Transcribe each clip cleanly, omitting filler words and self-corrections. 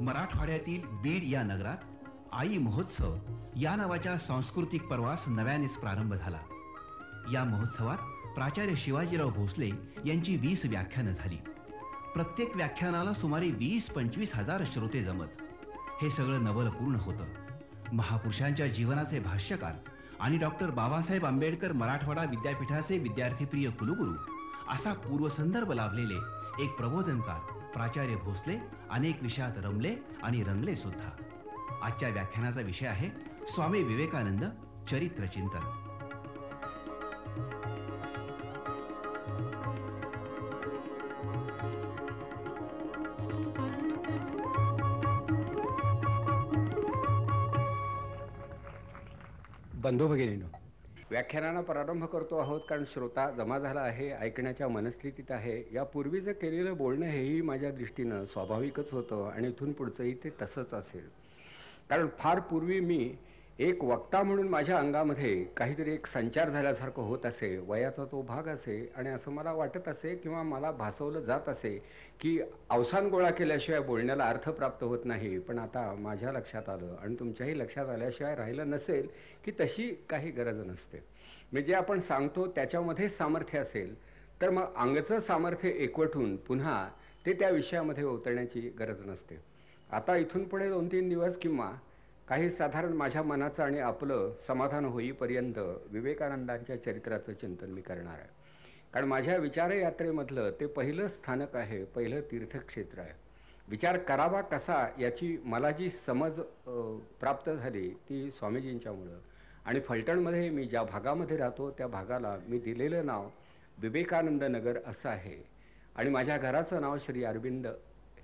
मराठवाड्यातील बीड या नगरात आई महोत्सव या नावाच्या सांस्कृतिक पर्वास नव्यानेच प्रारंभ झाला. या महोत्सवात प्राचार्य शिवाजीराव भोसले यांची 20 व्याख्यानं झाली. प्रत्येक व्याख्यानाला सुमारे 20-25 हजार श्रोते जमत. हे सगळं नवलपूर्ण होतं. महापुरुषांच्या जीवनाचे भाष्यकार आणि डॉक्टर बाबासाहेब आंबेडकर मराठवाडा विद्यापीठाचे विद्यार्थीप्रिय कुलगुरू असा पूर्वसंदर्भ लाभलेले एक प्रबोधनकार प्राचार्य भोसले अनेक विषयात रमले आणि रंगले सुद्धा. आजच्या व्याख्यानाचा विषय आहे स्वामी विवेकानंद चरित्र चिंतन. बंधू भगिनींनो, व्याख्यानाला प्रारंभ करतो आहोत कारण श्रोता जमा झाला आहे, ऐकण्याच्या मनस्थितीत आहे. यापूर्वीचं केलेलं बोलणं हेही माझ्या दृष्टीनं स्वाभाविकच होतं आणि इथून पुढचंही ते तसंच असेल. कारण फार पूर्वी मी एक वक्ता म्हणून माझ्या अंगामध्ये काहीतरी एक संचार झाल्यासारखं होत असे, वयाचा तो भाग असे आणि असं मला वाटत असे किंवा मला भासवलं जात असे की अवसान गोळा केल्याशिवाय बोलण्याला अर्थ प्राप्त होत नाही. पण आता माझ्या लक्षात आलं आणि तुमच्याही लक्षात आल्याशिवाय राहिलं नसेल की तशी काही गरज नसते. म्हणजे आपण सांगतो त्याच्यामध्ये सामर्थ्य असेल तर मग अंगचं सामर्थ्य एकवटून पुन्हा ते त्या विषयामध्ये उतरण्याची गरज नसते. आता इथून पुढे 2-3 दिवस किंवा काही साधारण माझ्या मनाचं आणि आपलं समाधान होईपर्यंत विवेकानंदांच्या चरित्राचं चिंतन मी करणार आहे. कारण माझ्या विचारयात्रेमधलं ते पहिलं स्थानक आहे, पहिलं तीर्थक्षेत्र आहे. विचार करावा कसा याची मला जी समज प्राप्त झाली ती स्वामीजींच्यामुळं. आणि फलटणमध्ये मी ज्या भागामध्ये राहतो त्या भागाला मी दिलेलं नाव विवेकानंद नगर असं आहे आणि माझ्या घराचं नाव श्री अरविंद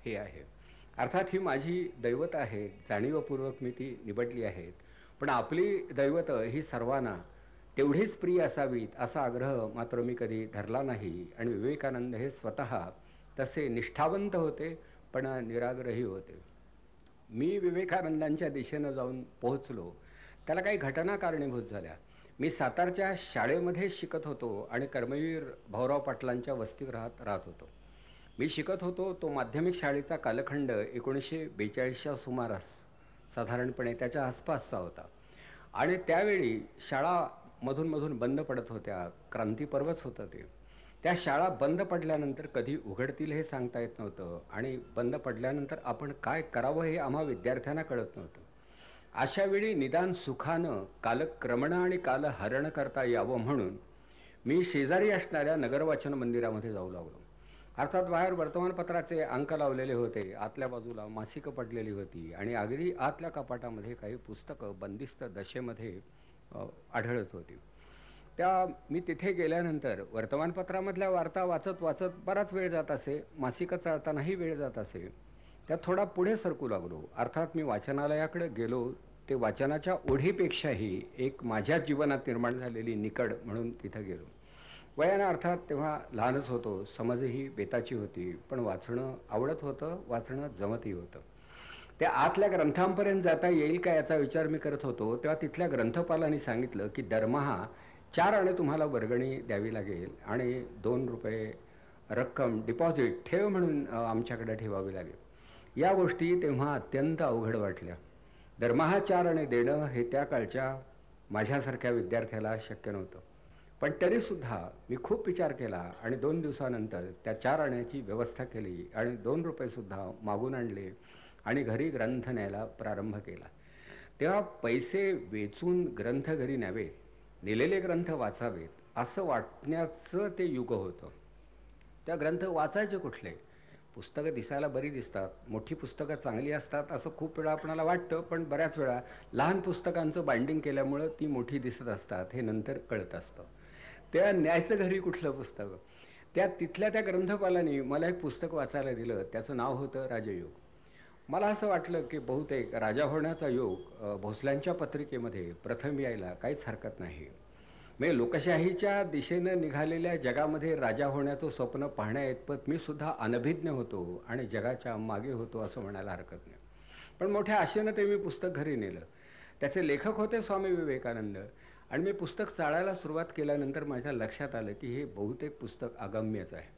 हे आहे. अर्थात ही माझी दैवत आहे, जाणीवपूर्वक मी ती निवडली आहेत. पण आपली दैवत ही सर्वांना तेवढीच प्रिय असावीत असा आग्रह मात्र मी कधी धरला नाही. आणि विवेकानंद हे स्वतः तसे निष्ठावंत होते पण निराग्रही होते. मी विवेकानंदांच्या दिशेनं जाऊन पोहोचलो त्याला काही घटना कारणीभूत झाल्या. मी सातारच्या शाळेमध्ये शिकत होतो आणि कर्मवीर भाऊराव पाटलांच्या वसतिगृहात राहत होतो. मी शिकत होतो तो माध्यमिक शाळेचा कालखंड 1942च्या सुमारास साधारणपणे त्याच्या आसपासचा होता. आणि त्यावेळी शाळा मधून बंद पडत होत्या. क्रांतीपर्वच होतं ते. त्या शाळा बंद पडल्यानंतर कधी उघडतील हे सांगता येत नव्हतं आणि बंद पडल्यानंतर आपण काय करावं हे आम्हा विद्यार्थ्यांना कळत नव्हतं. अशावेळी निदान सुखानं कालक्रमणं आणि कालहरण करता यावं म्हणून मी शेजारी असणाऱ्या नगरवाचन मंदिरामध्ये जाऊ लागलो. अर्थात बाहेर वर्तमानपत्राचे अंक लावलेले होते, आतल्या बाजूला मासिकं पडलेली होती आणि अगदी आतल्या कपाटामध्ये काही पुस्तकं बंदिस्त दशेमध्ये आढळत होती. मी तिथे गेल्यानंतर वर्तमानपत्रामधल्या वार्ता वाचत बराच वेळ जात असे, मासिकं चालतानाही वेळ जात असे. त्यात थोडा पुढे सरकू लागलो. अर्थात मी वाचनालयाकडे गेलो ते वाचनाच्या ओढीपेक्षाही एक माझ्या जीवनात निर्माण झालेली निकड म्हणून तिथं गेलो. वयानं अर्थात तेव्हा लहानच होतो, समजही बेताची होती, पण वाचणं आवडत होतं, वाचणं जमतही होतं. त्या आतल्या ग्रंथांपर्यंत जाता येईल का याचा विचार मी करत होतो तेव्हा तिथल्या ग्रंथपालांनी सांगितलं की दरमहा 4 आणे तुम्हाला वर्गणी द्यावी लागेल आणि 2 रुपये रक्कम डिपॉझिट ठेव म्हणून आमच्याकडे ठेवावी लागेल. या गोष्टी तेव्हा अत्यंत अवघड वाटल्या. दरमहा 4 आणे देणं हे त्या काळच्या माझ्यासारख्या विद्यार्थ्याला शक्य नव्हतं. पण तरीसुद्धा मी खूप विचार केला आणि 2 दिवसानंतर त्या 4 आण्याची व्यवस्था केली आणि 2 रुपयेसुद्धा मागून आणले आणि घरी ग्रंथ न्यायला प्रारंभ केला. तेव्हा पैसे वेचून ग्रंथ घरी न्यावे, नेलेले ग्रंथ वाचावेत असं वाटण्याचं ते युग होतं. त्या ग्रंथ वाचायचे कुठले? पुस्तकं दिसायला बरी दिसतात, मोठी पुस्तकं चांगली असतात असं खूप वेळा आपणाला वाटतं, पण बऱ्याच वेळा लहान पुस्तकांचं बाइंडिंग केल्यामुळं ती मोठी दिसत असतात हे नंतर कळत असतं. तेव्हा न्यायचं घरी कुठलं पुस्तक? तिथल्या त्या ग्रंथपालांनी मला एक पुस्तक वाचायला दिलं. त्याचं नाव होतं राजयोग. मला असं वाटलं की बहुतेक राजा होण्याचा योग भोसल्यांच्या पत्रिकेमध्ये प्रथम यायला काहीच हरकत नाही. म्हणजे लोकशाहीच्या दिशेनं निघालेल्या जगामध्ये राजा होण्याचं स्वप्न पाहण्याइतपत मी सुद्धा अनभिज्ञ होतो आणि जगाच्या मागे होतो असं म्हणायला हरकत नाही. पण मोठ्या आशेनं ते मी पुस्तक घरी नेलं. त्याचे लेखक होते स्वामी विवेकानंद आणि मी पुस्तक चाळायला सुरुवात केल्यानंतर माझ्या लक्षात आलं की हे बहुतेक पुस्तक अगम्यच आहे.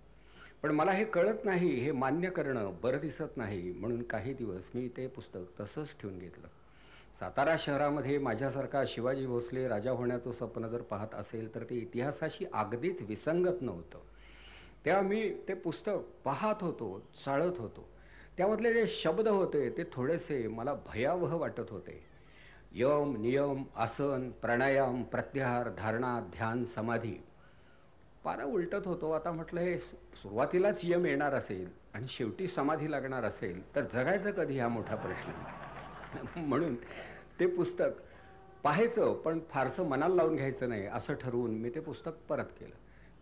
पण मला हे कळत नाही, हे मान्य करणं बरं दिसत नाही, म्हणून काही दिवस मी ते पुस्तक तसंच ठेवून घेतलं. सातारा शहरामध्ये माझ्यासारखा शिवाजी भोसले राजा होण्याचं स्वप्न जर पाहत असेल तर ते इतिहासाशी अगदीच विसंगत नव्हतं. तेव्हा मी ते पुस्तक पाहत होतो, चाळत होतो. त्यामधले जे शब्द होते ते थोडेसे मला भयावह वाटत होते. यम, नियम, आसन, प्राणायाम, प्रत्याहार, धारणा, ध्यान, समाधी. पारा उलटत होतो. आता म्हटलं हे सुरुवातीलाच यम येणार असेल आणि शेवटी समाधी लागणार असेल तर जगायचं कधी हा मोठा प्रश्न. म्हणून ते पुस्तक पाहायचं पण फारसं मनाला लावून घ्यायचं नाही असं ठरवून मी ते पुस्तक परत केलं.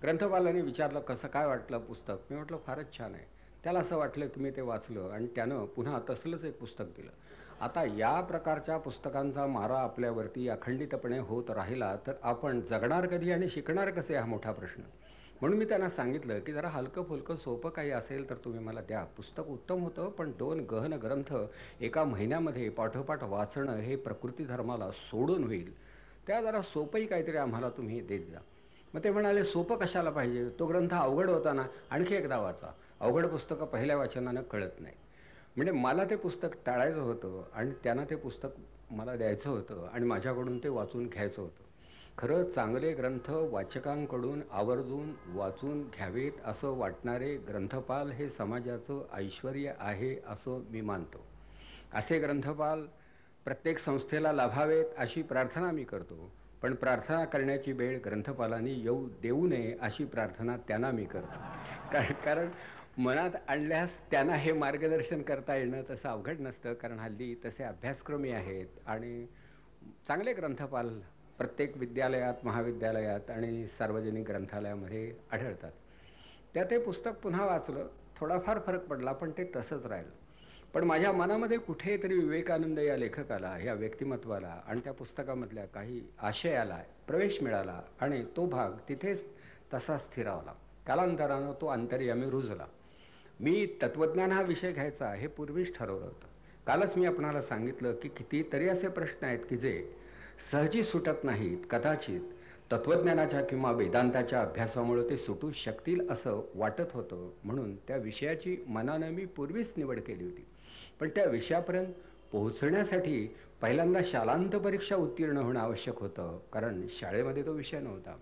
ग्रंथपालाने विचारलं कसं काय वाटलं पुस्तक. मी म्हटलं फारच छान आहे. त्याला असं वाटलं की मी ते वाचलं आणि त्यानं पुन्हा तसलंच एक पुस्तक दिलं. आता या प्रकारच्या पुस्तकांचा मारा आपल्यावरती अखंडितपणे होत राहिला तर आपण जगणार कधी आणि शिकणार कसे हा मोठा प्रश्न. म्हणून मी त्यांना सांगितलं की जरा हलकं फुलकं सोपं काही असेल तर तुम्ही मला द्या. पुस्तक उत्तम होतं पण 2 गहन ग्रंथ एका महिन्यामध्ये पाठोपाठ वाचणं हे प्रकृती धर्माला सोडून होईल. त्या जरा सोपंही काहीतरी आम्हाला तुम्ही देत जा. मग ते म्हणाले सोपं कशाला पाहिजे, तो ग्रंथ अवघड होता ना, आणखी एकदा वाचा. अवघड पुस्तकं पहिल्या वाचनानं कळत नाही. म्हणजे मला ते पुस्तक टाळायचं होतं आणि त्यांना ते पुस्तक मला द्यायचं होतं आणि माझ्याकडून ते वाचून घ्यायचं होतं. खरं चांगले ग्रंथ वाचकांकडून आवर्जून वाचून घ्यावेत असं वाटणारे ग्रंथपाल हे समाजाचं ऐश्वर्य आहे असं मी मानतो. असे ग्रंथपाल प्रत्येक संस्थेला लाभावेत अशी प्रार्थना मी करतो. पण प्रार्थना करण्याची वेळ ग्रंथपालांनी देऊ नये अशी प्रार्थना त्यांना मी करतो. कारण मनात आणल्यास त्यांना हे मार्गदर्शन करता येणं तसं अवघड नसतं. कारण हल्ली तसे अभ्यासक्रमी आहेत आणि चांगले ग्रंथपाल प्रत्येक विद्यालयात, महाविद्यालयात आणि सार्वजनिक ग्रंथालयामध्ये आढळतात. त्या ते पुस्तक पुन्हा वाचलं. थोडाफार फरक पडला पण ते तसंच राहिलं. पण माझ्या मनामध्ये कुठेतरी विवेकानंद या लेखकाला, या व्यक्तिमत्वाला आणि त्या पुस्तकामधल्या काही आशयाला प्रवेश मिळाला आणि तो भाग तिथेच तसा स्थिरावला. कालांतरानं तो अंतर्यामी रुजला. मी तत्वज्ञान हा विषय घ्यायचा हे पूर्वीच ठरवलं होतं. कालच मी आपणाला सांगितलं की कितीतरी असे प्रश्न आहेत की जे सहजी सुटत नाहीत. कदाचित तत्वज्ञानाच्या किंवा वेदांताच्या अभ्यासामुळे ते सुटू शकतील असं वाटत होतं. म्हणून त्या विषयाची मनानं मी पूर्वीच निवड केली होती. पण त्या विषयापर्यंत पोहोचण्यासाठी पहिल्यांदा शालांत परीक्षा उत्तीर्ण होणं आवश्यक होतं. कारण शाळेमध्ये तो विषय नव्हता.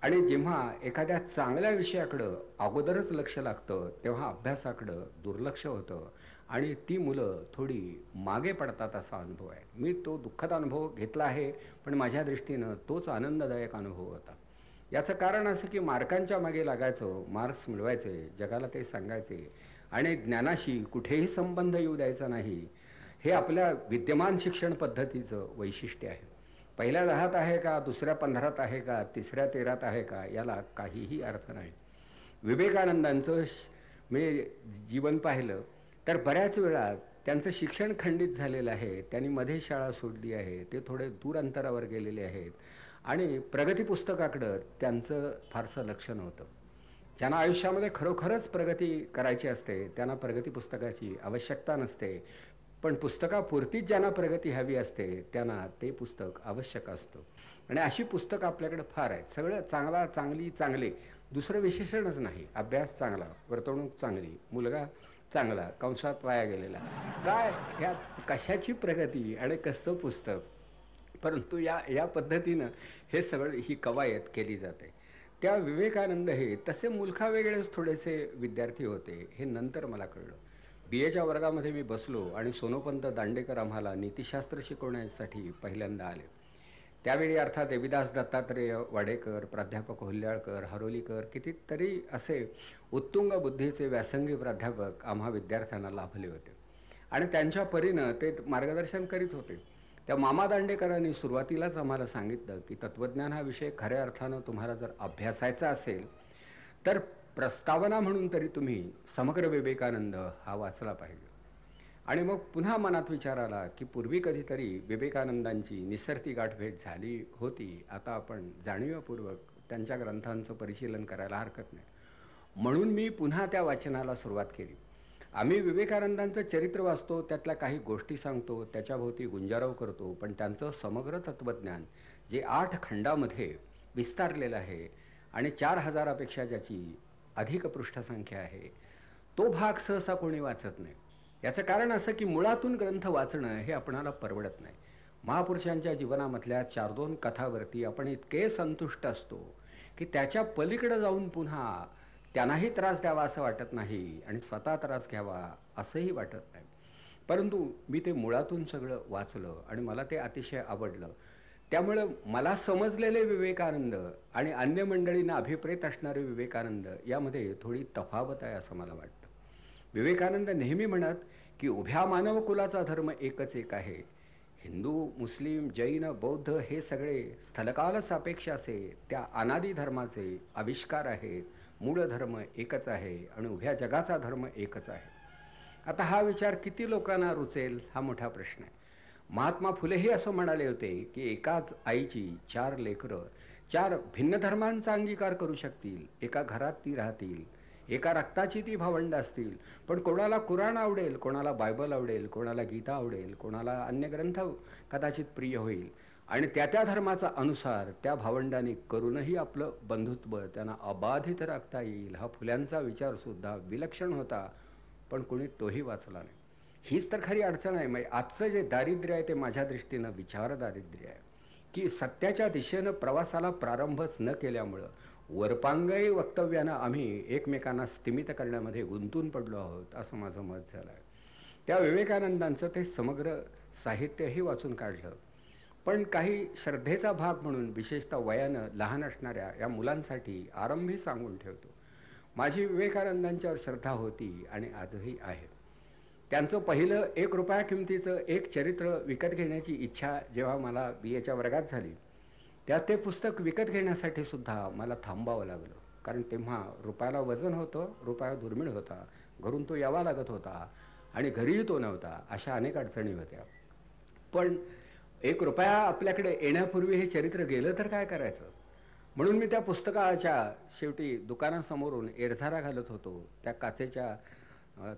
आणि जेव्हा एखाद्या चांगल्या विषयाकडं अगोदरच लक्ष लागतं तेव्हा अभ्यासाकडं दुर्लक्ष होतं आणि ती मुलं थोडी मागे पडतात असा अनुभव आहे. मी तो दुःखद अनुभव घेतला आहे पण माझ्या दृष्टीनं तोच आनंददायक अनुभव होता. याचं कारण असं की मार्कांच्या मागे लागायचं, मार्क्स मिळवायचे, जगाला ते सांगायचे आणि ज्ञानाशी कुठेही संबंध येऊ द्यायचा नाही. हे आपल्या विद्यमान शिक्षण पद्धतीचं वैशिष्ट्य आहे. पहिल्या 10त आहे का, दुसऱ्या 15त आहे का, तिसऱ्या 13त आहे का, याला काहीही अर्थ नाही. विवेकानंदांचं मी जीवन पाहिलं तर बऱ्याच वेळा त्यांचं शिक्षण खंडित झालेलं आहे. त्यांनी मध्ये शाळा सोडली आहे. ते थोडे दूर अंतरावर गेलेले आहेत आणि प्रगती पुस्तकाकडं त्यांचं फारसं लक्ष नव्हतं. ज्यांना आयुष्यामध्ये खरोखरच प्रगती करायची असते त्यांना प्रगती पुस्तकाची आवश्यकता नसते. पण पुस्तकापुरतीच ज्यांना प्रगती हवी असते त्यांना ते पुस्तक आवश्यक असतं. आणि अशी पुस्तकं आपल्याकडे फार आहेत. सगळं चांगला, चांगली, चांगले, दुसरं विशेषणच नाही. अभ्यास चांगला, वर्तणूक चांगली, मुलगा चांगला, कंसात वाया गेलेला, काय ह्या कशाची प्रगती आणि कसं पुस्तक. परंतु या पद्धतीनं हे सगळं ही कवायत केली जाते. त्या विवेकानंद हे तसे मुलखा वेगळेच थोडेसे विद्यार्थी होते हे नंतर मला कळलं. BAच्या वर्गामध्ये मी बसलो आणि सोनोपंत दांडेकर आम्हाला नीतिशास्त्र शिकवण्यासाठी पहिल्यांदा आले. त्यावेळी अर्थात देविदास दत्तात्रेय वाडेकर, प्राध्यापक हुल्ल्याळकर, हरोलीकर, कितीतरी असे उत्तुंग बुद्धीचे व्यासंगी प्राध्यापक आम्हा विद्यार्थ्यांना लाभले होते आणि त्यांच्या परीनं ते मार्गदर्शन करीत होते. त्या मामा दांडेकरांनी सुरुवातीलाच आम्हाला सांगितलं की तत्वज्ञान हा विषय खऱ्या अर्थानं तुम्हाला जर अभ्यासायचा असेल तर प्रस्तावना म्हणून तरी तुम्ही समग्र विवेकानंद हा वाचला पाहिजे. आणि मग पुन्हा मनात विचार आला की पूर्वी कधीतरी विवेकानंदांची निसरती गाठभेट झाली होती. आता आपण जाणीवपूर्वक त्यांच्या ग्रंथांचं परिशीलन करायला हरकत नाही. म्हणून मी पुन्हा त्या वाचनाला सुरुवात केली. आम्ही विवेकानंदांचं चरित्र वाचतो, त्यातल्या काही गोष्टी सांगतो, त्याच्याभोवती गुंजारव करतो. पण त्यांचं समग्र तत्वज्ञान जे 8 खंडामध्ये विस्तारलेलं आहे आणि 4000पेक्षा ज्याची अधिक पृष्ठसंख्या आहे, तो भाग सहसा कोणी वाचत नाही. याचं कारण असं की मुळातून ग्रंथ वाचणं हे आपणाला परवडत नाही. महापुरुषांच्या जीवनामधल्या 4-2 कथावरती आपण इतके संतुष्ट असतो की त्याच्या पलीकडे जाऊन पुन्हा त्यांनाही त्रास द्यावा असं वाटत नाही आणि स्वतः त्रास घ्यावा असंही वाटत नाही. परंतु मी ते मुळातून सगळं वाचलं आणि मला ते अतिशय आवडलं. त्यामुळं मला समजलेले विवेकानंद आणि अन्य मंडळींना अभिप्रेत असणारे विवेकानंद यामध्ये थोडी तफावत आहे असं मला वाटतं. विवेकानंद नेहमी म्हणत की उभ्या मानवकुलाचा धर्म एकच एक आहे. हिंदू, मुस्लिम, जैन, बौद्ध हे सगळे स्थलकाल सापेक्ष असे त्या अनादी धर्माचे आविष्कार आहेत. मूळ धर्म एकच आहे आणि उभ्या जगाचा धर्म एकच आहे. आता हा विचार किती लोकांना रुचेल हा मोठा प्रश्न आहे. महात्मा फुलेही असं म्हणाले होते की एकाच आईची 4 लेकरं 4 भिन्न धर्मांचा अंगीकार करू शकतील. एका घरात ती राहतील, एका रक्ताची ती भावंड असतील, पण कोणाला कुराण आवडेल, कोणाला बायबल आवडेल, कोणाला गीता आवडेल, कोणाला अन्य ग्रंथ कदाचित प्रिय होईल आणि त्या त्या धर्माचा अनुसार त्या भावंडांनी करूनही आपलं बंधुत्व त्यांना अबाधित राखता येईल. हा फुल्यांचा विचार सुद्धा विलक्षण होता, पण कोणी तोही वाचला नाही. हीच तर खरी अडचण आहे. म्हणजे आजचं जे दारिद्र्य आहे ते माझ्या दृष्टीनं विचार दारिद्र्य आहे की सत्याच्या दिशेनं प्रवासाला प्रारंभच न केल्यामुळं वरपांगई वक्तव्यानं आम्ही एकमेकांना स्तिमित करण्यामध्ये गुंतून पडलो आहोत असं माझं मत झालं आहे. त्या विवेकानंदांचं ते समग्र साहित्यही वाचून काढलं, पण काही श्रद्धेचा भाग म्हणून विशेषतः वयानं लहान असणाऱ्या या मुलांसाठी आरंभी सांगून ठेवतो. माझी विवेकानंदांच्यावर श्रद्धा होती आणि आजही आहे. त्यांचं पहिलं 1 रुपया किमतीचं एक चरित्र विकत घेण्याची इच्छा जेव्हा मला BAच्या वर्गात झाली, त्यात ते पुस्तक विकत घेण्यासाठी सुद्धा मला थांबावं लागलं. कारण तेव्हा रुपयाला वजन होतं, रुपया दुर्मिळ होता, घरून तो यावा लागत होता आणि घरीही तो नव्हता. अशा अनेक अडचणी होत्या. पण 1 रुपया आपल्याकडे येण्यापूर्वी हे चरित्र गेलं तर काय करायचं, म्हणून मी त्या पुस्तकाच्या शेवटी दुकानासमोरून एरझारा घालत होतो. त्या काचेच्या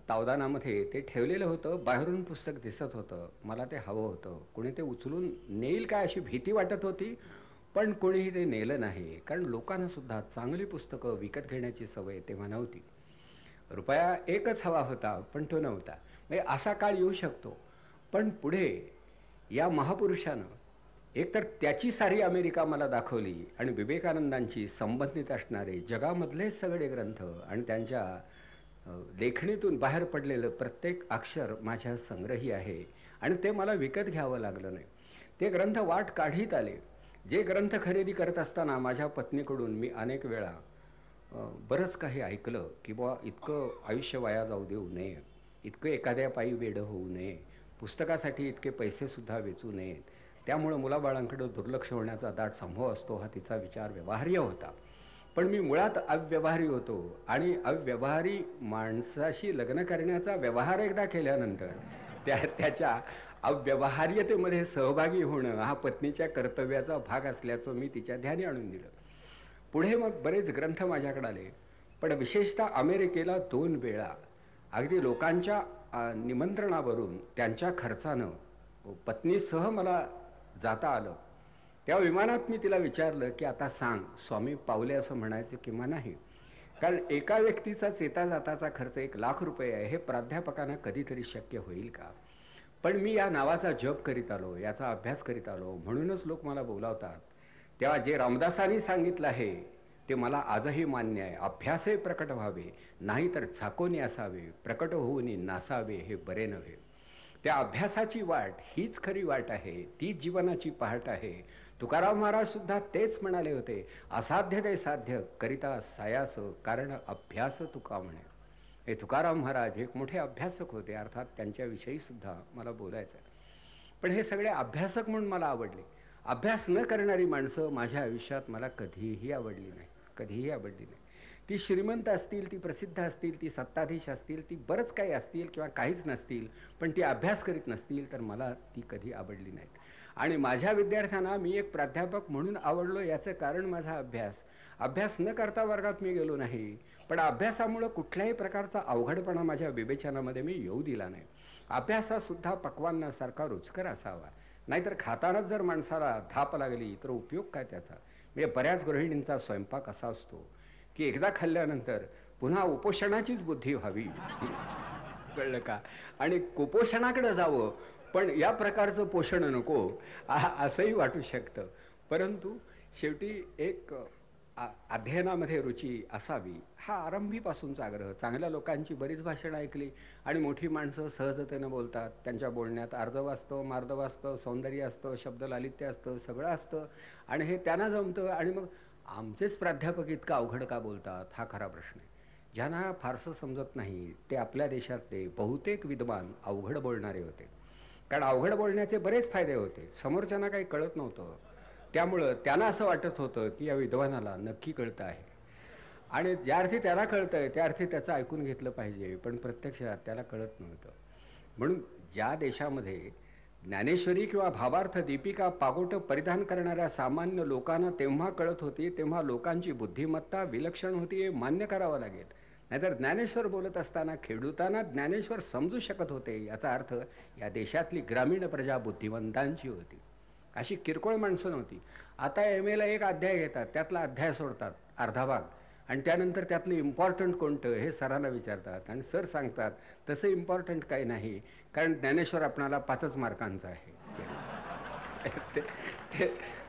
तावदानामध्ये ते ठेवलेलं होतं. बाहेरून पुस्तक दिसत होतं. मला ते हवं होतं. कोणी ते उचलून नेईल काय अशी भीती वाटत होती, पण कोणीही ते नेलं नाही. कारण लोकांना सुद्धा चांगली पुस्तकं विकत घेण्याची सवय तेव्हा नव्हती. रुपया एकच हवा होता, पण तो नव्हता. म्हणजे असा काळ येऊ शकतो. पण पुढे या महापुरुषानं एकतर त्याची सारी अमेरिका मला दाखवली आणि विवेकानंदांची संबंधित असणारे जगामधले सगळे ग्रंथ आणि त्यांच्या लेखणीतून बाहेर पडलेलं प्रत्येक अक्षर माझ्या संग्रही आहे आणि ते मला विकत घ्यावं लागलं नाही. ते ग्रंथ वाट काढीत आले. जे ग्रंथ खरेदी करत असताना माझ्या पत्नीकडून मी अनेक वेळा बरंच काही ऐकलं की बुवा इतकं आयुष्य वाया जाऊ देऊ नये, इतकं एखाद्या पायी वेडं होऊ नये, पुस्तकासाठी इतके पैसेसुद्धा वेचू नयेत, त्यामुळं मुलाबाळांकडं दुर्लक्ष होण्याचा दाट संभव असतो. हा तिचा विचार व्यवहार्य होता. पण मी मुळात अव्यवहारी होतो आणि अव्यवहारी माणसाशी लग्न करण्याचा व्यवहार एकदा केल्यानंतर त्याच्या अव्यवहार्यतेमध्ये सहभागी होणं हा पत्नीच्या कर्तव्याचा भाग असल्याचं मी तिच्या ध्यानी आणून दिलं. पुढे मग बरेच ग्रंथ माझ्याकडे आले, पण विशेषतः अमेरिकेला 2 वेळा अगदी लोकांच्या निमंत्रणावरून त्यांच्या खर्चानं पत्नीसह मला जाता आलं. त्या विमानात मी तिला विचारलं की आता सांग, स्वामी पावले असं म्हणायचं किंवा नाही, कारण एका व्यक्तीचा येता जाताचा खर्च 1 लाख रुपये आहे. हे प्राध्यापकांना कधीतरी शक्य होईल का? पण मी या नावाचा जप करीत आलो, याचा अभ्यास करीत आलो, म्हणूनच लोक मला बोलावतात. तेव्हा जे रामदासांनी सांगितलं आहे ते मला आजही मान्य आहे. अभ्यासही प्रकट व्हावे, नाहीतर झाकोनी असावे, प्रकट होऊनी नासावे हे बरे नव्हे. त्या अभ्यासाची वाट हीच खरी वाट आहे, तीच जीवनाची पहाट आहे. तुकाराम महाराज सुद्धा तेच म्हणाले होते, असाध्य ते साध्य करिता सायास, कारण अभ्यास तुका म्हणे. हे तुकाराम महाराज एक मोठे अभ्यासक होते, अर्थात त्यांच्याविषयी सुद्धा मला बोलायचं आहे. पण हे सगळे अभ्यासक म्हणून मला आवडले. अभ्यास न करणारी माणसं माझ्या आयुष्यात मला कधीही आवडली नाही, कधीही आवडली नाही. ती श्रीमंत असतील, ती प्रसिद्ध असतील, ती सत्ताधीश असतील, ती बरंच काही असतील किंवा काहीच नसतील, पण ती अभ्यास करीत नसतील तर मला ती कधी आवडली नाहीत. आणि माझ्या विद्यार्थ्यांना मी एक प्राध्यापक म्हणून आवडलो याचं कारण माझा अभ्यास न करता वर्गात मी गेलो नाही, पण अभ्यासामुळं कुठल्याही प्रकारचा अवघडपणा माझ्या विवेचनामध्ये मी येऊ दिला नाही. अभ्यासासुद्धा पक्वान्नासारखा रुचकर असावा, नाहीतर खातानाच जर माणसाला धाप लागली तर उपयोग काय त्याचा. म्हणजे बऱ्याच गृहिणींचा स्वयंपाक असा असतो की एकदा खाल्ल्यानंतर पुन्हा उपोषणाचीच बुद्धी व्हावी. कळलं का? आणि कुपोषणाकडे जावं, पण या प्रकारचं पोषण नको असंही वाटू शकतं. परंतु शेवटी एक अध्ययनामध्ये रुची असावी हा आरंभीपासूनचा आग्रह. चांगल्या लोकांची बरीच भाषणं ऐकली आणि मोठी माणसं सहजतेनं बोलतात. त्यांच्या बोलण्यात अर्धव असतं, मार्दव असतं, सौंदर्य असतं, शब्दलालित्य असतं, सगळं असतं आणि हे त्यांना जमतं. आणि मग आमचेच प्राध्यापक इतकं अवघड का बोलतात हा खरा प्रश्न आहे. ज्यांना फारसं समजत नाही ते आपल्या देशातले बहुतेक विद्वान अवघड बोलणारे होते. कारण अवघड बोलण्याचे बरेच फायदे होते. समोरच्यांना काही कळत नव्हतं, त्यामुळं त्यांना असं वाटत होतं की या विद्वानाला नक्की कळतं आहे आणि ज्या अर्थी त्याला कळतंय त्या अर्थी त्याचं ऐकून घेतलं पाहिजे, पण प्रत्यक्षात त्याला कळत नव्हतं. म्हणून ज्या देशामध्ये ज्ञानेश्वरी किंवा भावार्थ दीपिका पागोटं परिधान करणाऱ्या सामान्य लोकांना तेव्हा कळत होती, तेव्हा लोकांची बुद्धिमत्ता विलक्षण होती हे मान्य करावं लागेल. नाहीतर ज्ञानेश्वर बोलत असताना खेडूताना ज्ञानेश्वर समजू शकत होते याचा अर्थ या देशातली ग्रामीण प्रजा बुद्धिवंतांची होती, अशी किरकोळ माणसं नव्हती. आता एम.ए.ला एक अध्याय घेतात, त्यातला अध्याय सोडतात अर्धा भाग आणि त्यानंतर त्यातलं इम्पॉर्टंट कोणतं हे सरांना विचारतात आणि सर सांगतात तसं इम्पॉर्टंट काही नाही, कारण ज्ञानेश्वर आपणाला 5च मार्कांचा आहे.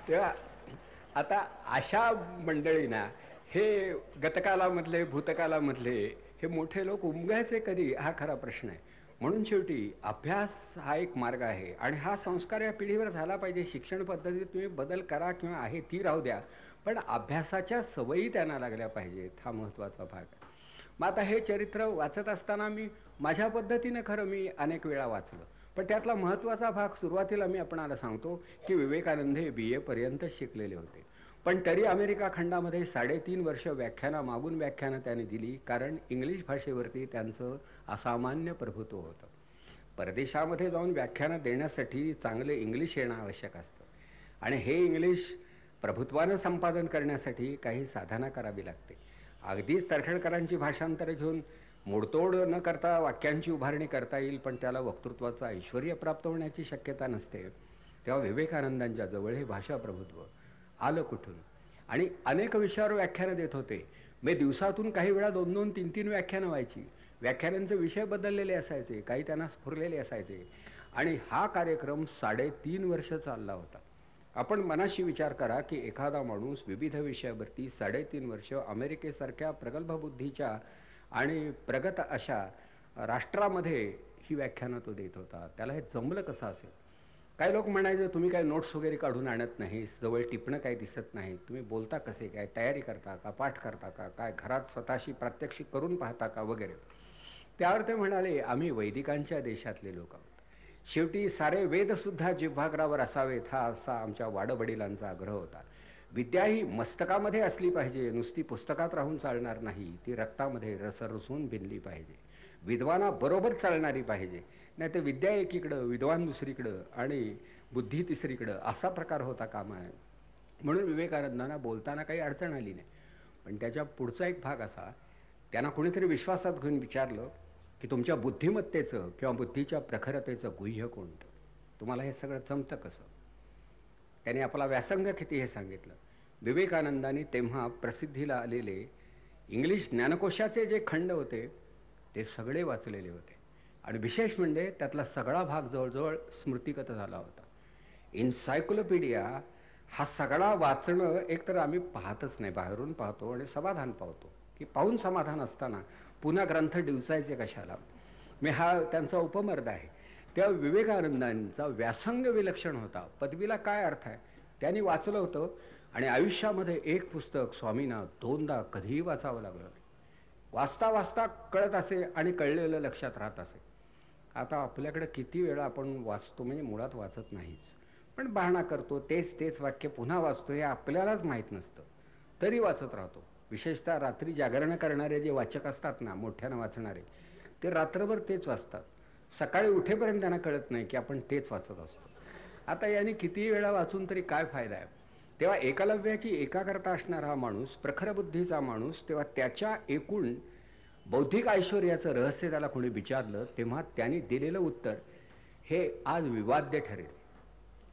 तेव्हा आता अशा मंडळींना हे गतकालामधले भूतकालामधले हे मोठे लोक उमगायचे कधी हा खरा प्रश्न आहे. म्हणून शेवटी अभ्यास हा एक मार्ग आहे आणि हा संस्कार या पिढीवर झाला पाहिजे. शिक्षण पद्धतीत तुम्ही बदल करा किंवा आहे ती राहू द्या, पण अभ्यासाच्या सवयी त्यांना लागल्या पाहिजेत, हा महत्त्वाचा भाग आहे. मग आता हे चरित्र वाचत असताना मी माझ्या पद्धतीनं खरं मी अनेक वेळा वाचलं, पण त्यातला महत्त्वाचा भाग सुरुवातीला मी आपणाला सांगतो की विवेकानंद हे BA पर्यंत शिकलेले होते, पण तरी अमेरिका खंडामध्ये 3.5 वर्ष मागून व्याख्यानं त्यांनी दिली, कारण इंग्लिश भाषेवरती त्यांचं असामान्य प्रभुत्व होतं. परदेशामध्ये जाऊन व्याख्यानं देण्यासाठी चांगले इंग्लिश येणं आवश्यक असतं आणि हे इंग्लिश प्रभुत्वानं संपादन करण्यासाठी काही साधना करावी लागते. अगदीच तर्खडकरांची भाषांतरं घेऊन मोडतोड न करता वाक्यांची उभारणी करता येईल, पण त्याला वक्तृत्वाचं ऐश्वर्य प्राप्त होण्याची शक्यता नसते. तेव्हा विवेकानंदांच्या जवळ हे भाषा प्रभुत्व आलं कुठून आणि अनेक विषयावर व्याख्यानं देत होते. मी दिवसातून काही वेळा 2-2, 3-3 व्याख्यानं व्हायची. व्याख्यानांचे विषय बदललेले असायचे, काही त्यांना स्फुरलेले असायचे आणि हा कार्यक्रम 3.5 वर्ष चालला होता. आपण मनाशी विचार करा की एखादा माणूस विविध विषयावरती 3.5 वर्ष अमेरिकेसारख्या प्रगल्भ बुद्धीच्या आणि प्रगत अशा राष्ट्रामध्ये ही व्याख्यानं तो देत होता. त्याला हे जमलं कसं असेल? काही लोक म्हणायचे तुम्ही काय नोट्स वगैरे काढून आणत नाही, जवळ टिपणं काही दिसत नाही, तुम्ही बोलता कसे काय, तयारी करता का, पाठ करता का, काय घरात स्वतःशी प्रात्यक्षिक करून पाहता का वगैरे. त्यावर ते म्हणाले आम्ही वैदिकांच्या देशातले लोक आहोत. शेवटी सारे वेदसुद्धा जिव्हाग्रावर असावेत हा असा आमच्या वाडवडिलांचा आग्रह होता. विद्या ही मस्तकामध्ये असली पाहिजे, नुसती पुस्तकात राहून चालणार नाही, ती रक्तामध्ये रसरसून भिनली पाहिजे, विद्वाना बरोबर चालणारी पाहिजे. नाही तर विद्या एकीकडं, विद्वान दुसरीकडं आणि बुद्धी तिसरीकडं असा प्रकार होता कामा नये. म्हणून विवेकानंदांना बोलताना काही अडचण आली नाही. पण त्याच्या पुढचा एक भाग असा, त्यांना कोणीतरी विश्वासात घेऊन विचारलं की तुमच्या बुद्धिमत्तेचं किंवा बुद्धीच्या प्रखरतेचं गुह्य कोणतं, तुम्हाला हे सगळं जमतं कसं? त्याने आपला व्यासंग किती हे सांगितलं. विवेकानंदांनी तेव्हा प्रसिद्धीला आलेले इंग्लिश ज्ञानकोशाचे जे खंड होते ते सगळे वाचलेले होते आणि विशेष म्हणजे त्यातला सगळा भाग जवळजवळ स्मृतिगत झाला होता. इन्सायक्लोपीडिया हा सगळा वाचणं एकतर आम्ही पाहतच नाही, बाहेरून पाहतो आणि समाधान पावतो की पाहून समाधान असताना पुन्हा ग्रंथ डिवचायचे कशाला. मी हा त्यांचा उपमर्द आहे. त्या विवेकानंदांचा व्यासंग विलक्षण होता. पदवीला काय अर्थ आहे त्यांनी वाचलं होतं आणि आयुष्यामध्ये एक पुस्तक स्वामींना 2दा कधीही वाचावं लागलं. वाचता वाचता कळत असे आणि कळलेलं लक्षात राहत असे. आता आपल्याकडे किती वेळा आपण वाचतो, म्हणजे मुळात वाचत नाहीच, पण बहाणा करतो, तेच तेच वाक्य पुन्हा वाचतो हे आपल्यालाच माहीत नसतं तरी वाचत राहतो. विशेषतः रात्री जागरण करणारे जे वाचक असतात ना, मोठ्यानं वाचणारे, ते रात्रभर तेच वाचतात. सकाळी उठेपर्यंत त्यांना कळत नाही की आपण तेच वाचत असतो. आता याने किती वेळा वाचून तरी काय फायदा आहे? तेव्हा एकलव्याची एकाग्रता असणारा हा माणूस, प्रखर बुद्धीचा माणूस, तेव्हा त्याच्या एकूण बौद्धिक ऐश्वर्याचं रहस्य त्याला कोणी विचारलं तेव्हा त्यांनी दिलेलं उत्तर हे आज विवाद्य ठरेल.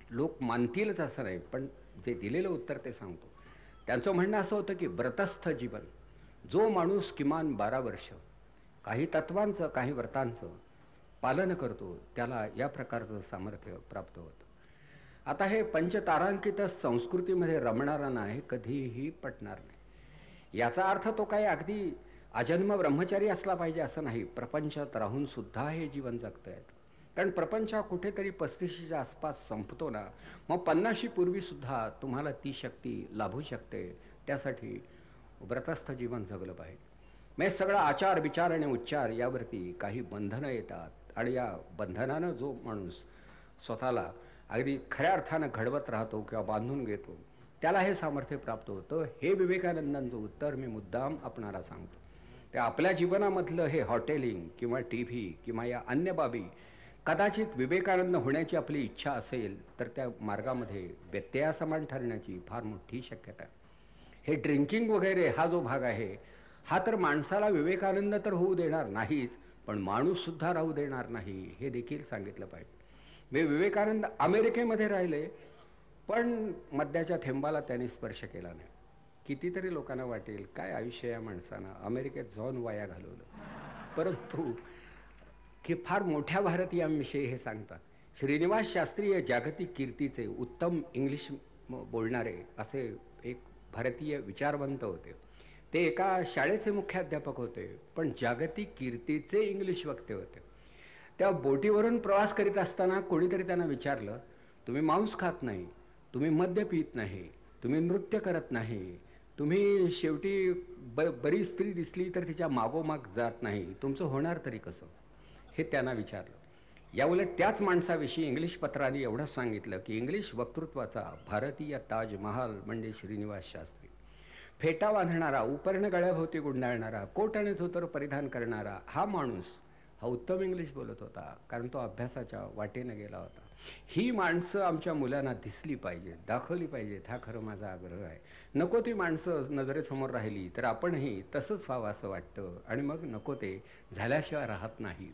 लोक मानतीलच असं नाही, पण जे दिलेलं उत्तर ते सांगतो. त्यांचं म्हणणं असं होतं की व्रतस्थ जीवन, जो माणूस किमान 12 वर्ष काही तत्वांचं काही व्रतांचं पालन करतो त्याला या प्रकारचं सामर्थ्य प्राप्त होतं. आता हे पंचतारांकित संस्कृतीमध्ये रमणारा नाही, कधीही पटणार नाही. याचा अर्थ तो काही अगदी अजन्म ब्रह्मचारी असला पाहिजे असं नाही. प्रपंचात राहून सुद्धा हे जीवन जगता येतं. कारण प्रपंच कुठेतरी 35च्या आसपास संपतो ना, मग 50 पूर्वी सुद्धा तुम्हाला ती शक्ती लाभू शकते. त्यासाठी व्रतस्थ जीवन जगलं पाहिजे. मग सगळं आचार विचार आणि उच्चार यावरती काही बंधनं येतात आणि या बंधनानं जो माणूस स्वतःला अगदी खऱ्या अर्थानं घडवत राहतो किंवा बांधून घेतो त्याला हे सामर्थ्य प्राप्त होतं. हे विवेकानंदांचं उत्तर मी मुद्दाम आपणाला सांगतो. ते आपल्या जीवनामधलं हे हॉटेलिंग किंवा TV किंवा या अन्य बाबी कदाचित विवेकानंद होण्याची आपली इच्छा असेल तर त्या मार्गामध्ये व्यत्ययासमान ठरण्याची फार मोठी शक्यता आहे. हे ड्रिंकिंग वगैरे हा जो भाग आहे हा तर माणसाला विवेकानंद तर होऊ देणार नाहीच, पण माणूस सुद्धा राहू देणार नाही हे देखील सांगितलं पाहिजे. विवेकानंद अमेरिकेमध्ये राहिले पण मद्याच्या थेंबाला त्यांनी स्पर्श केला नाही. कितीतरी लोकांना वाटेल काय आयुष्य या माणसानं अमेरिकेत जाऊन वाया घालवलं, परंतु की फार मोठ्या भारतीयांविषयी हे सांगतात. श्रीनिवास शास्त्री हे जागतिक कीर्तीचे उत्तम इंग्लिश बोलणारे असे एक भारतीय विचारवंत होते. ते एका शाळेचे मुख्याध्यापक होते पण जागतिक कीर्तीचे इंग्लिश वक्ते होते. त्या बोटीवरून प्रवास करीत असताना कोणीतरी त्यांना विचारलं, तुम्ही मांस खात नाही, तुम्ही मद्य पित नाही, तुम्ही नृत्य करत नाही, तुम्ही शेवटी बरी स्त्री दिसली तर तिच्या मागोमाग जात नाही, तुमचं होणार तरी कसं, हे त्यांना विचारलं. याउलट त्याच माणसाविषयी इंग्लिश पत्रांनी एवढंच सांगितलं की इंग्लिश वक्तृत्वाचा भारतीय ताजमहाल म्हणजे श्रीनिवास शास्त्री. फेटा बांधणारा, उपर्ण गळ्याभोवती गुंडाळणारा, कोट आणि धोतर परिधान करणारा हा माणूस हा उत्तम इंग्लिश बोलत होता, कारण तो अभ्यासाच्या वाटेने गेला होता. ही माणसं आमच्या मुलांना दिसली पाहिजेत, दाखवली पाहिजेत, हा खरं माझा आग्रह आहे. नको ती माणसं नजरेसमोर राहिली तर आपणही तसंच व्हावं असं वाटतं आणि मग नको ते झाल्याशिवाय राहत नाही.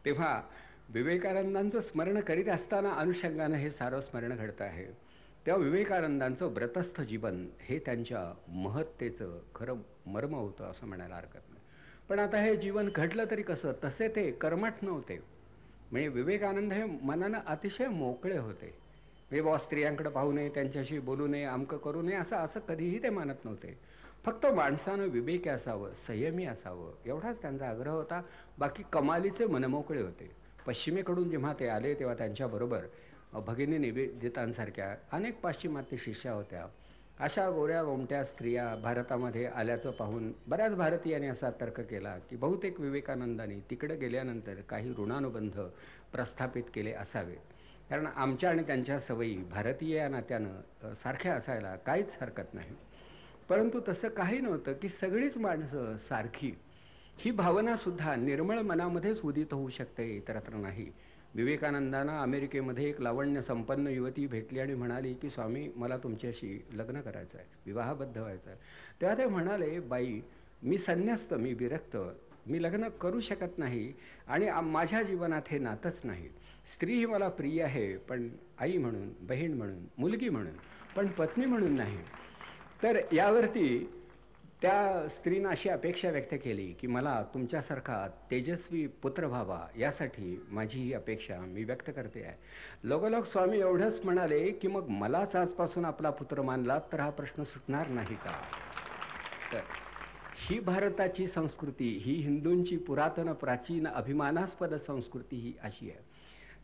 तेव्हा विवेकानंदांचं स्मरण करीत असताना अनुषंगानं हे सारं स्मरण घडतं आहे. तेव्हा विवेकानंदांचं व्रतस्थ जीवन हे त्यांच्या महत्तेचं खरं मर्म होतं असं म्हणायला हरकत नाही. पण आता हे जीवन घडलं तरी कसं, तसे ते कर्मठ नव्हते. म्हणजे विवेकानंद हे मनानं अतिशय मोकळे होते. म्हणजे बुवा स्त्रियांकडे पाहू नये, त्यांच्याशी बोलू नये, अमकं करू नये असं कधीही ते मानत नव्हते. फक्त माणसानं विवेकी असावं, संयमी असावं एवढाच त्यांचा आग्रह होता. बाकी कमालीचे मनमोकळे होते. पश्चिमेकडून जेव्हा ते आले तेव्हा त्यांच्याबरोबर भगिनी निवेदितांसारख्या अनेक पाश्चिमात्य शिष्या होत्या. अशा गोऱ्या गोमट्या स्त्रिया भारतामध्ये आल्याचं पाहून बऱ्याच भारतीयांनी असा तर्क केला की बहुतेक विवेकानंदांनी तिकडे गेल्यानंतर काही ऋणानुबंध प्रस्थापित केले असावे, कारण आमच्या आणि त्यांच्या सवयी भारतीय या नात्यानं सारख्या असायला काहीच हरकत नाही. परंतु तसं काही नव्हतं की सगळीच माणसं सारखी, ही भावनासुद्धा निर्मळ मनामध्येच उदित होऊ शकते, इतरत्र नाही. विवेकानंदांना अमेरिकेमध्ये एक लावण्य संपन्न युवती भेटली आणि म्हणाली की स्वामी मला तुमच्याशी लग्न करायचं आहे, विवाहबद्ध व्हायचं आहे. तेव्हा ते म्हणाले, बाई मी संन्यस्त, मी विरक्त, मी लग्न करू शकत नाही आणि माझ्या जीवनात हे नातंच नाही. स्त्री ही मला प्रिय आहे, पण आई म्हणून, बहीण म्हणून, मुलगी म्हणून, पण पत्नी म्हणून नाही. तर यावरती त्या स्त्रीनं अशी अपेक्षा व्यक्त केली की मला तुमच्यासारखा तेजस्वी पुत्र व्हावा, यासाठी माझी ही अपेक्षा मी व्यक्त करते आहे. लगोलग स्वामी एवढंच म्हणाले की मग मलाच आजपासून आपला पुत्र मानला तर हा प्रश्न सुटणार नाही का. तर ही भारताची संस्कृती, ही हिंदूंची पुरातन प्राचीन अभिमानास्पद संस्कृती ही अशी आहे.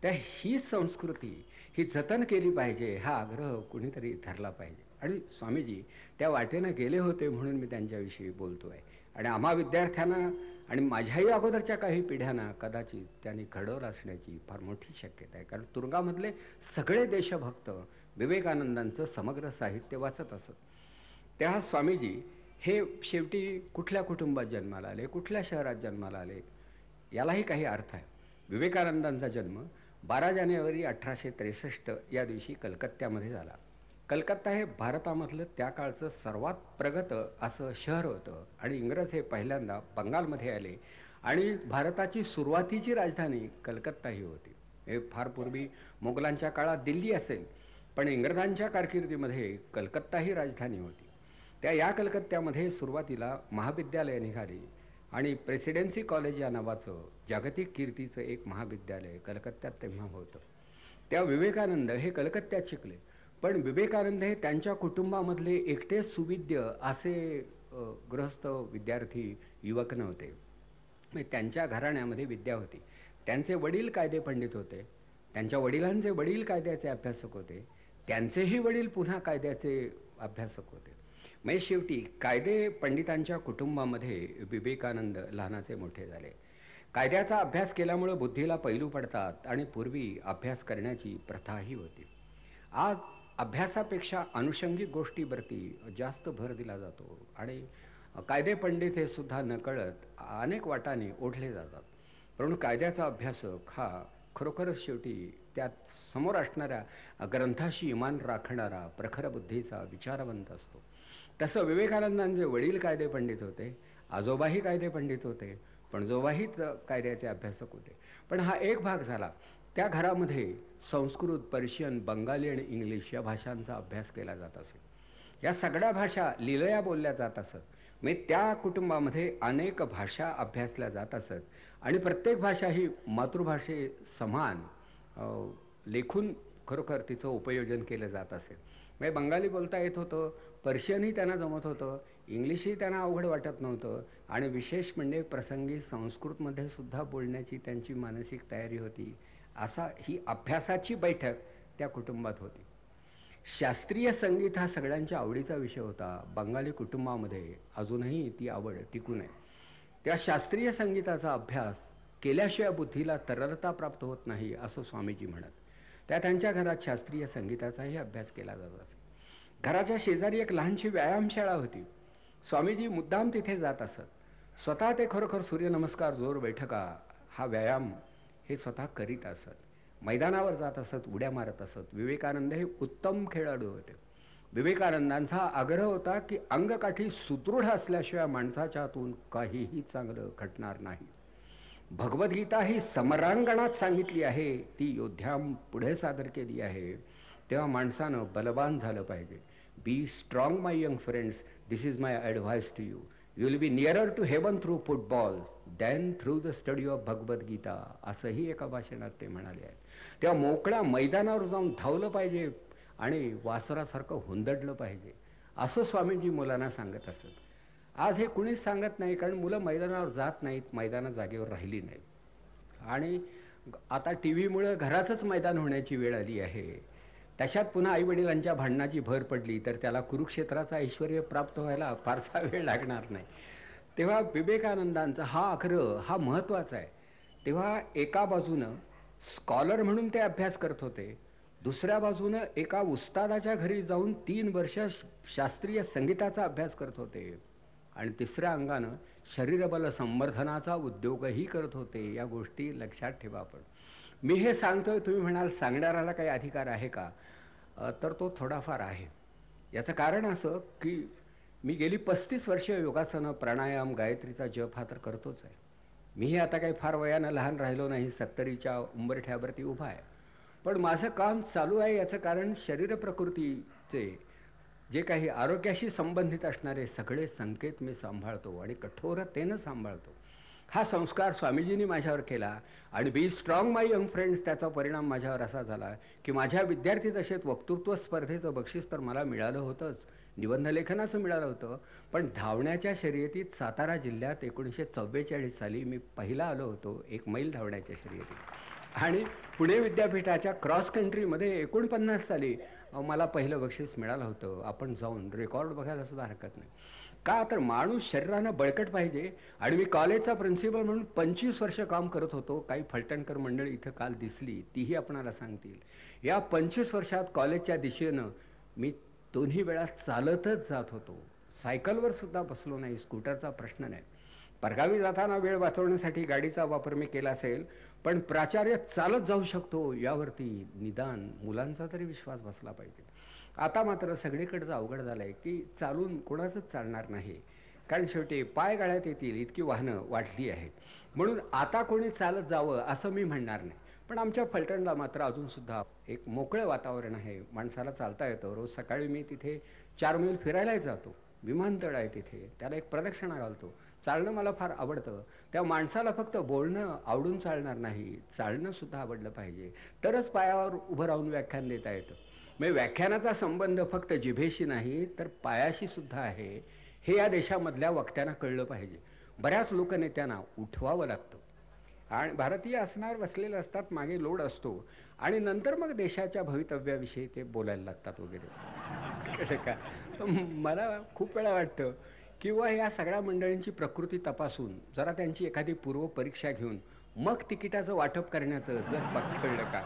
त्या ही संस्कृती ही जतन केली पाहिजे, हा आग्रह कुणीतरी धरला पाहिजे. आणि स्वामीजी त्या वाटेनं गेले होते म्हणून मी त्यांच्याविषयी बोलतो आहे. आणि आम्हा विद्यार्थ्यांना आणि माझ्याही अगोदरच्या काही पिढ्यांना कदाचित त्यांनी घडवलं असण्याची फार मोठी शक्यता आहे, कारण तुरुंगामधले सगळे देशभक्त विवेकानंदांचं समग्र साहित्य वाचत असत. त्या स्वामीजी हे शेवटी कुठल्या कुटुंबात जन्माला आले, कुठल्या शहरात जन्माला आले यालाही काही अर्थ आहे. विवेकानंदांचा जन्म 12 जानेवारी 1863 या दिवशी कलकत्त्यामध्ये झाला. कलकत्ता हे भारतामधलं त्या काळचं सर्वात प्रगत असं शहर होतं आणि इंग्रज हे पहिल्यांदा बंगालमध्ये आले आणि भारताची सुरुवातीची राजधानी कलकत्ता ही होती. हे फार पूर्वी मोगलांच्या काळात दिल्ली असेल, पण इंग्रजांच्या कारकिर्दीमध्ये कलकत्ता ही राजधानी होती. या कलकत्त्यामध्ये सुरुवातीला महाविद्यालय निघाली आणि प्रेसिडेन्सी कॉलेज या नावाचं जागतिक कीर्तीचं एक महाविद्यालय कलकत्त्यात तेव्हा होतं. त्या विवेकानंद हे कलकत्त्यात शिकले, पण विवेकानंद हे त्यांच्या कुटुंबामधले एकटे सुविद्य असे गृहस्थ विद्यार्थी युवक नव्हते. त्यांच्या घराण्यामध्ये विद्या होती. त्यांचे वडील कायदे पंडित होते, त्यांच्या वडिलांचे वडील कायद्याचे अभ्यासक होते, त्यांचेही वडील पुन्हा कायद्याचे अभ्यासक होते. म्हणजे शेवटी कायदे पंडितांच्या कुटुंबामध्ये विवेकानंद लहानाचे मोठे झाले. कायद्याचा अभ्यास केल्यामुळे बुद्धीला पैलू पडतात आणि पूर्वी अभ्यास करण्याची प्रथाही होती. आज अभ्यासापेक्षा अनुषंगिक गोष्टीवरती जास्त भर दिला जातो आणि कायदे पंडित हे सुद्धा नकळत अनेक वाटाने ओढले जातात. परंतु कायद्याचा अभ्यासक हा खरोखरच शेवटी त्यात समोर असणाऱ्या ग्रंथाशी इमान राखणारा प्रखर बुद्धीचा विचारवंत असतो. तसं विवेकानंदांचे वडील कायदे पंडित होते, आजोबाही कायदे पंडित होते, पणजोबाही कायद्याचे अभ्यासक होते. पण हा एक भाग झाला. त्या घरामध्ये संस्कृत, पर्शियन, बंगाली आणि इंग्लिश या भाषांचा अभ्यास केला जात असे. या सगळ्या भाषा लिलया बोलल्या जात असत. म्हणजे त्या कुटुंबामध्ये अनेक भाषा अभ्यासल्या जात असत आणि प्रत्येक भाषा ही मातृभाषे समान लेखून खरोखर तिचं उपयोजन केलं जात असे. म्हणजे बंगाली बोलता येत होतं, पर्शियनही त्यांना जमत होतं, इंग्लिशही त्यांना अवघड वाटत नव्हतं आणि विशेष म्हणजे प्रसंगी संस्कृतमध्ये सुद्धा बोलण्याची त्यांची मानसिक तयारी होती. असा ही अभ्यासाची बैठक त्या कुटुंबात होती. शास्त्रीय संगीत हा सगळ्यांच्या आवडीचा विषय होता. बंगाली कुटुंबामध्ये अजूनही ती आवड टिकून आहे. त्या शास्त्रीय संगीताचा अभ्यास केल्याशिवाय बुद्धीला तरलता प्राप्त होत नाही असं स्वामीजी म्हणत. त्यांच्या घरात शास्त्रीय संगीताचाही अभ्यास केला जात असे. घराच्या शेजारी एक लहानशी व्यायामशाळा होती. स्वामीजी मुद्दाम तिथे जात असत. स्वतः ते खरोखर सूर्यनमस्कार, जोर बैठका हा व्यायाम हे स्वतः करीत असत. मैदानावर जात असत, उड्या मारत असत. विवेकानंद हे उत्तम खेळाडू होते. विवेकानंदांचा आग्रह होता की अंगकाठी सुदृढ असल्याशिवाय माणसाच्या हातून काहीही चांगलं घडणार नाही. भगवद्गीता ही समरांगणात सांगितली आहे, ती योद्ध्यां पुढे सादर केली आहे. तेव्हा माणसानं बलवान झालं पाहिजे. Be strong my young friends, this is my advice to you. You will be nearer to heaven through football than through the study of Bhagavad Gita, असंही एका भाषणात ते म्हणाले आहेत. तेव्हा मोकळ्या मैदानावर जाऊन धावलं पाहिजे आणि वासरासारखं हुंदडलं पाहिजे, असं स्वामीजी मुलांना सांगत असत. आज हे कुणीच सांगत नाही, कारण मुलं मैदानावर जात नाहीत, मैदाना जागेवर राहिली नाहीत. आणि आता टी व्हीमुळे घराचंच मैदान होण्याची वेळ आली आहे. त्याच्यात पुन्हा आईवडिलांच्या भांडणाची भर पडली तर त्याला कुरुक्षेत्राचं ऐश्वर्य प्राप्त व्हायला फारसा वेळ लागणार नाही. तेव्हा विवेकानंदांचा हा आग्रह हा महत्त्वाचा आहे. तेव्हा एका बाजूनं स्कॉलर म्हणून ते अभ्यास करत होते, दुसऱ्या बाजूनं एका उस्तादाच्या घरी जाऊन 3 वर्ष शास्त्रीय संगीताचा अभ्यास करत होते आणि तिसऱ्या अंगानं शरीरबल संवर्धनाचा उद्योगही करत होते. या गोष्टी लक्षात ठेवा. आपण मी हे सांगतोय, तुम्ही म्हणाल सांगणाऱ्याला काही अधिकार आहे का, तर तो थोडाफार आहे. याचं कारण असं की मी गेली 35 वर्ष योगासनं, प्राणायाम, गायत्रीचा जप हा तर करतोच आहे. मीही आता काही फार वयानं लहान राहिलो नाही, 70च्या उंबरठ्यावरती उभा आहे. पण माझं काम चालू आहे. याचं कारण शरीर प्रकृतीचे जे काही आरोग्याशी संबंधित असणारे सगळे संकेत मी सांभाळतो आणि कठोरतेनं सांभाळतो. हा संस्कार स्वामीजींनी माझ्यावर केला आणि बी स्ट्रॉंग माय यंग फ्रेंड्स त्याचा परिणाम माझ्यावर असा झाला की माझ्या विद्यार्थी दशेत वक्तृत्व स्पर्धेचं बक्षीस तर मला मिळालं होतंच, निबंधलेखनाचं मिळालं होतं, पण धावण्याच्या शर्यतीत सातारा जिल्ह्यात 1944 साली मी पहिला आलो होतो 1 मैल धावण्याच्या शर्यतीत. आणि पुणे विद्यापीठाच्या क्रॉस कंट्रीमध्ये 49 साली मला पहिलं बक्षीस मिळालं होतं. आपण जाऊन रेकॉर्ड बघायला सुद्धा हरकत नाही. का तर माणूस शरीरानं बळकट पाहिजे. आणि मी कॉलेजचा प्रिन्सिपल म्हणून 25 वर्ष काम करत होतो. काही फलटणकर मंडळी इथं काल दिसली, तीही आपणाला सांगतील. या 25 वर्षात कॉलेजच्या दिशेनं मी 2ही वेळा चालतच जात होतो. सायकलवर सुद्धा बसलो नाही, स्कूटरचा प्रश्न नाही. परगावी जाताना वेळ वाचवण्यासाठी गाडीचा वापर मी केला असेल, पण प्राचार्य चालत जाऊ शकतो यावरती निदान मुलांचा तरी विश्वास बसला पाहिजे. आता मात्र सगळीकडचं अवघड झालं आहे की चालून कोणाचंच चालणार नाही, कारण शेवटी पाय गळ्यात येतील इतकी वाहनं वाढली आहेत. म्हणून आता कोणी चालत जावं असं मी म्हणणार नाही. पण आमच्या फलटणला मात्र अजूनसुद्धा एक मोकळं वातावरण आहे, माणसाला चालता येतं. रोज सकाळी मी तिथे 4 मैल फिरायलाही जातो. विमानतळ आहे तिथे, त्याला एक प्रदक्षिणा घालतो. चालणं मला फार आवडतं. त्या माणसाला फक्त बोलणं आवडून चालणार नाही, चालणं सुद्धा आवडलं पाहिजे, तरच पायावर उभं राहून व्याख्यान देता येतं. म्हणजे व्याख्यानाचा संबंध फक्त जिभेशी नाही तर पायाशी सुद्धा आहे, हे या देशामधल्या वक्त्यांना कळलं पाहिजे. बऱ्याच लोकनेत्यांना उठवावं लागतं आणि भारतीय आसनावर बसलेले असतात, मागे लोड असतो आणि नंतर मग देशाच्या भवितव्याविषयी ते बोलायला लागतात वगैरे. कसे का तर मला खूप वेळा वाटतं किंवा या सगळ्या मंडळींची प्रकृती तपासून जरा त्यांची एखादी पूर्वपरीक्षा घेऊन मग तिकिटाचं वाटप करण्याचं जर कळलं का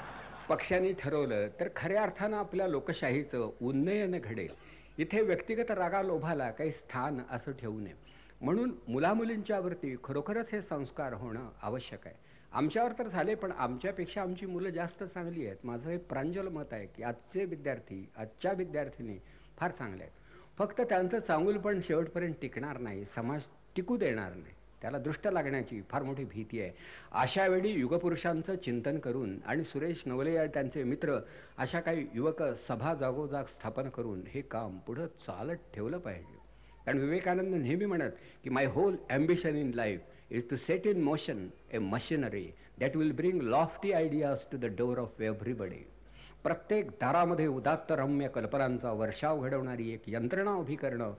पक्षांनी ठरवलं तर खऱ्या अर्थानं आपल्या लोकशाहीचं उन्नयन घडेल. इथे व्यक्तिगत रागा लोभाला काही स्थान असं ठेवू नये. म्हणून मुलामुलींच्यावरती खरोखरच हे संस्कार होणं आवश्यक आहे. आमच्यावर तर झाले, पण आमच्यापेक्षा आमची मुलं जास्त चांगली आहेत. माझं हे प्रांजल मत आहे की आजचे विद्यार्थी, आजच्या विद्यार्थिनी फार चांगले आहेत. फक्त त्यांचं चांगुलपण शेवटपर्यंत टिकणार नाही, समाज टिकू देणार नाही, त्याला दृष्ट लागण्याची फार मोठी भीती आहे. अशावेळी युगपुरुषांचं चिंतन करून आणि सुरेश नवले या त्यांचे मित्र अशा काही युवक सभा जागोजाग स्थापन करून हे काम पुढं चालत ठेवलं पाहिजे. कारण विवेकानंद नेहमी म्हणत की my whole ambition in life is to set in motion a machinery that will bring lofty ideas to the door of everybody. प्रत्येक दारामध्ये उदात्त रम्य कल्पनांचा वर्षाव घडवणारी एक यंत्रणा उभी करणं,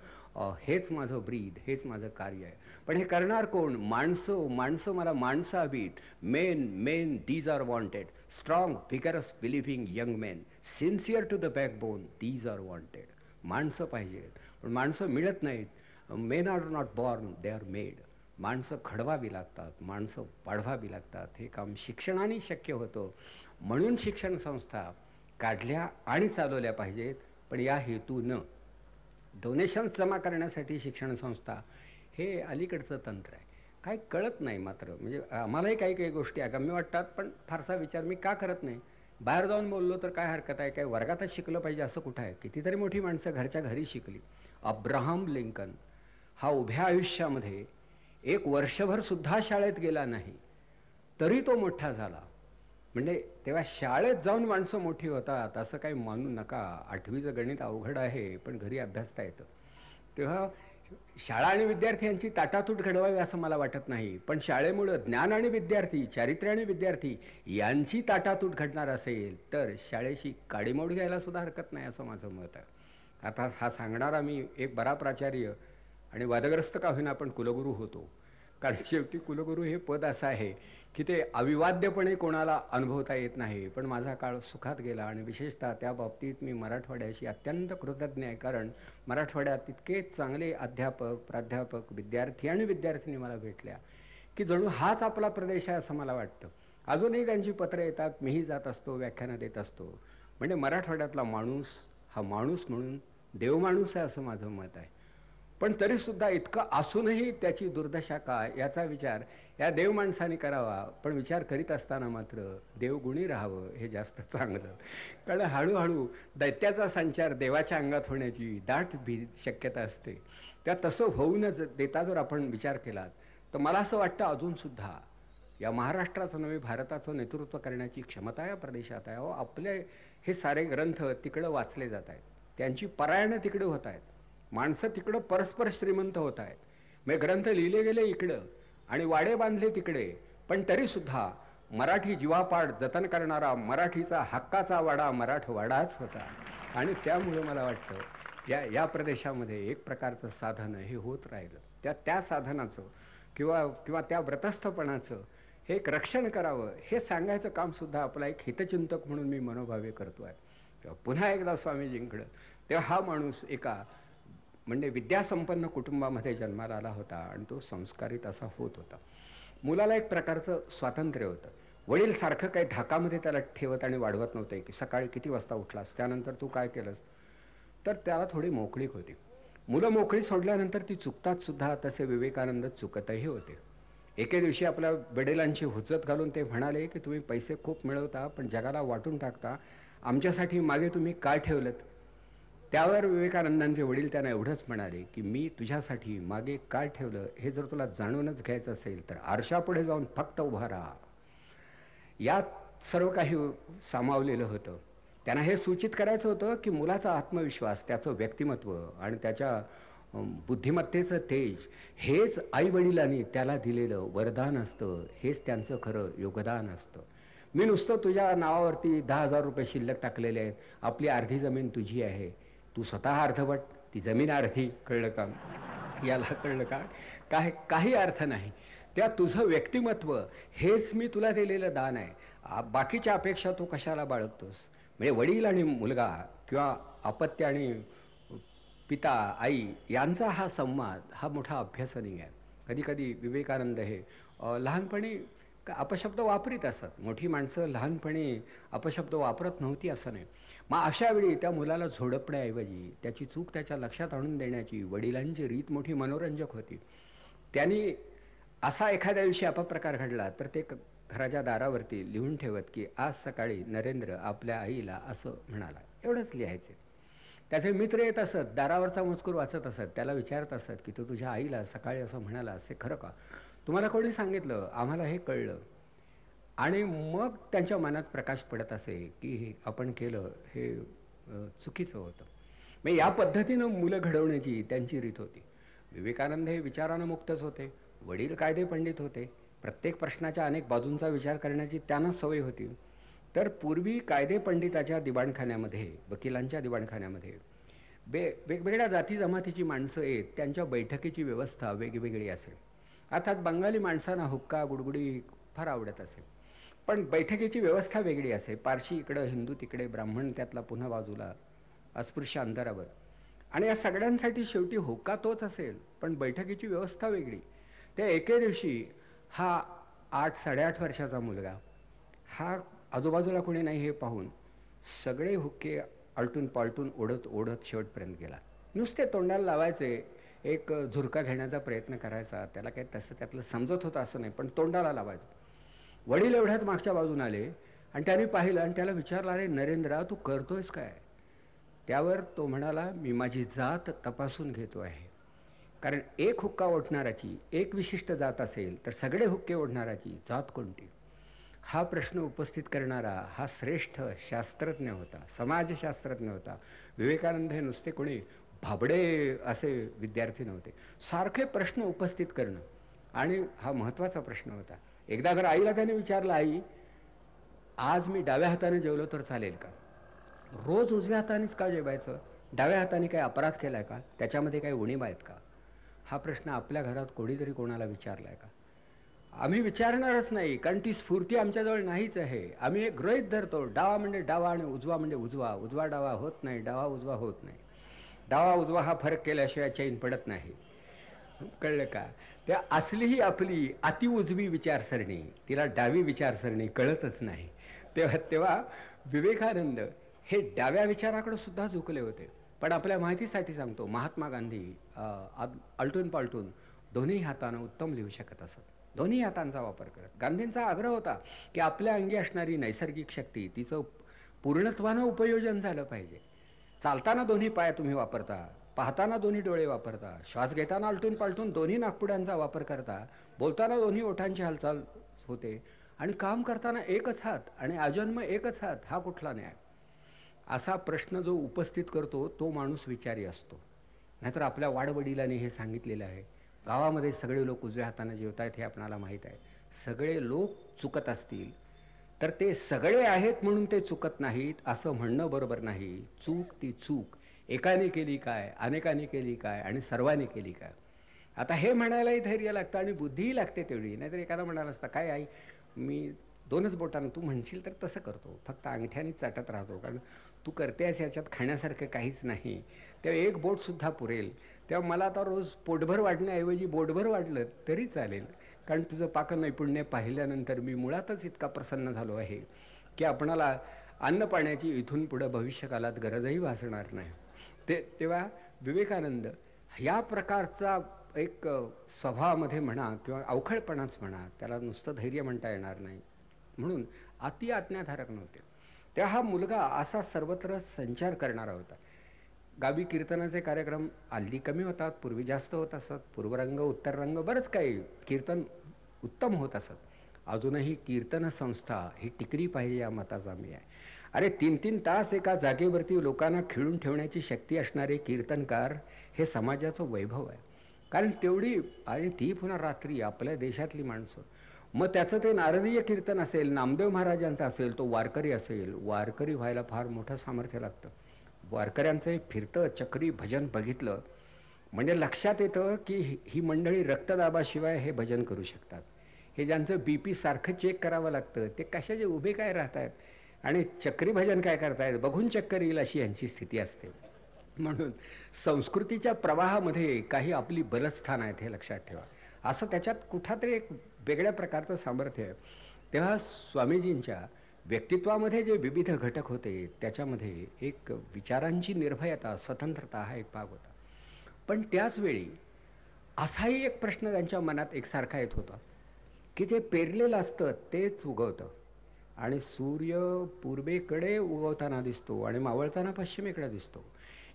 हेच माझं ब्रीद, हेच माझं कार्य आहे. पण हे करणार कोण? माणसं मला माणसं हवीत. Men these are wanted. Strong vigorous believing young men, sincere to the backbone, these are wanted. माणसं पाहिजेत, पण माणसं मिळत नाहीत. Men are not born, they are made. माणसं घडवावी लागतात, माणसं वाढवावी लागतात. हे काम शिक्षणाने शक्य होतं. म्हणून शिक्षण संस्था काढल्या आणि चालवल्या पाहिजेत. पण या हेतूनं डोनेशन्स जमा करण्यासाठी शिक्षण संस्था हे अलीकडचं तंत्र आहे. काही कळत नाही मात्र. म्हणजे आम्हालाही काही काही गोष्टी अगम्य वाटतात, पण फारसा विचार मी का करत नाही. बाहेर जाऊन बोललो तर काय हरकत आहे, काय वर्गातच शिकलं पाहिजे असं कुठं आहे. कितीतरी मोठी माणसं घरच्या घरी शिकली. अब्राहम लिंकन हा उभ्या आयुष्यामध्ये एक वर्षभर सुद्धा शाळेत गेला नाही, तरी तो मोठा झाला. म्हणजे तेव्हा शाळेत जाऊन माणसं मोठी होतात असं काही मानू नका. 8वीचं गणित अवघड आहे, पण घरी अभ्यासता येतं. तेव्हा शाळा आणि विद्यार्थी यांची ताटातूट घडवावी असं मला वाटत नाही, पण शाळेमुळं ज्ञान आणि विद्यार्थी, चारित्र्य आणि विद्यार्थी यांची ताटातूट घडणार असेल तर शाळेशी काडीमोड घ्यायला सुद्धा हरकत नाही असं माझं मत आहे. आता हा सांगणारा मी एक बरा प्राचार्य आणि वादग्रस्त का होईना पण कुलगुरू होतो. कारण शेवटी कुलगुरू हे पद असं आहे की ते अविवाद्यपणे कोणाला अनुभवता येत नाही. पण माझा काळ सुखात गेला आणि विशेषतः त्या बाबतीत मी मराठवाड्याशी अत्यंत कृतज्ञ आहे. कारण मराठवाड्यात इतके चांगले अध्यापक, प्राध्यापक, विद्यार्थी आणि विद्यार्थिनी मला भेटल्या की जणू हाच आपला प्रदेश आहे असं मला वाटतं. अजूनही त्यांची पत्रं येतात, मीही जात असतो, व्याख्यानं देत असतो. म्हणजे मराठवाड्यातला माणूस हा माणूस म्हणून देवमाणूस आहे असं माझं मत आहे. पण तरीसुद्धा इतकं असूनही त्याची दुर्दशा काय याचा विचार या देव माणसाने करावा. पण विचार करीत असताना मात्र देवगुणी राहावं हे जास्त चांगलं. कारण हळूहळू दैत्याचा संचार देवाच्या अंगात होण्याची दाट शक्यता असते. त्या तसं होऊनच देता जर आपण विचार केला तर मला असं वाटतं अजूनसुद्धा या महाराष्ट्राचं नव्हे भारताचं नेतृत्व करण्याची क्षमता या प्रदेशात आहे. आपले हे सारे ग्रंथ तिकडं वाचले जात आहेत, त्यांची पारायणं तिकडे होत आहेत, माणसं तिकडं परस्पर श्रीमंत होत आहेत. मग ग्रंथ लिहिले गेले इकडं आणि वाडे बांधले तिकडे, पण तरीसुद्धा मराठी जीवापाड जतन करणारा मराठीचा हक्काचा वाडा मराठवाडाच होता. आणि त्यामुळे मला वाटतं या प्रदेशामध्ये एक प्रकारचं साधन हे होत राहिलं. त्या साधनाचं किंवा त्या व्रतस्थपणाचं हे एक रक्षण करावं हे सांगायचं कामसुद्धा आपला एक हितचिंतक म्हणून मी मनोभावे करतो आहे. तेव्हा पुन्हा एकदा स्वामीजींकडं, तेव्हा हा माणूस एका म्हणजे विद्यासंपन्न कुटुंबामध्ये जन्माला आला होता आणि तो संस्कारित असा होत होता. मुलाला एक प्रकारचं स्वातंत्र्य होतं. वडील सारखं काही धाकामध्ये त्याला ठेवत आणि वाढवत नव्हते की सकाळी किती वाजता उठलास, त्यानंतर तू काय केलंस. तर त्याला थोडी मोकळीक होती. मुलं मोकळी सोडल्यानंतर ती चुकतात सुद्धा, तसे विवेकानंद चुकतही होते. एके दिवशी आपल्या वडिलांची हुज्जत घालून ते म्हणाले की तुम्ही पैसे खूप मिळवता पण जगाला वाटून टाकता, आमच्यासाठी मागे तुम्ही काय ठेवलं. त्यावर विवेकानंदांचे वडील त्यांना एवढंच म्हणाले की मी तुझ्यासाठी मागे काय ठेवलं हे जर तुला जाणूनच घ्यायचं असेल तर आरशापुढे जाऊन फक्त उभा राहा. यात सर्व काही सामावलेलं होतं. त्यांना हे सूचित करायचं होतं की मुलाचा आत्मविश्वास, त्याचं व्यक्तिमत्व आणि त्याच्या बुद्धिमत्तेचं तेज हेच आईवडिलांनी त्याला दिलेलं वरदान असतं, हेच त्यांचं खरं योगदान असतं. मी नुसतं तुझ्या नावावरती 10,000 रुपये शिल्लक टाकलेले आहेत, आपली अर्धी जमीन तुझी आहे, तू स्वतः अर्धवट, ती जमीन अर्धी. कळलं का? याला कळलं का? काही अर्थ नाही. त्या तुझं व्यक्तिमत्व हेच मी तुला दिलेलं दान आहे. बाकीच्या अपेक्षा तू कशाला बाळगतोस? म्हणजे वडील आणि मुलगा किंवा अपत्य आणि पिता आई यांचा हा संवाद हा मोठा अभ्यासनीय आहे. कधी कधी विवेकानंद हे लहानपणी अपशब्द वापरीत असत. मोठी माणसं लहानपणी अपशब्द वापरत नव्हती असं नाही. मग अशा वेळी त्या मुलाला झोडपण्याऐवजी त्याची चूक त्याच्या लक्षात आणून देण्याची वडिलांची रीत मोठी मनोरंजक होती. त्यांनी असा एखाद्या दिवशी अपप्रकार घडला तर ते घराच्या दारावरती लिहून ठेवत की आज सकाळी नरेंद्र आपल्या आईला असं म्हणाला, एवढंच लिहायचे. त्याचे मित्र येत असत, दारावरचा मजकूर वाचत असत, त्याला विचारत असत की तो तुझ्या आईला सकाळी असं म्हणाला, असे खरं का? तुम्हाला कोणी सांगितलं? आम्हाला हे कळलं. आणि मग त्यांच्या मनात प्रकाश पडत असे की हे आपण केलं हे चुकीचं होतं. मग या पद्धतीनं मुलं घडवण्याची त्यांची रीत होती. विवेकानंद हे विचारानं मुक्तच होते, वडील कायदे पंडित होते, प्रत्येक प्रश्नाच्या अनेक बाजूंचा विचार करण्याची त्यांना सवय होती. तर पूर्वी कायदे पंडिताच्या दिवाणखान्यामध्ये, वकिलांच्या दिवाणखान्यामध्ये वेगवेगळ्या जाती जमातीची माणसं येत, त्यांच्या बैठकीची व्यवस्था वेगवेगळी असेल. अर्थात बंगाली माणसांना हुक्का गुडगुडी फार आवडत असेल, पण बैठकीची व्यवस्था वेगळी असे. पारशी इकडं, हिंदू तिकडे, ब्राह्मण त्यातला पुन्हा बाजूला, अस्पृश्य अंतरावर. आणि या सगळ्यांसाठी शेवटी होका तोच असेल, पण बैठकीची व्यवस्था वेगळी. त्या एके दिवशी हा 8-8.5 वर्षाचा मुलगा हा आजूबाजूला कोणी नाही हे पाहून सगळे हुक्के आलटून पालटून ओढत ओढत शेवटपर्यंत गेला. नुसते तोंडाला लावायचे, एक झुरका घेण्याचा प्रयत्न करायचा, त्याला काही तसं त्यातलं समजत होतं असं नाही, पण तोंडाला लावायचं. वडील एवढ्यात मागच्या बाजून आले आणि त्याने पाहिलं आणि त्याला विचारलं, अरे नरेंद्रा तू करतोयस काय? त्यावर तो म्हणाला, मी माझी जात तपासून घेतो आहे. कारण एक हुक्का ओढणाराची एक विशिष्ट जात असेल तर सगळे हुक्के ओढणाराची जात कोणती? हा प्रश्न उपस्थित करणारा हा श्रेष्ठ शास्त्रज्ञ होता, समाजशास्त्रज्ञ होता. विवेकानंद हे नुसते कोणी भाबडे असे विद्यार्थी नव्हते. सारखे प्रश्न उपस्थित करणं, आणि हा महत्त्वाचा प्रश्न होता. एकदा जर आईला त्याने विचारलं, आई आज मी डाव्या हाताने जेवलो तर चालेल का? रोज उजव्या हातानेच का जेवायचं? डाव्या हाताने काही अपराध केलाय का? त्याच्यामध्ये काही उणीवा आहेत का? हा प्रश्न आपल्या घरात कोणीतरी कोणाला विचारलाय का? आम्ही विचारणारच नाही, कारण ती स्फूर्ती आमच्याजवळ नाहीच आहे. आम्ही एक गृहीत धरतो, डावा म्हणजे डावा आणि उजवा म्हणजे उजवा, उजवा डावा होत नाही, डावा उजवा होत नाही, डावा उजवा हा फरक केल्याशिवाय चैन पडत नाही. कळलं का? त्या असली ही आपली अति उजवी विचारसरणी, तिला डावी विचारसरणी कळतच नाही. तेव्हा विवेकानंद हे डाव्या विचाराकडे सुद्धा झुकले होते. पण आपल्या माहितीसाठी सांगतो, महात्मा गांधी आलटून पालटून दोन्ही हातानं उत्तम लिहू शकत असत, दोन्ही हातांचा वापर करत. गांधींचा आग्रह होता की आपल्या अंगी असणारी नैसर्गिक शक्ती तिचं पूर्णत्वानं उपयोजन झालं पाहिजे. चालताना दोन्ही पाय तुम्ही वापरता, पाहताना दोन्ही डोळे वापरता, श्वास घेताना आलटून पालटून दोन्ही नाकपुड्यांचा वापर करता, बोलताना दोन्ही ओठांची हालचाल होते, आणि काम करताना एकच हात आणि आजन्म एकच हात, हा कुठला न्याय? असा प्रश्न जो उपस्थित करतो तो माणूस विचारी असतो. नाहीतर आपल्या वाडवडिलांनी हे सांगितलेलं आहे, गावामध्ये सगळे लोक उजव्या हाताने जेवतायत हे आपणाला माहीत आहे. सगळे लोक चुकत असतील तर ते सगळे आहेत म्हणून ते चुकत नाहीत असं म्हणणं बरोबर नाही. चूक ती चूक एकाने केली काय, अनेकांनी केली काय आणि सर्वांनी केली काय? आता हे म्हणायलाही धैर्य लागतं आणि बुद्धीही लागते तेवढी. नाहीतर एखादा म्हणाला असता, काय आई मी 2च बोटानं, तू म्हणशील तर तसं करतो, फक्त अंगठ्यानेच चाटत राहतो, कारण तू करतेस याच्यात खाण्यासारखं काहीच नाही, तेव्हा एक बोटसुद्धा पुरेल. तेव्हा मला आता रोज पोटभर वाढण्याऐवजी बोटभर वाढलं तरी चालेल, कारण तुझं पाकनैपुण्य पाहिल्यानंतर मी मुळातच इतका प्रसन्न झालो आहे की आपणाला अन्न पाण्याची इथून पुढं भविष्यकालात गरजही भासणार नाही. तेव्हा विवेकानंद या प्रकारचा एक स्वभावामध्ये म्हणा किंवा अवखळपणाच म्हणा, त्याला नुसतं धैर्य म्हणता येणार नाही, म्हणून अति आज्ञाधारक नव्हते. तेव्हा हा मुलगा असा सर्वत्र संचार करणारा होता. गावी कीर्तनाचे कार्यक्रम हल्ली कमी होतात, पूर्वी जास्त होत असत. पूर्वरंग उत्तररंग बरंच काही कीर्तन उत्तम होत असत. अजूनही कीर्तन संस्था ही टिकली पाहिजे या मताचा मी आहे. अरे 3-3 तास एका जागेवरती लोकांना खिळून ठेवण्याची शक्ती असणारे कीर्तनकार हे समाजाचं वैभव आहे. कारण तेवढी, आणि ती पुन्हा रात्री आपल्या देशातली माणसं. मग त्याचं ते नारदीय कीर्तन असेल, नामदेव महाराजांचा असेल, तो वारकरी असेल. वारकरी व्हायला फार मोठं सामर्थ्य लागतं. वारकऱ्यांचं हे फिरतं चक्री भजन बघितलं म्हणजे लक्षात येतं की ही मंडळी रक्तदाबाशिवाय हे भजन करू शकतात. हे ज्यांचं BP सारखं चेक करावं लागतं ते कशाचे उभे काय राहत आहेत आणि चक्री भजन काय करतायत बघून चक्कर येईल अशी यांची स्थिती असते. म्हणून संस्कृतीच्या प्रवाहामध्ये काही आपली बलस्थान आहेत हे लक्षात ठेवा. असं त्याच्यात कुठंतरी एक वेगळ्या प्रकारचं सामर्थ्य आहे. तेव्हा स्वामीजींच्या व्यक्तित्वामध्ये जे विविध घटक होते त्याच्यामध्ये एक विचारांची निर्भयता, स्वतंत्रता हा एक भाग होता. पण त्याचवेळी असाही एक प्रश्न त्यांच्या मनात एकसारखा येत होता की जे पेरलेलं असतं तेच उगवतं आणि सूर्य पूर्वेकडे उगवताना दिसतो आणि मावळताना पश्चिमेकडे दिसतो.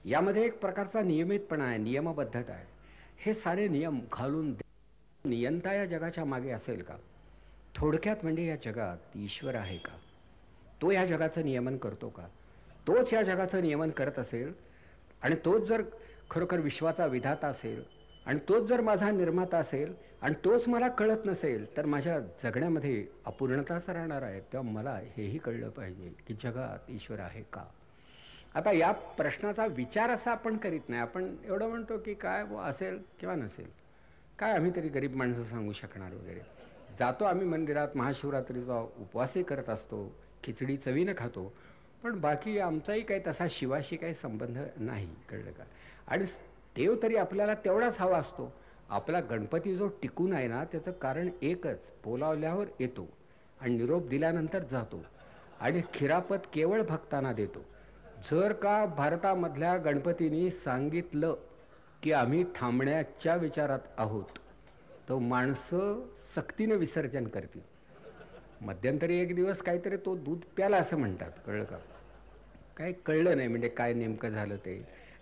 यामध्ये एक प्रकारचा नियमितपणा आहे, नियमबद्धता आहे. हे सारे नियम घालून नियंता या जगाच्या मागे असेल का? थोडक्यात म्हणजे या जगात ईश्वर आहे का? तो या जगाचं नियमन करतो का? तोच या जगाचं नियमन करत असेल आणि तोच जर खरोखर विश्वाचा विधाता असेल आणि तोच जर माझा निर्माता असेल आणि तोच मला कळत नसेल तर माझ्या जगण्यामध्ये अपूर्णताच राहणार आहे. तेव्हा मला हेही कळलं पाहिजे की जगात ईश्वर आहे का? आता या प्रश्नाचा विचार असा आपण करीत नाही. आपण एवढं म्हणतो की काय असेल किंवा नसेल, काय आम्ही तरी गरीब माणसं सांगू शकणार वगैरे. जातो आम्ही मंदिरात, महाशिवरात्रीचा उपवासही करत असतो, खिचडी चवीनं खातो, पण बाकी आमचाही काही तसा शिवाशी काही संबंध नाही. कळलं का? आणि देव तरी आपल्याला तेवढाच हवा असतो. आपला गणपती जो टिकून आहे ना त्याचं कारण एकच, बोलावल्यावर येतो आणि निरोप दिल्यानंतर जातो आणि खिरापत केवळ भक्तांना देतो. जर का भारतामधल्या गणपतींनी सांगितलं की आम्ही थांबण्याच्या विचारात आहोत तर माणसं सक्तीनं विसर्जन करतील. मध्यंतरी एक दिवस काहीतरी तो दूध प्याला असं म्हणतात. कळलं का? काय कळलं नाही म्हणजे काय नेमकं झालं ते.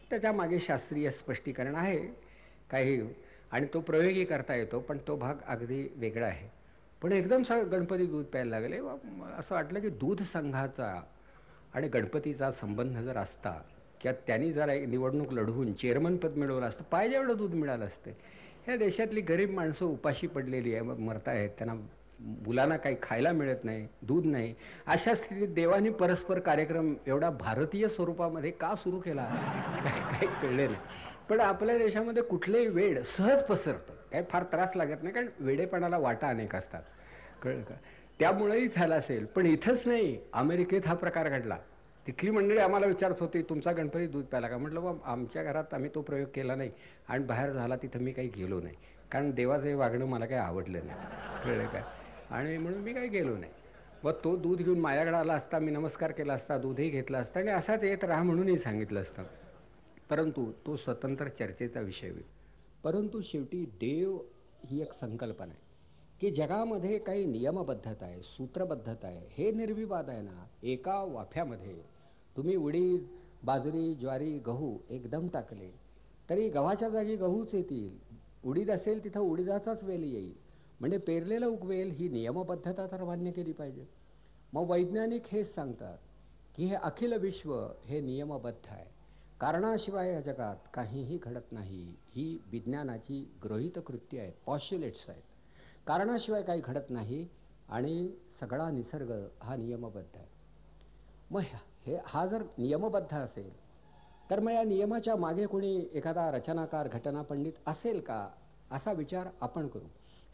त्याच्या मागे शास्त्रीय स्पष्टीकरण आहे काही आणि तो प्रयोगही करता येतो, पण तो भाग अगदी वेगळा आहे. पण एकदम गणपती दूध प्यायला लागले. असं वाटलं की दूध संघाचा आणि गणपतीचा संबंध जर असता किंवा त्यांनी जर निवडणूक लढवून चेअरमनपद मिळवलं असतं, पाहिजे एवढं दूध मिळालं असतं. ह्या देशातली गरीब माणसं उपाशी पडलेली आहे, मरत आहेत, त्यांना मुलांना काही खायला मिळत नाही, दूध नाही. अशा स्थितीत देवानी परस्पर कार्यक्रम एवढा भारतीय स्वरूपामध्ये का सुरू केला काही कळले नाही. पण आपल्या देशामध्ये कुठलेही वेड सहज पसरतं, काही फार त्रास लागत नाही, कारण वेडेपणाला वाटा अनेक असतात. कळलं का? त्यामुळेही झालं असेल. पण इथंच नाही, अमेरिकेत हा प्रकार घडला. तिथली मंडळी आम्हाला विचारत होती तुमचा गणपती दूध प्याला का? म्हटलं बा आमच्या घरात आम्ही तो प्रयोग केला नाही आणि बाहेर झाला तिथं मी काही गेलो नाही, कारण देवाचं हे वागणं मला काही आवडलं नाही. कळलं काय? आणि म्हणून मी काही गेलो नाही. व तो दूध घेऊन माझ्याकडे आला असता, मी नमस्कार केला असता, दूधही घेतला असता आणि असाच येत राहा म्हणूनही सांगितलं असतं. परंतु तो स्वतंत्र चर्चेचा विषय होईल. परंतु शेवटी देव ही एक संकल्पना आहे की जगामध्ये काही नियमबद्धता आहे, सूत्रबद्धता आहे. हे निर्विवाद आहे ना. एका वाफ्यामध्ये तुम्ही उडीद, बाजरी, ज्वारी, गहू एकदम टाकले तरी गव्हाच्या जागी गहूच येतील. उडीद असेल तिथं उडीदाचाच वेल येईल. म्हणजे पेरलेलं उगवेल ही नियमबद्धता तर मान्य केली पाहिजे. मग वैज्ञानिक हेच सांगतात की हे अखिल विश्व हे नियमबद्ध आहे. कारणाशिवाय या जगात काहीही घडत नाही. ही विज्ञानाची गृहीत कृत्य आहेत, पॉश्युलेट्स आहेत. कारणाशिवाय काही घडत नाही आणि सगळा निसर्ग हा नियमबद्ध आहे. मग हा जर नियमबद्ध असेल तर मग या नियमाच्या मागे कोणी एखादा रचनाकार, घटना पंडित असेल का, असा विचार आपण करू.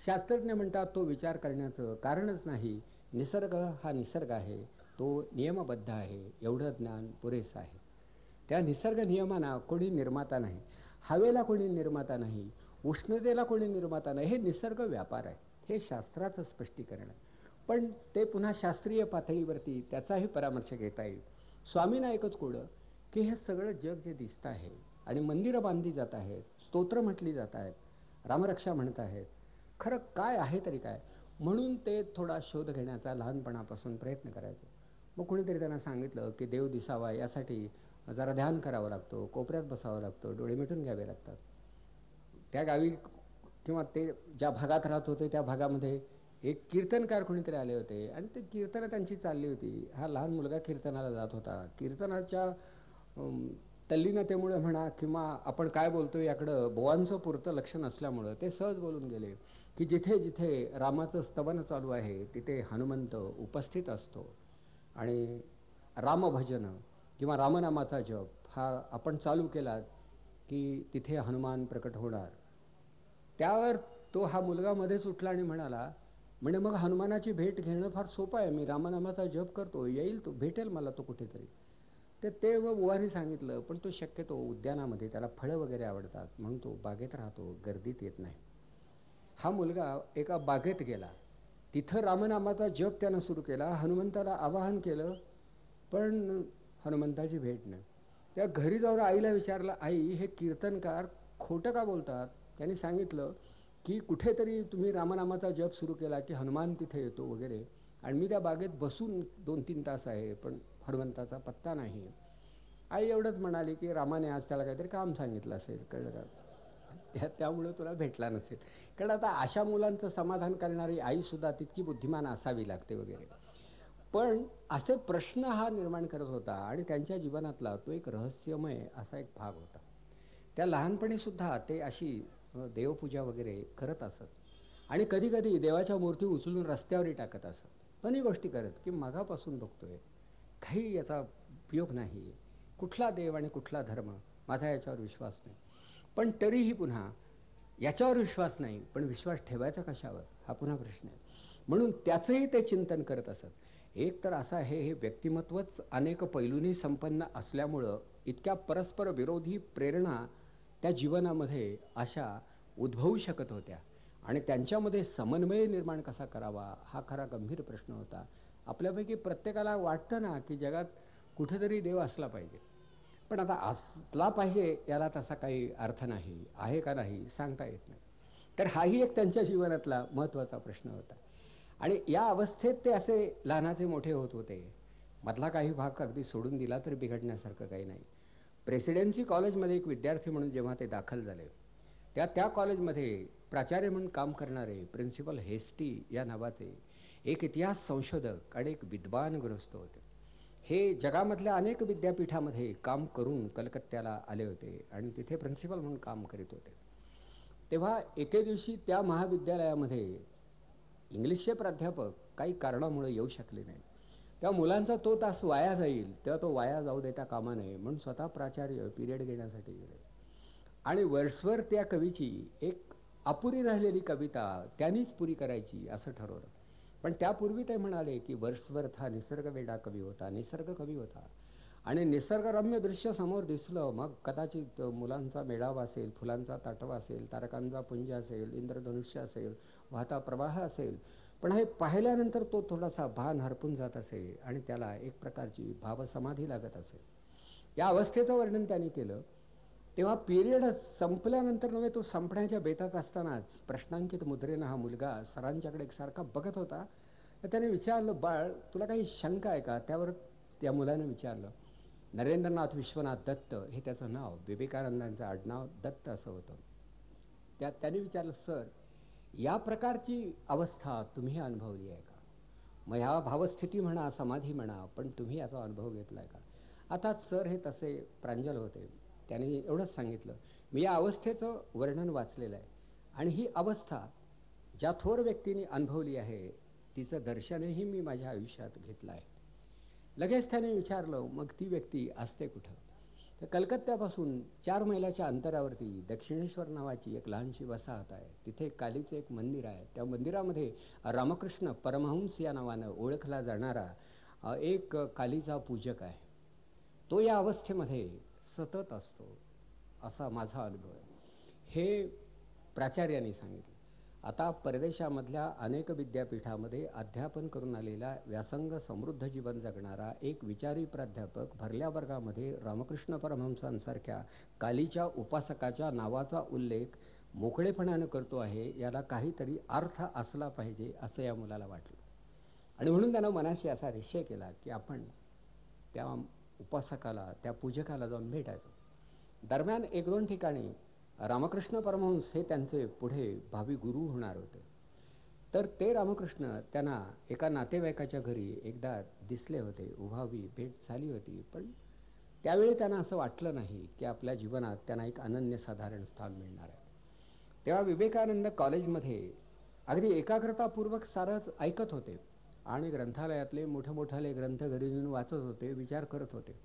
शास्त्रज्ञ म्हणतात तो विचार करण्याचं कारणच नाही. निसर्ग हा निसर्ग आहे, तो नियमबद्ध आहे, एवढं ज्ञान पुरेसं आहे. त्या निसर्ग नियमांना कोणी निर्माता नाही, हवेला कोणी निर्माता नाही, उष्णतेला कोणी निर्माता नाही. हे निसर्ग व्यापार आहे, हे शास्त्राचं स्पष्टीकरण आहे. पण ते पुन्हा शास्त्रीय पातळीवरती त्याचाही परामर्श घेता येईल. स्वामींना एकच कोडं की हे सगळं जग जे दिसतं आहे आणि मंदिरं बांधली जात आहेत, स्तोत्र म्हटली जात आहेत, रामरक्षा म्हणत आहेत, खरं काय आहे तरी काय, म्हणून ते थोडा शोध घेण्याचा लहानपणापासून प्रयत्न करायचा. मग कोणीतरी त्यांना सांगितलं की देव दिसावा यासाठी जरा ध्यान करावं लागतं, कोपऱ्यात बसावं लागतं, डोळे मिटून घ्यावे लागतात. त्या गावी किंवा ते ज्या भागात राहत होते त्या भागामध्ये एक कीर्तनकार कोणीतरी आले होते आणि ते कीर्तनं त्यांची चालली होती. हा लहान मुलगा कीर्तनाला जात होता. कीर्तनाच्या अम, तल्लीनतेमुळे म्हणा किंवा आपण काय बोलतो याकडं बुवांचं पुरतं लक्ष नसल्यामुळं ते सहज बोलून गेले की जिथे जिथे रामाचं स्तवन चालू आहे तिथे हनुमंत उपस्थित असतो आणि रामभजन किंवा रामनामाचा जप हा आपण चालू केला की तिथे हनुमान प्रकट होणार. त्यावर तो हा मुलगा मध्येच उठला आणि म्हणाला, म्हणजे मग हनुमानाची भेट घेणं फार सोपं आहे. मी रामनामाचा जप करतो, येईल तो, भेटेल मला तो कुठेतरी. ते व बुवानी सांगितलं, पण तो शक्यतो उद्यानामध्ये त्याला फळं वगैरे आवडतात म्हणून तो बागेत राहतो, गर्दीत येत नाही. हा मुलगा एका बागेत गेला. तिथं रामनामाचा जप त्यानं सुरू केला, हनुमंताला आवाहन केलं, पण हनुमंताची भेट नाही. त्या घरी जाऊन आईला विचारलं, आई हे कीर्तनकार खोटं का बोलतात? त्यांनी सांगितलं की कुठेतरी तुम्ही रामनामाचा जप सुरू केला की हनुमान तिथे येतो वगैरे, आणि मी त्या बागेत बसून 2-3 तास आहे पण हनुमंताचा पत्ता नाही. आई एवढंच म्हणाली की रामाने आज त्याला काहीतरी काम सांगितलं असेल, कळलं का, त्यामुळं तुला भेटला नसेल. कारण आता अशा मुलांचं समाधान करणारी आईसुद्धा तितकी बुद्धिमान असावी लागते वगैरे. पण असे प्रश्न हा निर्माण करत होता आणि त्यांच्या जीवनातला तो एक रहस्यमय असा एक भाग होता. त्या लहानपणीसुद्धा ते अशी देवपूजा वगैरे करत असत आणि कधी कधी देवाच्या मूर्ती उचलून रस्त्यावरही टाकत असत. दोन्ही गोष्टी करत की मागापासून बघतोय, काही याचा उपयोग नाही, कुठला देव आणि कुठला धर्म, माझा याच्यावर विश्वास नाही. पण तरीही पुन्हा याच्यावर विश्वास नाही, पण विश्वास ठेवायचा कशावर हा पुन्हा प्रश्न आहे. म्हणून त्याचंही ते चिंतन करत असत. एक तर असं आहे, हे व्यक्तिमत्वच अनेक पैलूंनी संपन्न असल्यामुळं इतक्या परस्पर विरोधी प्रेरणा त्या जीवनामध्ये अशा उद्भवू शकत होत्या आणि त्यांच्यामध्ये समन्वय निर्माण कसा करावा हा खरा गंभीर प्रश्न होता. आपल्यापैकी प्रत्येकाला वाटतं ना की जगात कुठेतरी देव असला पाहिजे, पण आता असला पाहिजे याला तसा काही अर्थ नाही, आहे का नाही सांगता येत नाही. तर हाही एक त्यांच्या जीवनातला महत्त्वाचा प्रश्न होता. आणि या अवस्थेत ते असे लहानाचे मोठे होत होते. मधला काही भाग अगदी सोडून दिला तरी बिघडण्यासारखं काही नाही. प्रेसिडेन्सी कॉलेजमध्ये एक विद्यार्थी म्हणून जेव्हा ते दाखल झाले, त्या कॉलेजमध्ये प्राचार्य म्हणून काम करणारे प्रिन्सिपल हेस्टी या नावाचे एक इतिहास संशोधक आणि एक विद्वान गृहस्थ होते. हे जगामधल्या अनेक विद्यापीठामध्ये काम करून कलकत्त्याला आले होते आणि तिथे प्रिन्सिपल म्हणून काम करीत होते. तेव्हा एके दिवशी त्या महाविद्यालयामध्ये इंग्लिशचे प्राध्यापक काही कारणामुळे येऊ शकले नाही. त्या मुलांचा तो तास वाया जाईल तेव्हा तो वाया जाऊ देता कामा नये म्हणून स्वतः प्राचार्य पिरियड घेण्यासाठी गेले आणि वर्षभर त्या कवीची एक अपुरी राहिलेली कविता त्यांनीच पुरी करायची असं ठरवलं. पण त्यापूर्वी ते म्हणाले की वर्षभर हा निसर्ग वेडा कवी होता, निसर्ग कवी होता आणि निसर्गरम्य दृश्य समोर दिसलं, मग कदाचित मुलांचा मेळावा असेल, फुलांचा ताटवा असेल, तारकांचा पुंज असेल, इंद्रधनुष्य असेल, वाहता प्रवाह असेल, पण हे पाहिल्यानंतर तो थोडासा भान हरपून जात असे आणि त्याला एक प्रकारची भावसमाधी लागत असे. या अवस्थेचं वर्णन त्यांनी केलं. तेव्हा पिरियड संपल्यानंतर नव्हे, तो संपण्याच्या बेतात असतानाच प्रश्नांकित मुद्रेनं हा मुलगा सरांच्याकडे एकसारखा बघत होता. तर त्याने विचारलं, बाळ तुला काही शंका आहे का? त्यावर त्या मुलानं विचारलं. नरेंद्रनाथ विश्वनाथ दत्त हे त्याचं नाव, विवेकानंदांचं आडनाव दत्त असं होतं. त्याने विचारलं, सर या प्रकारची अवस्था तुम्ही अनुभवली आहे का? मग ह्या भावस्थिती म्हणा, समाधी म्हणा, पण तुम्ही याचा अनुभव घेतलाय का? आता सर हे तसे प्रांजल होते. त्याने एवढंच सांगितलं, मी या अवस्थेचं वर्णन वाचलेलं आहे आणि ही अवस्था ज्या थोर व्यक्तीने अनुभवली आहे तिचं दर्शनही मी माझ्या आयुष्यात घेतलं आहे. लगेच त्याने विचारलं, मग ती व्यक्ती असते कुठं? तर कलकत्त्यापासून 4 मैलाच्या अंतरावरती दक्षिणेश्वर नावाची एक लहानशी वसाहत आहे. तिथे कालीचं एक मंदिर आहे. त्या मंदिरामध्ये रामकृष्ण परमहंस या नावानं ओळखला जाणारा एक कालीचा पूजक आहे. तो या अवस्थेमध्ये सतत असतो असा माझा अनुभव आहे, हे प्राचार्यांनी सांगितलं. आता परदेशामधल्या अनेक विद्यापीठामध्ये अध्यापन करून आलेला व्यासंग समृद्ध जीवन जगणारा एक विचारी प्राध्यापक भरल्या वर्गामध्ये रामकृष्ण परमहंसांसारख्या कालीच्या उपासकाच्या नावाचा उल्लेख मोकळेपणानं करतो आहे, याला काहीतरी अर्थ असला पाहिजे असं या मुलाला वाटलं. आणि म्हणून त्यानं मनाशी असा निश्चय केला की आपण त्या उपासकाला, त्या पूजकाला जाऊन भेटायचं. दरम्यान 1-2 ठिकाणी रामकृष्ण परमहंस हे त्यांचे पुढे भावी गुरु होणार होते. तर ते रामकृष्ण त्यांना एका नातेवाईकाच्या घरी एकदा दिसले होते, उभावी भेट झाली होती. पण त्यावेळी त्यांना असं वाटलं नाही की आपल्या जीवनात त्यांना एक अनन्यसाधारण स्थान मिळणार आहे. तेव्हा विवेकानंद कॉलेजमध्ये अगदी एकाग्रतापूर्वक सारंच ऐकत होते आणि ग्रंथालयातले मोठमोठाले ग्रंथ घरी नेऊन वाचत होते, विचार करत होते.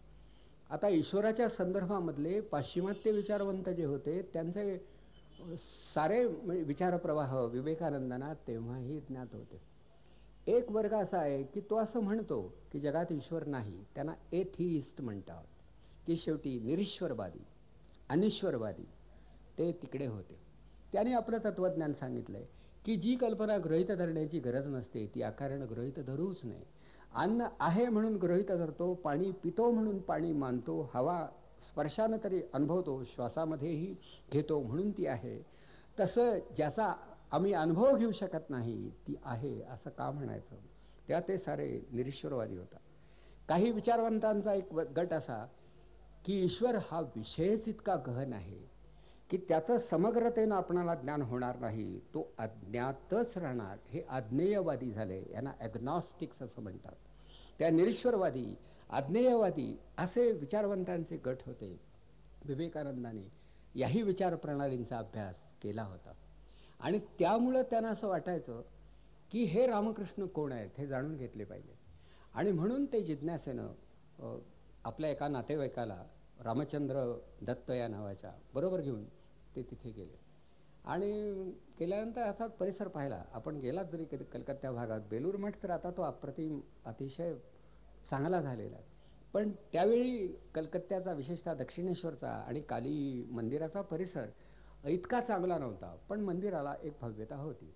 आता ईश्वराच्या संदर्भामधले पाश्चिमात्य विचारवंत जे होते त्यांचे सारे विचारप्रवाह विवेकानंदांना तेव्हाही ज्ञात होते. एक वर्ग असा आहे की तो असं म्हणतो की जगात ईश्वर नाही, त्यांना एथिइस्ट म्हणतात, की शेवटी निरीश्वरवादी, अनिश्वरवादी ते तिकडे होते. त्याने आपलं तत्त्वज्ञान सांगितलंय की जी कल्पना गृहीत धरण्याची गरज नसते ती आकारानं गृहीत धरूच नये. अन्न आहे म्हणून गृहीत धरतो, पाणी पितो म्हणून पाणी मानतो, हवा स्पर्शानं तरी अनुभवतो, श्वासामध्येही घेतो म्हणून ती आहे. तसं ज्याचा आम्ही अनुभव घेऊ शकत नाही ती आहे असं का म्हणायचं. त्या ते सारे निरीश्वरवादी होता. काही विचारवंतांचा एक गट असा की ईश्वर हा विषयच इतका गहन आहे की त्याचं समग्रतेनं आपणाला ज्ञान होणार नाही, तो अज्ञातच राहणार. हे अज्ञेयवादी झाले, यांना ॲग्नॉस्टिक्स असं म्हणतात. त्या निरीश्वरवादी, अज्ञेयवादी असे विचारवंतांचे गट होते. विवेकानंदाने याही विचारप्रणालींचा अभ्यास केला होता आणि त्यामुळं त्यांना असं वाटायचं की हे रामकृष्ण कोण आहेत हे जाणून घेतले पाहिजे. आणि म्हणून ते जिज्ञासेनं आपल्या एका नातेवाईकाला रामचंद्र दत्त या नावाच्या बरोबर घेऊन ते तिथे गेले. आणि गेल्यानंतर अर्थात परिसर पाहिला. आपण गेलात जरी कधी कलकत्ता भागात, बेलूर मठ तर आता तो अप्रतिम अतिशय चांगला झालेला आहे. पण त्यावेळी कलकत्त्याचा विशेषतः दक्षिणेश्वरचा आणि काली मंदिराचा परिसर इतका चांगला नव्हता, पण मंदिराला एक भव्यता होती.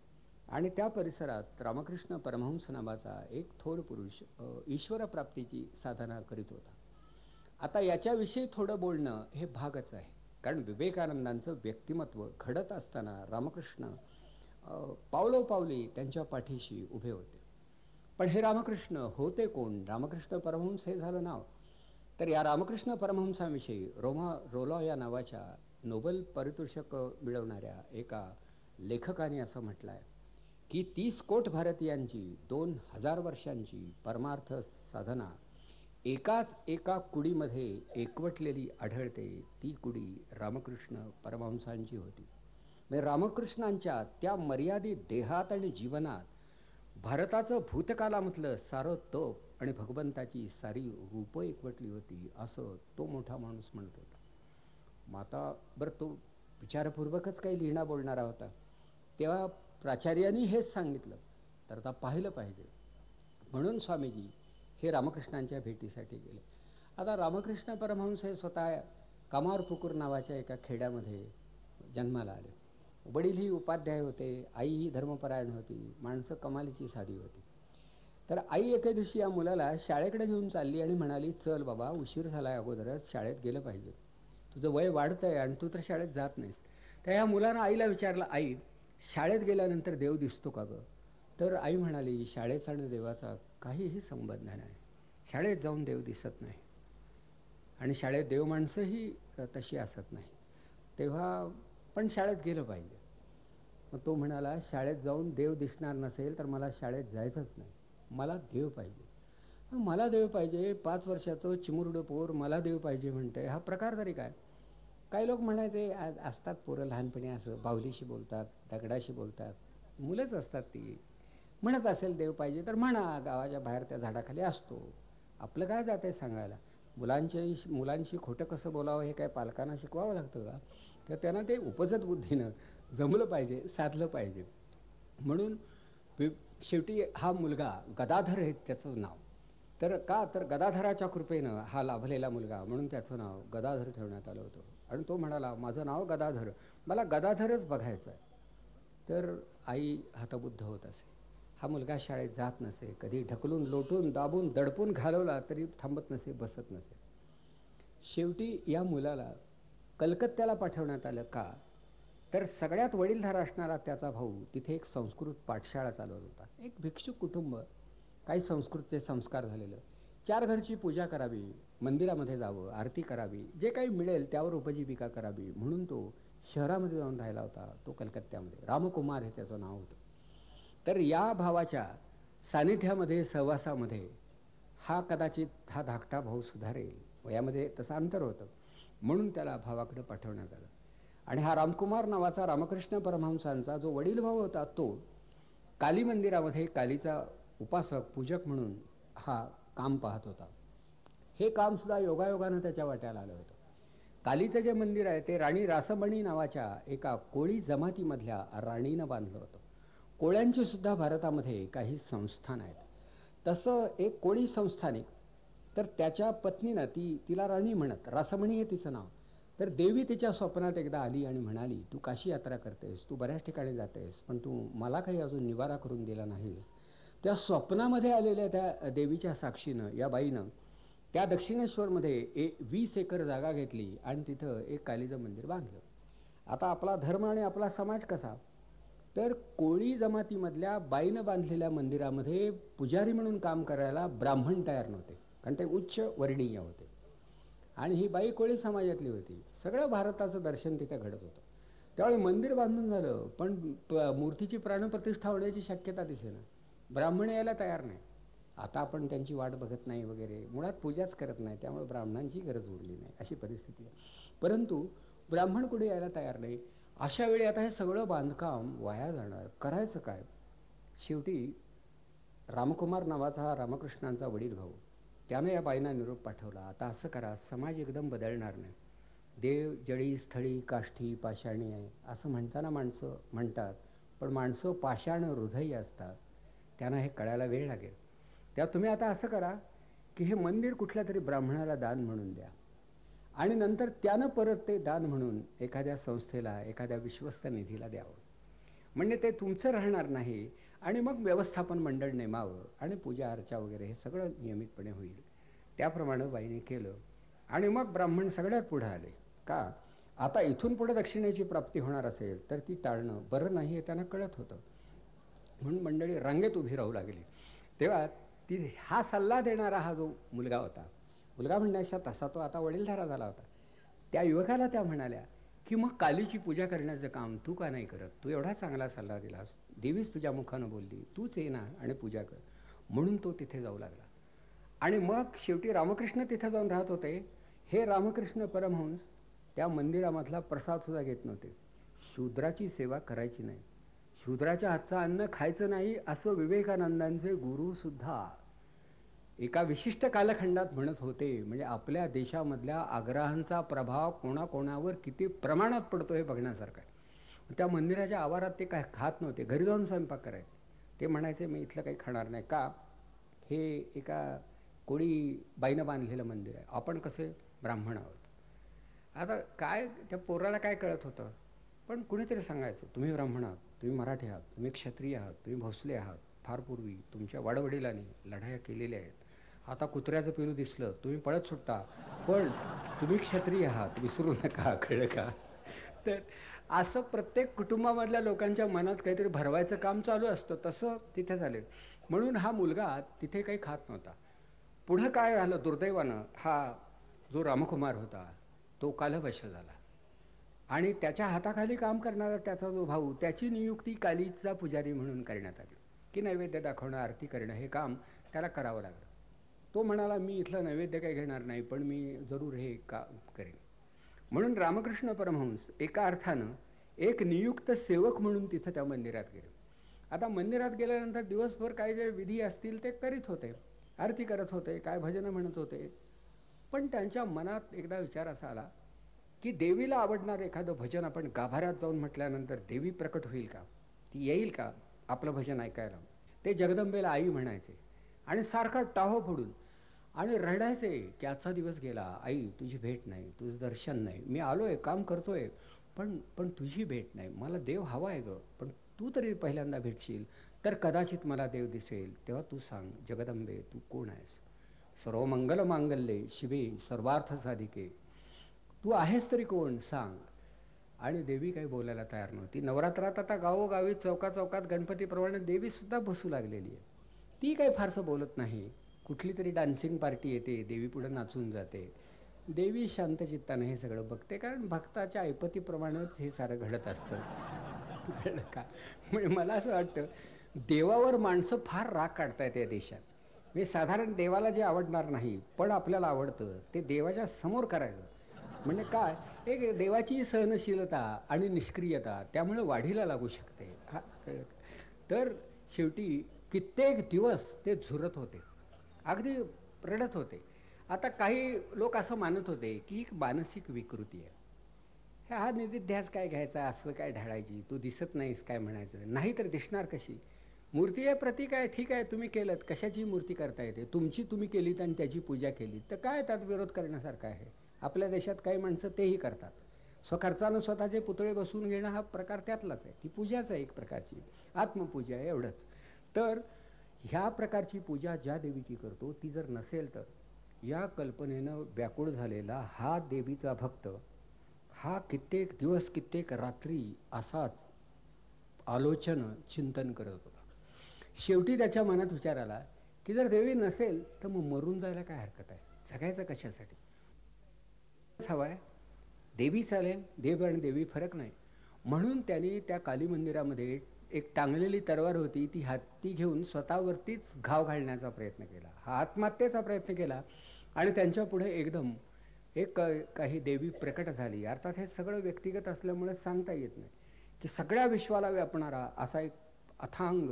आणि त्या परिसरात रामकृष्ण परमहंस नावाचा एक थोर पुरुष ईश्वरप्राप्तीची साधना करीत होता. आता याच्याविषयी थोडं बोलणं हे भागच आहे, कारण विवेकानंदांचं व्यक्तिमत्व घडत असताना रामकृष्ण पावलोपावली त्यांच्या पाठीशी उभे होते. पण हे रामकृष्ण होते कोण? रामकृष्ण परमहंस हे झालं नाव. तर या रामकृष्ण परमहंसाविषयी रोलॉ या नावाच्या नोबेल पारितोषिक मिळवणाऱ्या एका लेखकाने असं म्हटलं आहे की 30 कोट भारतीयांची 2000 वर्षांची परमार्थ साधना एका कुडीमध्ये एकवटलेली आढळते. ती कुडी रामकृष्ण परमहंसांची होती. म्हणजे रामकृष्णांच्या त्या मर्यादित देहात आणि जीवनात भारताचं भूतकालामधलं सारं तप आणि भगवंताची सारी रूपं एकवटली होती असं तो मोठा माणूस म्हणत होता. माता बरं तो विचारपूर्वकच काही लिहिणा बोलणारा होता. तेव्हा प्राचार्यांनी हेच सांगितलं तर आता पाहिलं पाहिजे. म्हणून स्वामीजी हे रामकृष्णांच्या भेटीसाठी गेले. आता रामकृष्ण परमहंस हे स्वतः कमारपुकूर नावाच्या एका खेड्यामध्ये जन्माला आले. वडीलही उपाध्याय होते, आईही धर्मपरायण होती. माणसं कमालीची साधी होती. तर आई एके दिवशी या मुलाला शाळेकडे घेऊन चालली आणि म्हणाली, चल बाबा, उशीर झाला, अगोदरच शाळेत गेलं पाहिजे, तुझं वय वाढतंय आणि तू तर शाळेत जात नाहीस. तर या मुलानं आईला विचारलं, आई शाळेत गेल्यानंतर देव दिसतो का गं? तर आई म्हणाली, शाळेचा आणि देवाचा काहीही संबंध नाही. शाळेत जाऊन देव दिसत नाही आणि शाळेत देव माणसंही तशी असत नाही. तेव्हा पण शाळेत गेलं पाहिजे. मग तो म्हणाला, शाळेत जाऊन देव दिसणार नसेल तर मला शाळेत जायचंच नाही, मला देव पाहिजे. मला देव पाहिजे, 5 वर्षाचं चिमुरडं पोर मला देव पाहिजे म्हणते, हा प्रकार तरी काय? काही लोक म्हणायचे असतात पोरं लहानपणी असं बाहुलीशी बोलतात, दगडाशी बोलतात, मुलंच असतात ती. म्हणत असेल देव पाहिजे तर म्हणा, गावाच्या बाहेर त्या झाडाखाली असतो, आपलं काय जाते सांगायला. मुलांशी खोटं कसं बोलावं हे काय पालकांना शिकवावं लागतं का? तर त्यांना ते उपजत बुद्धीनं जमलं पाहिजे, साधलं पाहिजे. म्हणून शेवटी हा मुलगा गदाधर आहे त्याचं नाव. तर का तर गदाधराच्या कृपेनं हा लाभलेला मुलगा म्हणून त्याचं नाव गदाधर ठेवण्यात आलं होतं. आणि तो म्हणाला, माझं नाव गदाधर, मला गदाधरच बघायचं आहे. तर आई हतबुद्ध होत असे. हा मुलगा शाळेत जात नसे, कधी ढकलून लोटून दाबून दडपून घालवला तरी थांबत नसे, बसत नसे. शेवटी या मुलाला कलकत्त्याला पाठवण्यात आलं. का तर सगळ्यात वडीलधारा असणारा त्याचा भाऊ तिथे एक संस्कृत पाठशाळा चालवत होता. एक भिक्षुक कुटुंब, काही संस्कृतचे संस्कार झालेलं. 4 घरची पूजा करावी, मंदिरामध्ये जावं, आरती करावी, जे काही मिळेल त्यावर उपजीविका करावी म्हणून तो शहरामध्ये जाऊन राहिला होता. तो कलकत्त्यामध्ये रामकुमार हे त्याचं नाव होतं. तर या भावाच्या सानिध्यामध्ये, सहवासामध्ये हा कदाचित हा धाकटा भाऊ सुधारेल, वयामध्ये तसं अंतर होतं, म्हणून त्याला भावाकडे पाठवण्यात आलं. आणि हा रामकुमार नावाचा रामकृष्ण परमहंसांचा जो वडील भाऊ होता, तो काली मंदिरामध्ये कालीचा उपासक, पूजक म्हणून हा काम पाहत होता. हे काम सुद्धा योगायोगानं त्याच्या वाट्याला आलं होतं. कालीचं जे मंदिर आहे ते राणी रासमणी नावाच्या एका कोळी जमातीमधल्या राणीनं बांधलं होतं. कोळ्यांची सुद्धा भारतामध्ये काही संस्थान आहेत. तसं एक कोळी संस्थानिक, तर त्याच्या पत्नीनं तिला राणी म्हणत, रासमणी हे तिचं नाव. तर देवी तिच्या स्वप्नात एकदा आली आणि म्हणाली, तू काशी यात्रा करतेस, तू बऱ्याच ठिकाणी जातेस, पण तू मला काही अजून निवारा करून दिला नाहीस. त्या स्वप्नामध्ये आलेल्या त्या देवीच्या साक्षीनं या बाईनं त्या दक्षिणेश्वरमध्ये 20 एकर जागा घेतली आणि तिथं एक कालीचं मंदिर बांधलं. आता आपला धर्म आणि आपला समाज कसा, तर कोळी जमातीमधल्या बाईनं बांधलेल्या मंदिरामध्ये पुजारी म्हणून काम करायला ब्राह्मण तयार नव्हते, कारण ते उच्च वर्णीय होते. आणि ही बाई कोळी समाजातली होती. सगळं भारताचं दर्शन तिथे घडत होतं. त्यावेळी मंदिर बांधून झालं, पण मूर्तीची प्राणप्रतिष्ठा होण्याची शक्यता दिसेना. ब्राह्मण यायला तयार नाही. आता आपण त्यांची वाट बघत नाही वगैरे, मुळात पूजाच करत नाही, त्यामुळे ब्राह्मणांची गरज उरली नाही, अशी परिस्थिती आहे. परंतु ब्राह्मण कुठे यायला तयार नाही. अशा वेळी आता हे सगळं बांधकाम वाया जाणार, करायचं काय? शेवटी रामकुमार नावाचा रामकृष्णांचा वडील भाऊ, त्यानं या बाईंना निरोप पाठवला, आता असं करा, समाज एकदम बदलणार नाही. देव जळी स्थळी काष्ठी पाषाणी आहे असं म्हणताना माणसं म्हणतात, पण माणसं पाषाण हृदयी असतात, त्यांना हे कळायला वेळ लागेल. त्या तुम्ही आता असं करा की हे मंदिर कुठल्या तरी ब्राह्मणाला दान म्हणून द्या, आणि नंतर त्यानं परत ते दान म्हणून एखाद्या संस्थेला, एखाद्या विश्वस्त निधीला द्यावं. म्हणजे ते तुमचं राहणार नाही, आणि मग व्यवस्थापन मंडळ नेमावं आणि पूजा अर्चा वगैरे हे सगळं नियमितपणे होईल. त्याप्रमाणे बाईने केलं. आणि मग ब्राह्मण सगळ्यात पुढे आले. का? आता इथून पुढे दक्षिणेची प्राप्ती होणार असेल तर ती टाळणं बरं नाही हे त्यांना कळत होतं. म्हणून मंडळी रांगेत उभी राहू लागली. तेव्हा हा सल्ला देणारा हा जो मुलगा होता, मुलगा म्हणण्याचा तसा तो आता वडीलधारा झाला होता, त्या युवकाला त्या म्हणाल्या की मग कालीची पूजा करण्याचं काम तू का नाही करत? तू एवढा चांगला सल्ला दिलास, देवीच तुझ्या मुखानं बोलली, तूच ये ना आणि पूजा कर. म्हणून तो तिथे जाऊ लागला. आणि मग शेवटी रामकृष्ण तिथे जाऊन राहत होते. हे रामकृष्ण परमहंस त्या मंदिरामधला प्रसाद सुद्धा घेत नव्हते. शूद्राची सेवा करायची नाही, शूद्राच्या हातचं अन्न खायचं नाही, असं विवेकानंदांचे गुरु सुद्धा एका विशिष्ट कालखंडात म्हणत होते. म्हणजे आपल्या देशामधल्या आग्रहांचा प्रभाव कोणाकोणावर किती प्रमाणात पडतो हे बघण्यासारखं आहे. त्या मंदिराच्या आवारात ते काय खात नव्हते, घरी जाऊन स्वयंपाक करायचे. ते म्हणायचे मी इथलं काही खाणार नाही. का? हे एका कोळी बाईनं बांधलेलं मंदिर आहे, आपण कसे ब्राह्मण आहोत. आता काय त्या पोराला काय कळत होतं, पण कुणीतरी सांगायचं तुम्ही ब्राह्मण आहात, तुम्ही मराठी आहात, तुम्ही क्षत्रिय आहात, तुम्ही भोसले आहात, फार पूर्वी तुमच्या वाडवडिलांनी लढाया केलेल्या आहेत. आता कुत्र्याचं पिलू दिसलं तुम्ही पळत सुटता, पण तुम्ही क्षत्रिय आहात, विसरू नका, कळलं का? तर असं प्रत्येक कुटुंबामधल्या लोकांच्या मनात काहीतरी भरवायचं काम चालू असतं, तसं तिथे झाले. म्हणून हा मुलगा तिथे काही खात नव्हता. पुढं काय झालं, दुर्दैवानं हा जो रामकुमार होता तो कालवश झाला, आणि त्याच्या हाताखाली काम करणारा त्याचा जो भाऊ, त्याची नियुक्ती कालीचा पुजारी म्हणून करण्यात आली, की नैवेद्य दाखवणं, आरती करणं हे काम त्याला करावं लागलं. तो म्हणाला मी इथलं नैवेद्य काही घेणार नाही, पण मी जरूर हे काम करेन. म्हणून रामकृष्ण परमहंस एका अर्थानं एक नियुक्त सेवक म्हणून तिथं त्या मंदिरात गेले. आता मंदिरात गेल्यानंतर दिवसभर काय जे विधी असतील ते करीत होते, आरती करत होते, काय भजनं म्हणत होते. पण त्यांच्या मनात एकदा विचार असा आला की देवीला आवडणारं एखादं भजन आपण गाभाऱ्यात जाऊन म्हटल्यानंतर देवी प्रकट होईल का, ती येईल का आपलं भजन ऐकायला? ते जगदंबेला आई म्हणायचे आणि सारखा टाहो फोडून आणि रडायचे की आजचा दिवस गेला, आई तुझी भेट नाही, तुझं दर्शन नाही, मी आलोय काम करतोय, पण तुझी भेट नाही, मला देव हवा आहे ग, पण तू तरी पहिल्यांदा भेटशील तर कदाचित मला देव दिसेल, तेव्हा तू सांग जगदंबे तू कोण आहेस? सर्व मंगल मांगल्ये शिवे सर्वार्थ साधिके, तू आहेस तरी कोण सांग. आणि देवी काही बोलायला तयार नव्हती. नवरात्रात आता गावोगावी चौकाचौकात गणपतीप्रमाणे देवी सुद्धा बसू लागलेली आहे. ती काही फारसं बोलत नाही. कुठली तरी डान्सिंग पार्टी येते, देवी पुढे नाचून जाते. देवी शांतचित्ताने हे सगळं बघते, कारण भक्ताच्या ऐपतीप्रमाणेच हे सारं घडत असतं. कळलं का? म्हणजे मला असं वाटतं देवावर माणसं फार राग काढतायत या देशात. म्हणजे साधारण देवाला जे आवडणार नाही पण आपल्याला आवडतं ते देवाच्या समोर करायचं. म्हणजे काय, एक देवाची सहनशीलता आणि निष्क्रियता त्यामुळे वाढीला लागू शकते. हा, कळलं का? तर शेवटी कित्येक दिवस ते झुरत होते, अगदी रडत होते. आता काही लोक असं मानत होते की ही मानसिक विकृती आहे. हा निधिध्यास काय घ्यायचा, असं काय ढाळायची, तू दिसत नाहीस काय म्हणायचं, नाही तर दिसणार कशी. मूर्ती आहे, प्रतीक आहे, ठीक आहे, तुम्ही केलं, कशाची मूर्ती करता येते, तुमची तुम्ही केलीत आणि त्याची पूजा केली तर काय त्यात विरोध करण्यासारखं आहे. आपल्या देशात काही माणसं तेही करतात. स्वखर्चानं स्वतःचे पुतळे बसवून घेणं हा प्रकार त्यातलाच आहे. ती पूजाच आहे एक प्रकारची, आत्मपूजा आहे, एवढंच. तर ह्या प्रकारची पूजा ज्या देवीची करतो ती जर नसेल तर या कल्पनेनं व्याकुळ झालेला हा देवीचा भक्त हा कित्येक दिवस कित्येक रात्री असाच आलोचन चिंतन करत होता. शेवटी त्याच्या मनात विचार आला की जर देवी नसेल तर मग मरून जायला काय हरकत आहे, जगायचं कशासाठी. हवाय देवी चालेल, देव आणि देवी फरक नाही. म्हणून त्यांनी त्या काली मंदिरामध्ये एक टांगलेली तलवार होती ती हाती घेऊन स्वतःवरतीच घाव घालण्याचा प्रयत्न केला, हा आत्महत्येचा प्रयत्न केला. आणि त्यांच्या पुढे एकदम एक काही देवी प्रकट झाली. अर्थात हे सगळं व्यक्तिगत असल्यामुळे सांगता येत नाही की सगळ्या विश्वाला व्यापणारा असा एक अथांग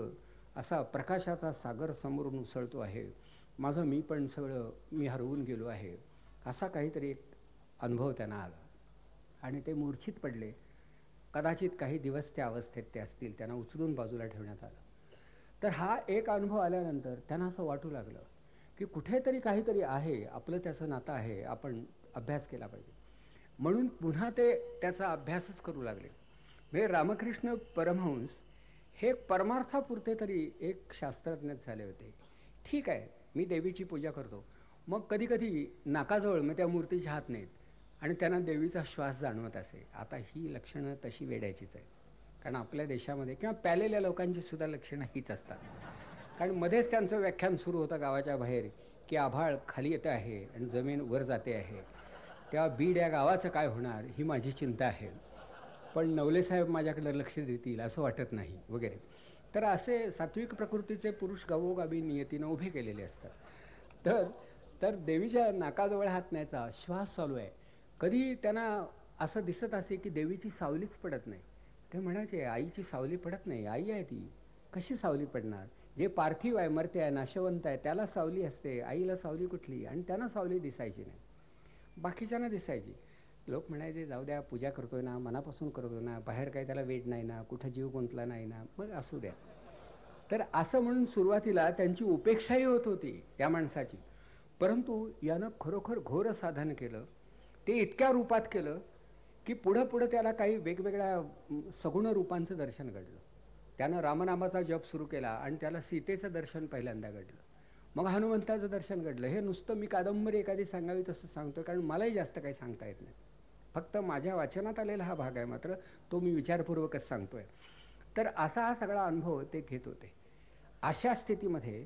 असा प्रकाशाचा सागर समोरून उसळतो आहे, माझं मी पण सगळं मी हरवून गेलो आहे, असा काहीतरी एक अनुभव त्यांना आला. आणि ते मूर्छित पडले. कदाचित काही दिवस त्या अवस्थेत ते असतील, त्यांना उचलून बाजूला ठेवण्यात आलं. तर हा एक अनुभव आल्यानंतर त्यांना असं वाटू लागलं की कुठेतरी काहीतरी आहे, आपलं त्याचं नातं आहे, आपण अभ्यास केला पाहिजे. म्हणून पुन्हा ते त्याचा अभ्यासच करू लागले. म्हणजे रामकृष्ण परमहंस हे परमार्थापुरते तरी एक शास्त्रज्ञच झाले होते. ठीक आहे, मी देवीची पूजा करतो, मग कधी कधी नाकाजवळ मग त्या मूर्तीचे हात नाहीत आणि त्यांना देवीचा श्वास जाणवत असे. आता ही लक्षणं तशी वेडायचीच आहे, कारण आपल्या देशामध्ये किंवा प्यालेल्या लोकांची सुद्धा लक्षणं हीच असतात. कारण मध्येच त्यांचं व्याख्यान सुरू होतं गावाच्या बाहेर की आभाळ खाली येतं आहे आणि जमीन वर जाते आहे, तेव्हा बीड या गावाचं काय होणार ही माझी चिंता आहे, पण नवले साहेब माझ्याकडे लक्ष देतील असं वाटत नाही वगैरे. तर असे सात्विक प्रकृतीचे पुरुष गावोगावी नियतीनं उभे केलेले असतात. तर तर देवीच्या नाकाजवळ हात न्यायचा, श्वास चालू आहे. कधी त्यांना असं दिसत असे की देवीची सावलीच पडत नाही. ते म्हणायचे आईची सावली पडत नाही, आई आहे ती, कशी सावली पडणार, जे पार्थिव आहे, मर्त्य आहे, नाशवंत आहे, त्याला सावली असते, आईला सावली कुठली. आणि त्यांना सावली दिसायची नाही, बाकीच्यांना दिसायची. लोक म्हणायचे जाऊ द्या, पूजा करतोय ना, मनापासून करतोय ना, बाहेर काही त्याला वेड नाही ना, कुठं जीव गुंतला नाही ना, मग असू द्या. तर असं म्हणून सुरुवातीला त्यांची उपेक्षाही होत होती त्या माणसाची. परंतु यानं खरोखर घोर साधन केलं. ते इतक्या रूपात केलं की पुढं पुढं त्याला काही वेगवेगळ्या सगुण रूपांचं दर्शन घडलं. त्यानं रामनामाचा जप सुरू केला आणि त्याला सीतेचं दर्शन पहिल्यांदा घडलं, मग हनुमंताचं दर्शन घडलं. हे नुसतं मी कादंबरी एखादी सांगावी तसं सांगतोय, कारण मलाही जास्त काही सांगता येत नाही, फक्त माझ्या वाचनात आलेला हा भाग आहे, मात्र तो मी विचारपूर्वकच सांगतोय. तर असा हा सगळा अनुभव ते घेत होते. अशा स्थितीमध्ये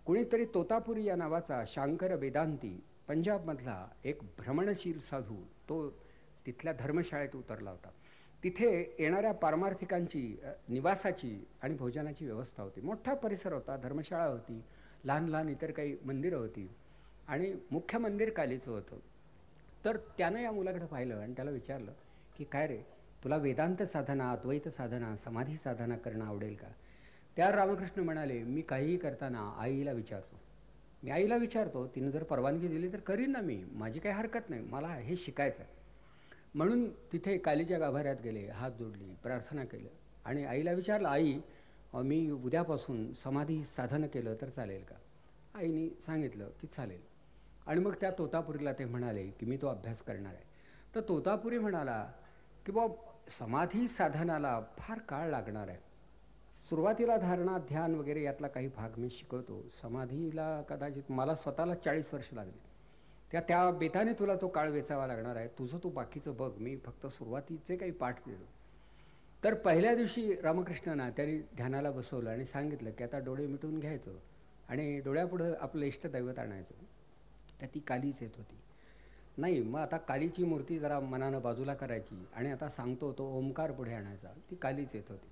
कुणीतरी तोतापुरी या नावाचा शांकर वेदांती पंजाबमधला एक भ्रमणशील साधू, तो तिथल्या धर्मशाळेत उतरला होता. तिथे येणाऱ्या पारमार्थिकांची निवासाची आणि भोजनाची व्यवस्था होती. मोठा परिसर होता, धर्मशाळा होती, लहान लहान इतर काही मंदिरं होती आणि मुख्य मंदिर कालीचं होतं. तर त्यानं या मुलाकडे पाहिलं आणि त्याला विचारलं की काय रे, तुला वेदांत साधना, अद्वैत साधना, समाधी साधना करणं आवडेल का. त्या रामकृष्ण म्हणाले मी काहीही करताना आईला विचारतो, मी आईला विचारतो, तिनं जर परवानगी दिली तर करीन ना, मी माझी काही हरकत नाही, मला हे शिकायचं आहे. म्हणून तिथे कालीच्या गाभाऱ्यात गेले, हात जोडली, प्रार्थना केलं आणि आईला विचारलं, आई मी उद्यापासून समाधी साधन केलं तर चालेल का. आईने सांगितलं की चालेल. आणि मग त्या तोतापुरीला ते म्हणाले की मी तो अभ्यास करणार आहे. तर तोतापुरी म्हणाला की समाधी साधनाला फार काळ लागणार आहे, सुरुवातीला धारणा ध्यान वगैरे यातला काही भाग मी शिकवतो, समाधीला कदाचित मला स्वतःला 40 वर्ष लागली, त्या बेताने तुला तो काळ वेचावा लागणार आहे, तुझं तू बाकीचं बघ, मी फक्त सुरुवातीचे काही पाठ दिलो. तर पहिल्या दिवशी रामकृष्णांना त्यांनी ध्यानाला बसवलं आणि सांगितलं की आता डोळे मिटून घ्यायचं आणि डोळ्यापुढं आपलं इष्टदैवत आणायचं. तर ती कालीच येत होती. नाही, मग आता कालीची मूर्ती जरा मनानं बाजूला करायची आणि आता सांगतो तो ओंकार पुढे आणायचा, ती कालीच येत होती.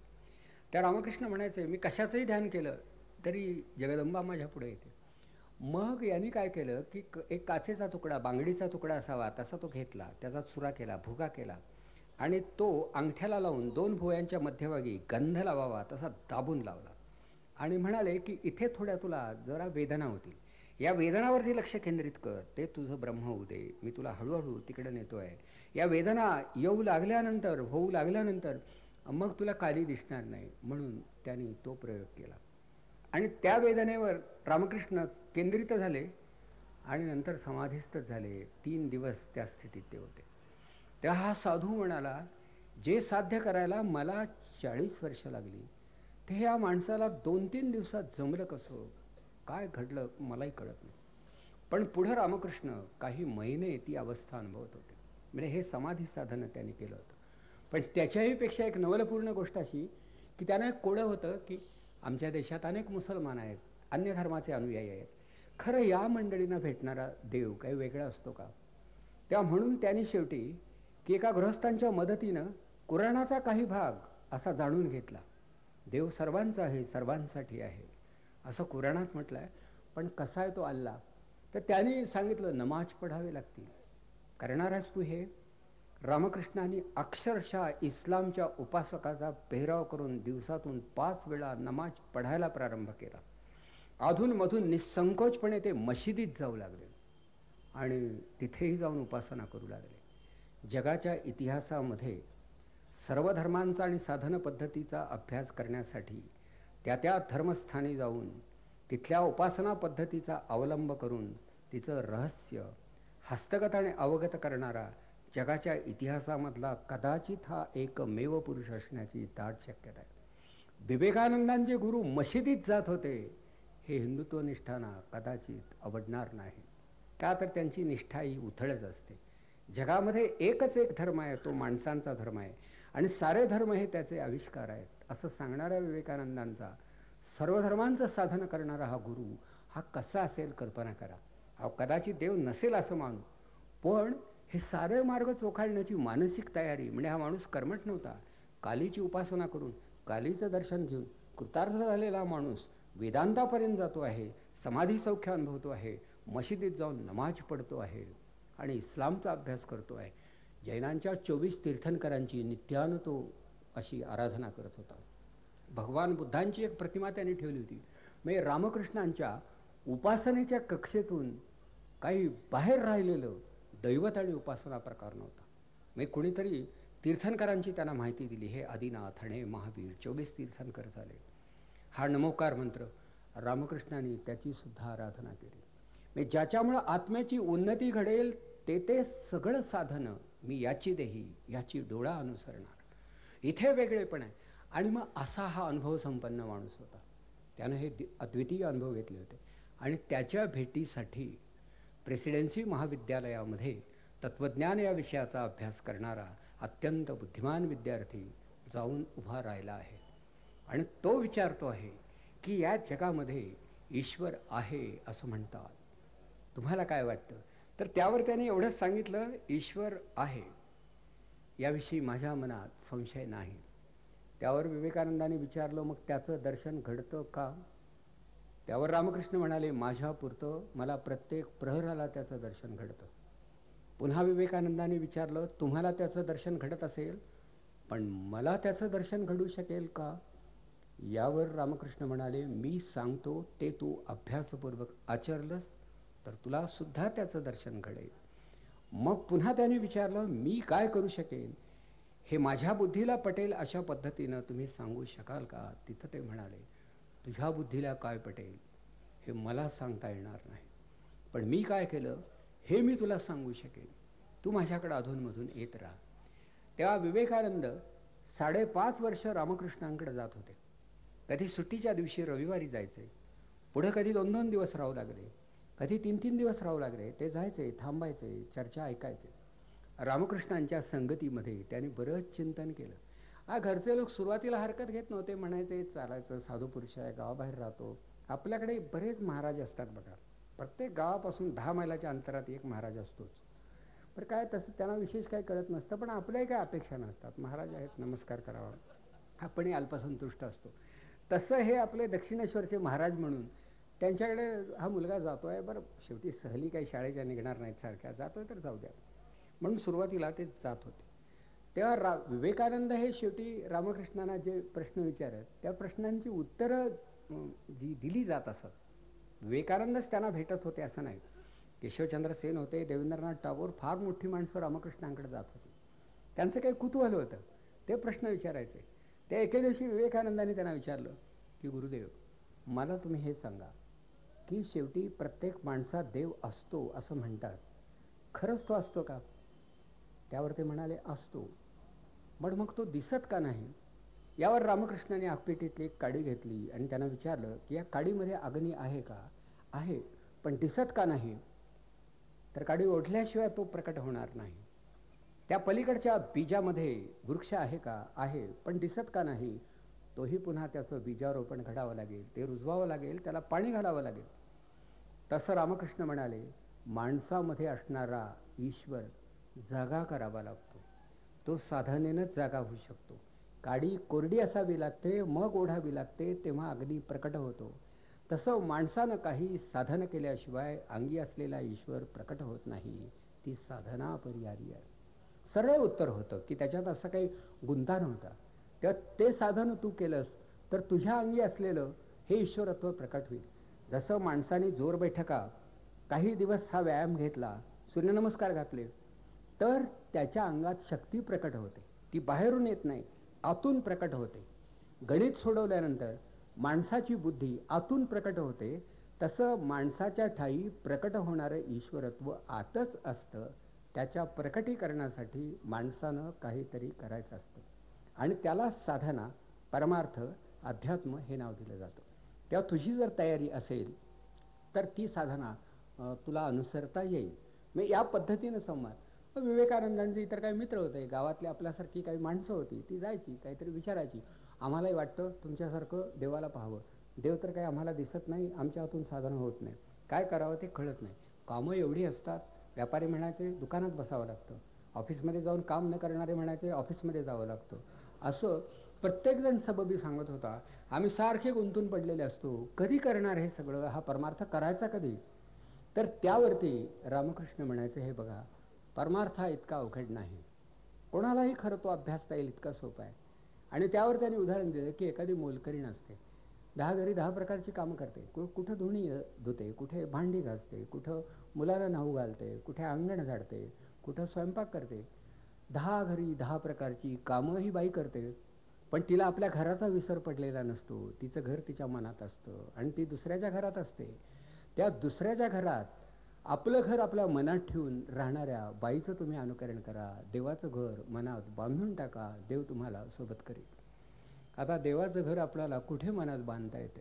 त्या रामकृष्ण म्हणायचे, मी कशाचंही ध्यान केलं तरी जगदंबा माझ्या पुढे येते. मग यांनी काय केलं की एक काचेचा तुकडा, बांगडीचा तुकडा असावा तसा तो घेतला, त्याचा चुरा केला, भुगा केला आणि तो अंगठ्याला लावून 2 भुवयांच्या मध्यभागी गंध लावावा तसा दाबून लावला आणि म्हणाले की इथे थोड्या तुला जरा वेदना होतील, या वेदनावरती लक्ष केंद्रित कर, ते तुझं ब्रह्म होऊ दे, मी तुला हळूहळू तिकडे नेतोय. या वेदना येऊ लागल्यानंतर, होऊ लागल्यानंतर मग तुला काली दिसणार नाही. म्हणून त्यांनी तो प्रयोग केला आणि त्या वेदनेवर रामकृष्ण केंद्रित झाले आणि नंतर समाधीस्थच झाले. 3 दिवस त्या स्थितीत ते होते. तेव्हा हा साधू म्हणाला, जे साध्य करायला मला 40 वर्ष लागली ते ह्या माणसाला 2-3 दिवसात जमलं कसं, काय घडलं मलाही कळत नाही. पण पुढं रामकृष्ण काही महिने ती अवस्था अनुभवत होते. म्हणजे हे समाधी साधन त्यांनी केलं होतं. पण त्याच्याही पेक्षा एक नवलपूर्ण गोष्ट अशी की त्यांना एक कोडं होतं की आमच्या देशात अनेक मुसलमान आहेत, अन्य धर्माचे अनुयायी आहेत, खरं या मंडळींना भेटणारा देव काही वेगळा असतो का. तेव्हा म्हणून त्यांनी शेवटी की एका गृहस्थांच्या मदतीनं कुराणाचा काही भाग असा जाणून घेतला. देव सर्वांचा आहे, सर्वांसाठी आहे असं कुराणात म्हटलं आहे. पण कसा आहे तो अल्लाह, तर त्यांनी सांगितलं नमाज पढावे लागतील. करणार आहेस तू हे. रामकृष्णांनी अक्षरशः इस्लामच्या उपासकाचा पेहराव करून दिवसातून 5 वेळा नमाज पढायला प्रारंभ केला. अधूनमधून निसंकोचपणे ते मशिदीत जाऊ लागले आणि तिथेही जाऊन उपासना करू लागले. जगाच्या इतिहासामध्ये सर्व धर्मांचा आणि साधन पद्धतीचा अभ्यास करण्यासाठी त्या धर्मस्थानी जाऊन तिथल्या उपासना पद्धतीचा अवलंब करून तिचं रहस्य हस्तगत आणि अवगत करणारा जगाच्या इतिहासामधला कदाचित हा एकमेव पुरुष असण्याची दाट शक्यता आहे. विवेकानंदांचे गुरु मशिदीत जात होते हे हिंदुत्व निष्ठांना कदाचित आवडणार नाही. का तर त्यांची निष्ठा ही उथळच असते. जगामध्ये एकच एक धर्म आहे, तो माणसांचा धर्म आहे आणि सारे धर्म हे त्याचे आविष्कार आहेत असं सांगणाऱ्या विवेकानंदांचा सर्व धर्मांचं साधन करणारा हा गुरु हा कसा असेल कल्पना करा. हा कदाचित देव नसेल असं मानू, पण हे सारे मार्ग चोखाळण्याची मानसिक तयारी. म्हणजे हा माणूस कर्मठ नव्हता. कालीची उपासना करून कालीचं दर्शन घेऊन कृतार्थ झालेला माणूस वेदांतापर्यंत जातो आहे, समाधी सौख्य अनुभवतो आहे, मशिदीत जाऊन नमाज पडतो आहे आणि इस्लामचा अभ्यास करतो आहे. जैनांच्या 24 तीर्थंकरांची नित्यानं तो अशी आराधना करत होता. भगवान बुद्धांची एक प्रतिमा त्यांनी ठेवली होती. म्हणजे रामकृष्णांच्या उपासनेच्या कक्षेतून काही बाहेर राहिलेलं दैवत आणि उपासना प्रकार नव्हता. म्हणजे कोणीतरी तीर्थंकरांची त्यांना माहिती दिली. हे आदिनाथ आणि महावीर 24 तीर्थंकर झाले. हा नमोकार मंत्र रामकृष्णांनी त्याची सुद्धा आराधना केली. म्हणजे ज्याच्यामुळं आत्म्याची उन्नती घडेल ते सगळं साधनं मी याची देही, याची डोळा अनुसरणार. इथे वेगळेपण आहे. आणि मग असा हा अनुभव संपन्न माणूस होता. त्यानं हे अद्वितीय अनुभव घेतले होते आणि त्याच्या भेटीसाठी प्रेसिडेन्सी महाविद्यालयामध्ये तत्त्वज्ञान या विषयाचा अभ्यास करणारा अत्यंत बुद्धिमान विद्यार्थी जाऊन उभा राहिला आहे आणि तो विचारतो आहे की या जगामध्ये ईश्वर आहे असं म्हणतात, तुम्हाला काय वाटतं. तर त्यावर त्याने एवढंच सांगितलं, ईश्वर आहे याविषयी माझ्या मनात संशय नाही. त्यावर विवेकानंदांनी विचारलं, मग त्याचं दर्शन घडतं का. त्यावर रामकृष्ण म्हणाले, माझ्यापुरतं मला प्रत्येक प्रहराला त्याचं दर्शन घडतं. पुन्हा विवेकानंदांनी विचारलं, तुम्हाला त्याचं दर्शन घडत असेल पण मला त्याचं दर्शन घडू शकेल का. यावर रामकृष्ण म्हणाले, मी सांगतो ते तू अभ्यासपूर्वक आचरलंस तर तुला सुद्धा त्याचं दर्शन घडेल. मग पुन्हा त्याने विचारलं, मी काय करू शकेन हे माझ्या बुद्धीला पटेल अशा पद्धतीनं तुम्ही सांगू शकाल का. तिथं ते म्हणाले, तुझ्या बुद्धीला काय पटेल हे मला सांगता येणार नाही, पण मी काय केलं हे मी तुला सांगू शकेन. तू माझ्याकडे अधूनमधून येत राहा. तेव्हा विवेकानंद 5.5 वर्ष रामकृष्णांकडे जात होते. कधी सुट्टीच्या दिवशी रविवारी जायचे, पुढे कधी 2-2 दिवस राहू लागले, कधी 3-3 दिवस राहू लागले. ते जायचे, थांबायचे, चर्चा ऐकायचे. रामकृष्णांच्या संगतीमध्ये त्यांनी बरंच चिंतन केलं. घरचे लोक सुरुवातीला हरकत घेत नव्हते, म्हणायचे चालायचं, साधू पुरुष आहे, गावाबाहेर राहतो. आपल्याकडे बरेच महाराज असतात बघा, प्रत्येक गावापासून 10 मैलाच्या अंतरात एक महाराज असतोच. पण काय तसं त्यांना विशेष काही कळत नसतं, पण आपल्याही काही अपेक्षा नसतात. महाराज आहेत, नमस्कार करावा, आपणही अल्पसंतुष्ट असतो. तसं हे आपले दक्षिणेश्वरचे महाराज म्हणून त्यांच्याकडे हा मुलगा जातो आहे, बरं शेवटी सहली काही शाळेच्या निघणार नाहीत सारख्या, जातो आहे तर जाऊ द्या म्हणून सुरुवातीला ते जात होते. तेव्हा विवेकानंद हे शेवटी रामकृष्णांना जे प्रश्न विचारत त्या प्रश्नांची उत्तरं जी दिली जात असत. विवेकानंदच त्यांना भेटत होते असं नाही. केशवचंद्र सेन होते, देवेंद्रनाथ टागोर, फार मोठी माणसं रामकृष्णांकडे जात होती. त्यांचं काही कुतूहल होतं, ते प्रश्न विचारायचे. त्या एके दिवशी विवेकानंदांनी त्यांना विचारलं की गुरुदेव, मला तुम्ही हे सांगा की शेवटी प्रत्येक माणसात देव असतो असं म्हणतात, खरंच तो असतो का? त्यावर ते म्हणाले असतो. मग तो दिसत का नाही? यावर रामकृष्णाने आगपेटीतली एक काडी घेतली आणि त्यांना विचारलं की या काडीमध्ये अग्नी आहे का? आहे, पण दिसत का नाही? तर काडी ओढल्याशिवाय तो प्रकट होणार नाही. त्या पलीकडच्या बीजामध्ये वृक्ष आहे का? आहे, पण दिसत का नाही? तोही पुन्हा त्याचं बीजारोपण घडावं लागेल, ते रुजवावं लागेल, त्याला पाणी घालावं लागेल. तसं रामकृष्ण म्हणाले, माणसामध्ये असणारा ईश्वर जागा करावा लागतो, तो साधनेनंच जागा होऊ शकतो. काडी कोरडी असावी लागते, मग ओढावी लागते, तेव्हा अग्नी प्रकट होतो. तसं माणसानं काही साधन केल्याशिवाय अंगी असलेला ईश्वर प्रकट होत नाही, ती साधना अपरिहार्य आहे. सरळ उत्तर होतं की त्याच्यात असं काही गुंता नव्हता. तेव्हा ते साधन तू केलंस तर तुझ्या अंगी असलेलं हे ईश्वरत्व प्रकट होईल. जसं माणसाने जोर बैठका काही दिवस हा व्यायाम घेतला, सूर्यनमस्कार घातले, तर त्याच्या अंगात शक्ती प्रकट होते. ती बाहेरून येत नाही, आतून प्रकट होते. गणित सोडवल्यानंतर माणसाची बुद्धी आतून प्रकट होते. तसं माणसाच्या ठायी प्रकट होणारं ईश्वरत्व आतच असतं. त्याच्या प्रकटीकरणासाठी माणसानं काहीतरी करायचं असतं आणि त्याला साधना, परमार्थ, अध्यात्म हे नाव दिलं जातं. तेव्हा तुझी जर तयारी असेल तर ती साधना तुला अनुसरता येईल. मग या पद्धतीनं संवाद. विवेकानंदांचे इतर काही मित्र होते, गावातली आपल्यासारखी काही माणसं होती, ती जायची, काहीतरी विचारायची. आम्हालाही वाटतं तुमच्यासारखं देवाला पाहावं, देव तर काही आम्हाला दिसत नाही, आमच्या हातून साधन होत नाही, काय करावं ते कळत नाही, कामं एवढी असतात. व्यापारी म्हणायचे दुकानात बसावं लागतं, ऑफिसमध्ये जाऊन काम न करणारे म्हणायचे ऑफिसमध्ये जावं लागतं. असं प्रत्येकजण सबबी सांगत होता. आम्ही सारखे गुंतून पडलेले असतो, कधी करणार हे सगळं, हा परमार्थ करायचा कधी? तर त्यावरती रामकृष्ण म्हणायचे, हे बघा, परमार्थ हा इतका अवघड नाही, कोणालाही खरं तो अभ्यासता येईल इतका सोपा आहे. आणि त्यावर त्यांनी उदाहरण दिलं की एखादी मोलकरीण असते, 10 घरी 10 प्रकारची कामं करते, कुठं धुणी धुते, कुठे भांडी घासते, कुठं मुलाला न्हाऊ घालते, कुठे अंगण झाडते, कुठं स्वयंपाक करते. 10 घरी 10 प्रकारची कामं ही बाई करते, पण तिला आपल्या घराचा विसर पडलेला नसतो. तिचं घर तिच्या मनात असतं आणि ती दुसऱ्याच्या घरात असते. त्या दुसऱ्याच्या घरात आपलं घर आपल्या मनात ठेवून राहणाऱ्या बाईचं तुम्ही अनुकरण करा. देवाचं घर मनात बांधून टाका, देव तुम्हाला सोबत करेल. आता देवाचं घर आपल्याला कुठे मनात बांधता येते?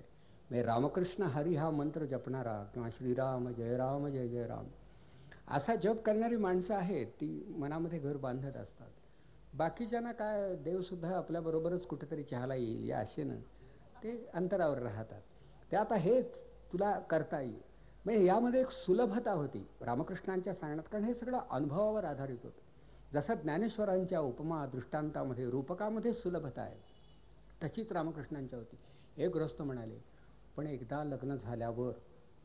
म्हणजे रामकृष्ण हरी हा मंत्र जपणारा किंवा श्रीराम जय जय राम असा जप करणारी माणसं आहेत, ती मनामध्ये घर बांधत असतात. बाकीच्यांना काय, देवसुद्धा आपल्याबरोबरच कुठेतरी चहाला येईल या आशेनं ते अंतरावर राहतात. ते आता हेच तुला करता येईल. म्हणजे यामध्ये एक सुलभता होती रामकृष्णांच्या सांगण्यात, कारण हे सगळं अनुभवावर आधारित होतं. जसं ज्ञानेश्वरांच्या उपमा दृष्टांतामध्ये रूपकामध्ये सुलभता आहे, तशीच रामकृष्णांच्या होती. एक गृहस्थ म्हणाले, पण एकदा लग्न झाल्यावर,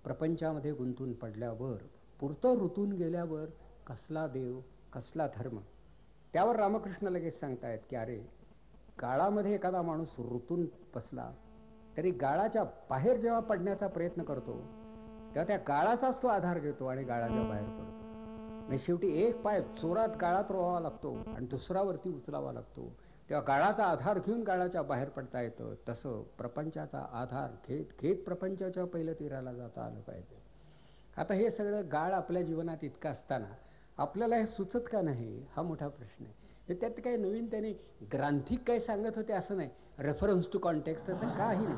प्रपंचामध्ये गुंतून पडल्यावर, पुरतं ऋतून गेल्यावर कसला देव कसला धर्म? त्यावर रामकृष्ण लगेच सांगतायत की अरे, गाळामध्ये एखादा माणूस ऋतून बसला तरी गाळाच्या बाहेर जेव्हा पडण्याचा प्रयत्न करतो तेव्हा त्या गाळाचाच तो आधार घेतो आणि गाळाच्या बाहेर पडतो. म्हणजे शेवटी एक पाय चोरात गाळात रोवावा लागतो आणि दुसरा वरती उचलावा लागतो. तेव्हा गाळाचा आधार घेऊन गाळाच्या बाहेर पडता येतं. तसं प्रपंचाचा आधार घेत घेत प्रपंचाच्या पहिलं तीराला जाता आलं पाहिजे. आता हे सगळं गाळ आपल्या जीवनात इतकं असताना आपल्याला हे सुचत का नाही, हा मोठा प्रश्न आहे. त्यात काही नवीन त्यांनी ग्रांथिक काही सांगत होते असं नाही, रेफरन्स टू कॉन्टेक्स्ट असं काही नाही.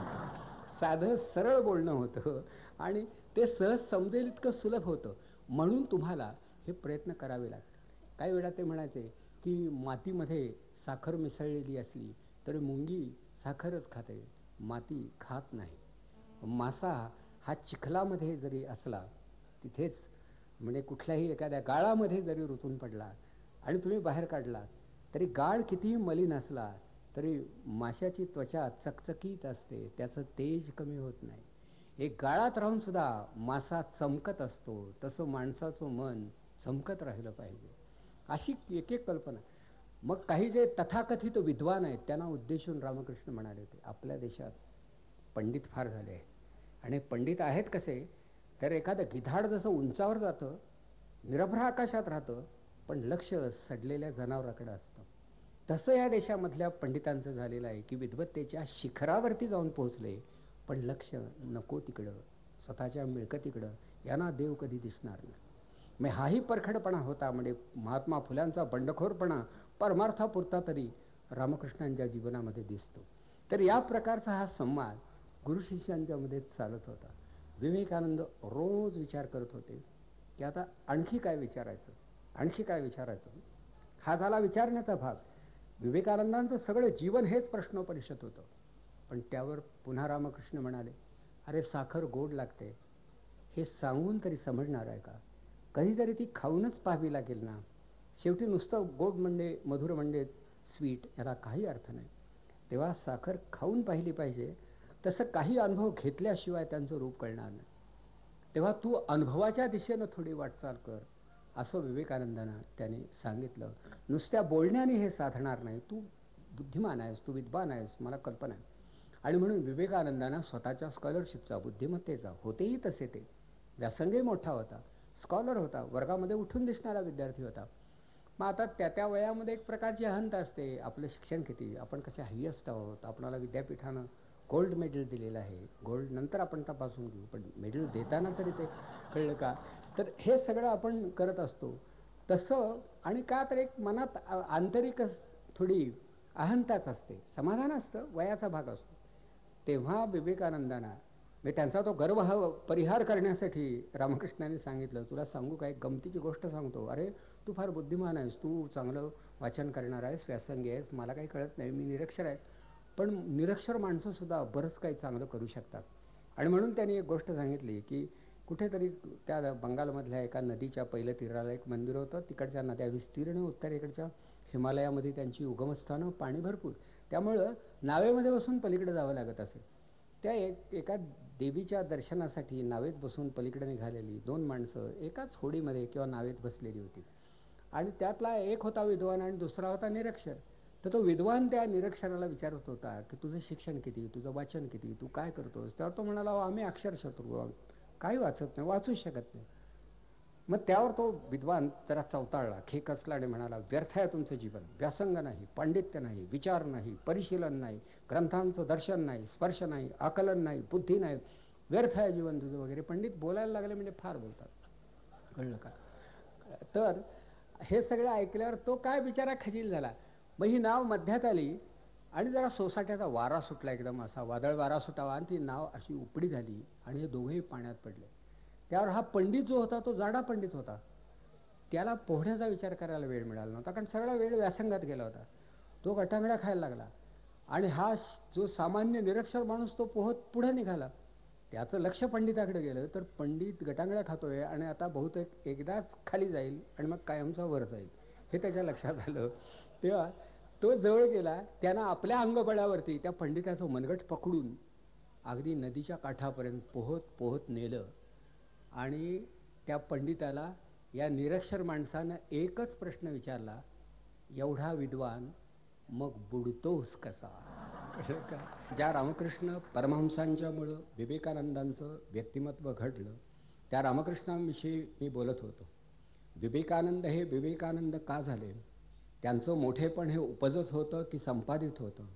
साधं सरळ बोलणं होतं आणि ते सहज समजेल इतकं सुलभ होतं. म्हणून तुम्हाला हे प्रयत्न करावे लागतात. काही वेळा ते म्हणायचे की मातीमध्ये साखर मिसळलेली असली तरी मुंगी साखरच खाते, माती खात नाही. मासा हा चिखलामध्ये जरी असला, तिथेच म्हणजे कुठल्याही एखाद्या गाळामध्ये जरी रुतून पडला आणि तुम्ही बाहेर काढला तरी गाळ कितीही मलिन असला तरी माशाची त्वचा चकचकीत असते, त्याचं तेज कमी होत नाही. एक गाळात राहून सुद्धा मासा चमकत असतो, तसं माणसाचं मन चमकत राहिलं पाहिजे, अशी एक एक कल्पना. मग काही जे तथाकथित विद्वान आहेत त्यांना उद्देशून रामकृष्ण म्हणाले होते, आपल्या देशात पंडित फार झाले आहेत. आणि पंडित आहेत कसे, तर एखादं गिधाड जसं उंचावर जातं, निरभ्र आकाशात राहतं, पण लक्ष सडलेल्या जनावराकडे असतं, तसं या देशामधल्या पंडितांचं झालेलं आहे की विद्वत्तेच्या शिखरावरती जाऊन पोहोचले, पण लक्ष नको तिकडं, स्वतःच्या मिळकतीकडं. यांना देव कधी दिसणार नाही. मग हाही परखडपणा होता. म्हणजे महात्मा फुल्यांचा बंडखोरपणा परमार्थापुरता तरी रामकृष्णांच्या जीवनामध्ये दिसतो. तर या प्रकारचा हा संवाद गुरु शिष्यांच्यामध्ये चालत होता. विवेकानंद रोज विचार करत होते की आता आणखी काय विचारायचं, आणखी काय विचारायचं. हा झाला विचारण्याचा भाग. विवेकानंदांचं सगळं जीवन हेच प्रश्नोपनिषद होतं. पण त्यावर पुन्हा रामकृष्ण म्हणाले, अरे साखर गोड लागते, हे सांगून तरी समजणार आहे का? कधीतरी ती खाऊनच पाहावी लागेल ना. शेवटी नुसतं गोड म्हणजे, मधुर म्हणजे स्वीट, याला काही अर्थ नाही. तेव्हा साखर खाऊन पाहिली पाहिजे. तसं काही अनुभव घेतल्याशिवाय त्यांचं रूप कळणार नाही. तेव्हा तू अनुभवाच्या दिशेनं थोडी वाटचाल कर, असं विवेकानंदांना त्याने सांगितलं. नुसत्या बोलण्याने हे साधणार नाही. तू बुद्धिमान आहेस, तू विद्वान आहेस, मला कल्पना आहे. आणि म्हणून विवेकानंदांना स्वतःच्या स्कॉलरशिपचा, बुद्धिमत्तेचा, होतेही तसे ते व्यासंगही मोठा होता, स्कॉलर होता, वर्गामध्ये उठून दिसणारा विद्यार्थी होता. मग आता त्या वयामध्ये एक प्रकारची अहंता असते, आपलं शिक्षण किती, आपण कसे हायेस्ट आहोत, आपणाला विद्यापीठानं गोल्ड मेडल दिलेलं आहे. गोल्ड नंतर आपण तपासून घेऊ, पण मेडल देताना तरी ते कळलं का? तर हे सगळं आपण करत असतो तसं. आणि का तर एक मनात आंतरिक थोडी अहंताच असते, समाधान असतं, वयाचा भाग असतो. तेव्हा विवेकानंदांना म्हणजे त्यांचा तो गर्व परिहार करण्यासाठी रामकृष्णाने सांगितलं, तुला सांगू काय, गमतीची गोष्ट सांगतो. अरे तू फार बुद्धिमान आहेस, तू चांगलं वाचन करणार आहेस, व्यासंगी आहेस, मला काही कळत नाही, मी निरक्षर आहे. पण निरक्षर माणसं सुद्धा बरंच काही चांगलं करू शकतात. आणि म्हणून त्यांनी एक गोष्ट सांगितली की कुठेतरी त्या बंगालमधल्या एका नदीच्या पहिल्या तीराला एक मंदिर होतं. तिकडच्या नद्या विस्तीर्ण, उत्तरेकडच्या हिमालयामध्ये त्यांची उगमस्थानं, पाणी भरपूर, त्यामुळं नावेमध्ये बसून पलीकडे जावं लागत असे. त्या एका देवीच्या दर्शनासाठी नावेत बसून पलीकडे निघालेली दोन माणसं एकाच होडीमध्ये किंवा नावेत बसलेली होती. आणि त्यातला एक होता विद्वान आणि दुसरा होता निरक्षर. तर तो विद्वान त्या निरक्षराला विचारत होता की तुझं शिक्षण किती, तुझं वाचन किती, तू काय करतोस? त्यावर तो म्हणाला, आम्ही अक्षरशत्रू, काही वाचत नाही, वाचूच शकत नाही. मग त्यावर तो विद्वान जरा चवताळला, खेकसला आणि म्हणाला, व्यर्थ आहे तुमचं जीवन. व्यासंग नाही, पांडित्य नाही, विचार नाही, परिशीलन नाही, ग्रंथांचं दर्शन नाही, स्पर्श नाही, आकलन नाही, बुद्धी नाही, व्यर्थ आहे जीवन तुझं वगैरे. पंडित बोलायला लागले म्हणजे फार बोलतात, कळलं का? तर हे सगळं ऐकल्यावर तो काय बिचारा खजील झाला. मग ही नाव मध्यात आली आणि जरा सोसाट्याचा वारा सुटला, एकदम असा वादळ वारा सुटावा, आणि ती नाव अशी उपडी झाली आणि हे दोघेही पाण्यात पडले. त्यावर हा पंडित जो होता तो जाडा पंडित होता, त्याला पोहण्याचा विचार करायला वेळ मिळाला नव्हता, कारण सगळा वेळ व्यासंगात गेला होता. तो गटांगड्या खायला लागला. आणि हा जो सामान्य निरक्षर माणूस तो पोहत पुढे निघाला. त्याचं लक्ष पंडिताकडे गेलं, तर पंडित गटांगड्या खातोय आणि आता बहुतेक एकदाच खाली जाईल आणि मग कायमचा वर जाईल, हे त्याच्या लक्षात आलं. तेव्हा तो जवळ गेला, त्यानं आपल्या अंगबळावरती त्या पंडिताचं मनगट पकडून अगदी नदीच्या काठापर्यंत पोहत पोहत नेलं. आणि त्या पंडिताला या निरक्षर माणसानं एकच प्रश्न विचारला, एवढा विद्वान मग बुडतोस कसा? ज्या रामकृष्ण परमहंसांच्यामुळं विवेकानंदांचं व्यक्तिमत्व घडलं, त्या रामकृष्णांविषयी मी बोलत होतो. विवेकानंद हे विवेकानंद का झाले, त्यांचं मोठेपण हे उपजत होतं की संपादित होतं,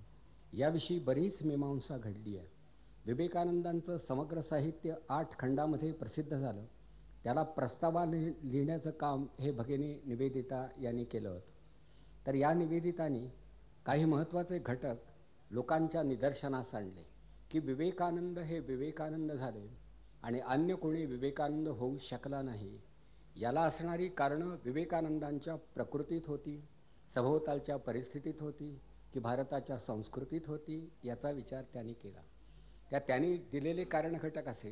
याविषयी बरीच मीमांसा घडली आहे. विवेकानंदांचं समग्र साहित्य 8 खंडामध्ये प्रसिद्ध झालं. त्याला प्रस्तावा लिहिण्याचं काम हे भगिनी निवेदिता यांनी केलं होतं. तर या निवेदितांनी काही महत्त्वाचे घटक लोकांच्या निदर्शनास आणले की विवेकानंद हे विवेकानंद झाले आणि अन्य कोणी विवेकानंद होऊ शकला नाही. याला असणारी कारणं विवेकानंदांच्या प्रकृतीत होती, सभोवतालच्या परिस्थितीत होती की भारताच्या संस्कृतीत होती, याचा विचार त्यांनी केला. त्यांनी दिलेले कारण घटक असे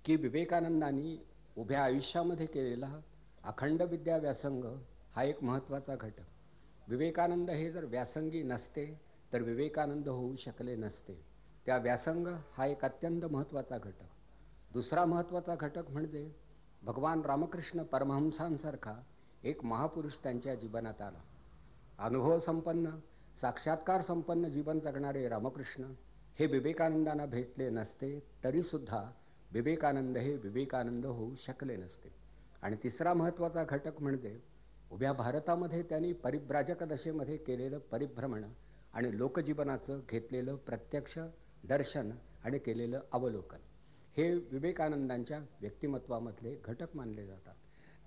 की विवेकानंदांनी उभ्या आयुष्यामध्ये केलेला अखंड विद्या व्यासंग हा एक महत्त्वाचा घटक. विवेकानंद हे जर व्यासंगी नसते तर विवेकानंद होऊ शकले नसते. त्या व्यासंग हा एक अत्यंत महत्त्वाचा घटक. दुसरा महत्त्वाचा घटक म्हणजे भगवान रामकृष्ण परमहंसांसारखा एक महापुरुष त्यांच्या जीवनात आला. अनुभव संपन्न, साक्षात्कार संपन्न जीवन जगणारे रामकृष्ण हे विवेकानंदांना भेटले नसते तरीसुद्धा विवेकानंद हे विवेकानंद होऊ शकले नसते. आणि तिसरा महत्त्वाचा घटक म्हणजे उभ्या भारतामध्ये त्यांनी परिव्राजक दशेमध्ये केलेलं परिभ्रमण आणि लोकजीवनाचं घेतलेलं प्रत्यक्ष दर्शन आणि केलेलं अवलोकन हे विवेकानंदांच्या व्यक्तिमत्वामधले घटक मानले जातात.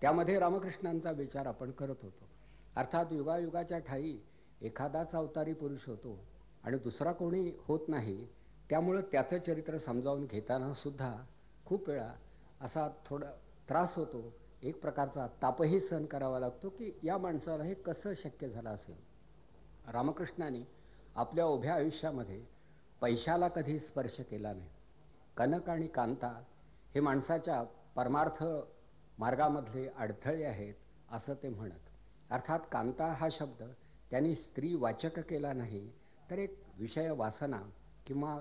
त्यामध्ये रामकृष्णांचा विचार आपण करत होतो. अर्थात युगायुगाच्या ठायी एखादाच अवतारी पुरुष होतो आणि दुसरा कोणी होत नाही. त्यामुळं त्याचं चरित्र समजावून घेताना सुद्धा खूप वेळा असा थोडा त्रास होतो, एक प्रकारचा तापही सहन करावा लागतो की या माणसाला हे कसं शक्य झालं असेल. रामकृष्णांनी आपल्या उभ्या आयुष्यामध्ये पैशाला कधी स्पर्श केला नाही. कनक आणि कांता हे माणसाच्या परमार्थ मार्गामधले अडथळे आहेत असं ते म्हणत. अर्थात कांता हा शब्द त्यांनी स्त्रीवाचक केला नाही, तर एक विषय वासना किंवा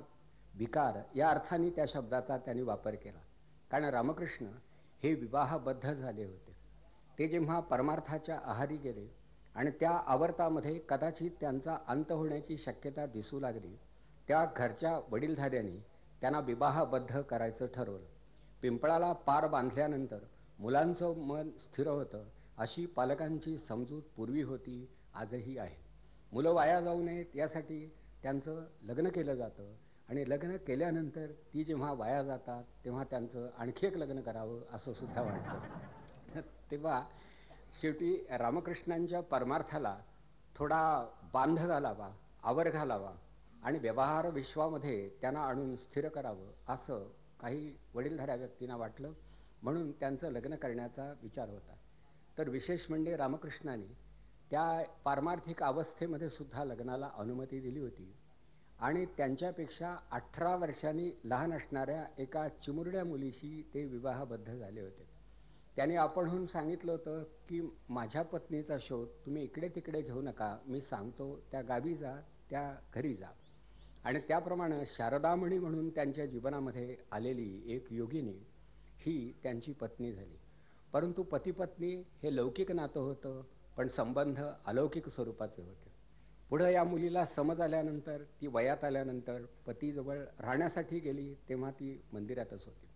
विकार या अर्थाने त्या शब्दाचा त्यांनी वापर केला. कारण रामकृष्ण हे विवाहबद्ध झाले होते. ते जेव्हा परमार्थाच्या आहारी गेले आणि त्या आवर्तामध्ये कदाचित त्यांचा अंत होण्याची शक्यता दिसू लागली, त्या घरच्या वडीलधाऱ्यांनी त्यांना विवाहबद्ध करायचं ठरवलं. पिंपळाला पार बांधल्यानंतर मुलांचं मन स्थिर होतं अशी पालकांची समजूत पूर्वी होती, आजही आहे. मुलं वाया जाऊ नयेत यासाठी त्यांचं लग्न केलं जातं आणि लग्न केल्यानंतर ती जेव्हा वाया जातात तेव्हा त्यांचं आणखी एक लग्न करावं असं सुद्धा वाटतं. तेव्हा शेवटी रामकृष्णांच्या परमार्थाला थोडा बांध घालावा, आवर घालावा आणि व्यवहार विश्वामध्ये त्यांना आणून स्थिर करावं असं काही वडीलधाऱ्या व्यक्तींना वाटलं, म्हणून त्यांचं लग्न करण्याचा विचार होता. तर विशेष म्हणजे रामकृष्णांनी त्या पारमार्थिक अवस्थेमध्ये सुद्धा लग्नाला अनुमती दिली होती आणि त्यांच्यापेक्षा 18 वर्षांनी लहान असणाऱ्या एका चिमुरड्या मुलीशी ते विवाहबद्ध झाले होते. त्याने आपणहून सांगितलं होतं की माझ्या पत्नीचा शोध तुम्ही इकडे तिकडे घेऊ नका, मी सांगतो त्या गावी जा, त्या घरी जा. आणि त्याप्रमाणे शारदामणी म्हणून त्यांच्या जीवनामध्ये आलेली एक योगिनी ही त्यांची पत्नी झाली. परंतु पतिपत्नी हे लौकिक नातं होतं, पण संबंध अलौकिक स्वरूपाचे होते. पुढं या मुलीला समज आल्यानंतर, ती वयात आल्यानंतर पतीजवळ राहण्यासाठी गेली, तेव्हा ती मंदिरातच होती.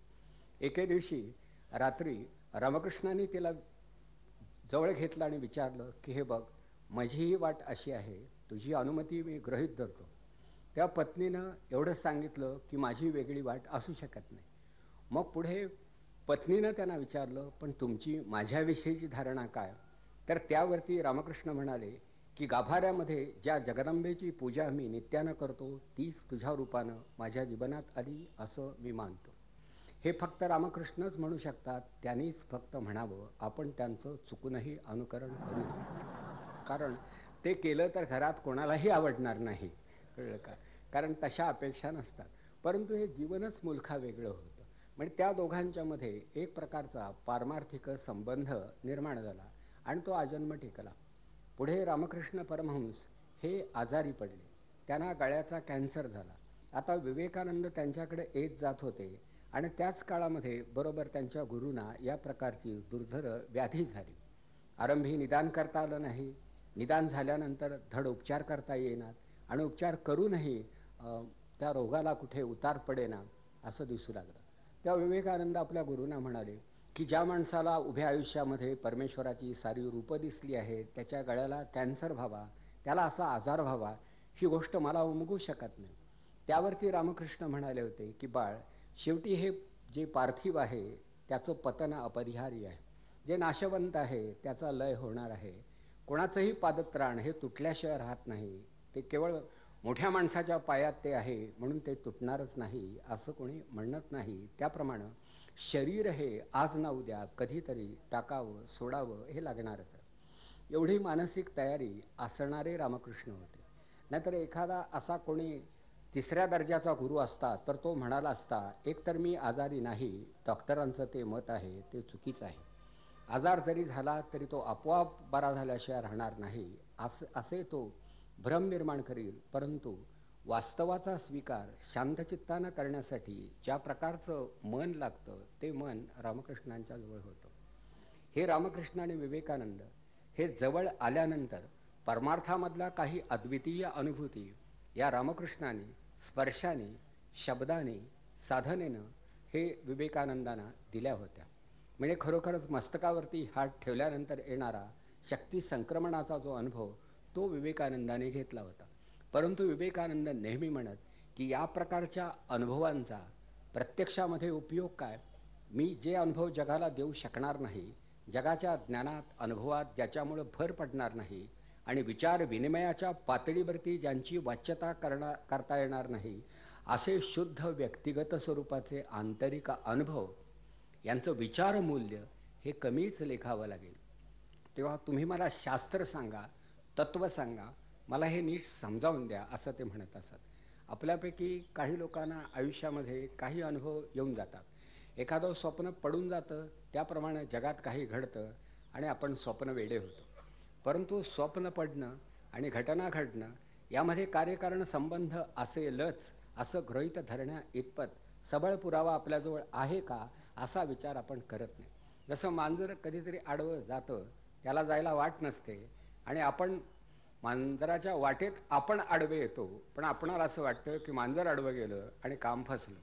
एके दिवशी रात्री रामकृष्णांनी तिला जवळ घेतलं आणि विचारलं की हे बघ, माझीही वाट अशी आहे, तुझी अनुमती मी गृहीत धरतो. त्या पत्नीनं एवढंच सांगितलं की माझी वेगळी वाट असू शकत नाही. मग पुढे पत्नीनं त्यांना विचारलं, पण तुमची माझ्याविषयीची धारणा काय? तर त्यावरती रामकृष्ण म्हणाले की गाभाऱ्यामध्ये ज्या जगदंबेची पूजा मी नित्यानं करतो तीच तुझ्या रूपानं माझ्या जीवनात आली असं मी मानतो. हे फक्त रामकृष्णच म्हणू शकतात, त्यांनीच फक्त म्हणावं. आपण त्यांचं चुकूनही अनुकरण करू नये, कारण ते केलं तर घरात कोणालाही आवडणार नाही, कळलं का? कारण तशा अपेक्षा नसतात. परंतु हे जीवनच मुलखा वेगळं होतं. म्हणजे त्या दोघांच्यामध्ये एक प्रकारचा पारमार्थिक संबंध निर्माण झाला आणि तो आजन्म टिकला. पुढे रामकृष्ण परमहंस हे आजारी पडले, त्यांना गळ्याचा कॅन्सर झाला. आता विवेकानंद त्यांच्याकडे येत जात होते आणि त्याच काळामध्ये बरोबर त्यांच्या गुरूंना या प्रकारची दुर्धर व्याधी झाली. आरंभी निदान करता आलं नाही, निदान झाल्यानंतर धड उपचार करता येईनात आणि उपचार करूनही त्या रोगाला कुठे उतार पडेना असं दिसू लागलं. त्या विवेकानंद आपल्या गुरूंना म्हणाले की ज्या माणसाला उभ्या आयुष्यामध्ये परमेश्वराची सारी रूपं दिसली आहेत, त्याच्या गळ्याला कॅन्सर व्हावा, त्याला असा आजार व्हावा, ही गोष्ट मला उमगू शकत नाही. त्यावरती रामकृष्ण म्हणाले होते की बाळ, शेवटी हे जे पार्थिव आहे त्याचं पतन अपरिहार्य आहे, जे नाशवंत आहे त्याचा लय होणार आहे. कोणाचंही पादत्राण हे तुटल्याशिवाय राहत नाही, ते केवळ मोठ्या माणसाच्या पायात ते आहे म्हणून ते तुटणारच नाही असं कोणी म्हणत नाही. त्याप्रमाणे शरीर हे आज ना उद्या कधीतरी टाकावं, सोडावं हे लागणारच आहे. एवढी मानसिक तयारी असणारे रामकृष्ण होते. नाहीतर एखादा असा कोणी तिसऱ्या दर्जाचा गुरु असता तर तो म्हणाला असता, एकतर मी आजारी नाही, डॉक्टरांचं ते मत आहे, ते चुकीचं आहे. आजार जरी झाला तरी तो आपोआप बरा झाल्याशिवाय राहणार नाही असे तो भ्रम निर्माण करील, परंतु वास्तवाचा स्वीकार शांतचित्तानं करण्यासाठी ज्या प्रकारचं मन लागतं ते मन रामकृष्णांच्या जवळ होतं. हे रामकृष्ण आणि विवेकानंद हे जवळ आल्यानंतर परमार्थामधला काही अद्वितीय अनुभूती या रामकृष्णाने स्पर्शाने, शब्दाने, साधनेनं हे विवेकानंदांना दिल्या होत्या. म्हणजे खरोखरच मस्तकावरती हात ठेवल्यानंतर येणारा शक्ती संक्रमणाचा जो अनुभव तो विवेकानंदाने घेतला होता. परंतु विवेकानंद नेहमी म्हणत की या प्रकारच्या अनुभवांचा प्रत्यक्षामध्ये उपयोग काय? मी जे अनुभव जगाला देऊ शकणार नाही, जगाच्या ज्ञानात अनुभवात ज्याच्यामुळं भर पडणार नाही आणि विचार विनिमयाच्या पातळीवरती ज्यांची वाच्यता करता येणार नाही, असे शुद्ध व्यक्तिगत स्वरूपाचे आंतरिक अनुभव यांचं विचारमूल्य हे कमीच लेखावं लागेल. तेव्हा तुम्ही मला शास्त्र सांगा, तत्व सांगा, मला हे नीट समजावून द्या, असं ते म्हणत असत. आपल्यापैकी काही लोकांना आयुष्यामध्ये काही अनुभव येऊन जातात. एखादं स्वप्न पडून जातं, त्याप्रमाणे जगात काही घडतं आणि आपण स्वप्न वेडे होतो. परंतु स्वप्न पडणं आणि घटना घडणं यामध्ये कार्यकारण संबंध असेलच असं गृहीत धरण्या इतपत सबळ पुरावा आपल्याजवळ आहे का, असा विचार आपण करत नाही. जसं मांजर कधीतरी आडवं जातं, त्याला जायला वाट नसते आणि आपण मांजराच्या वाटेत आपण आडवे येतो, पण आपणाला असं वाटतं की मांजर आडवं गेलं आणि काम फसलं.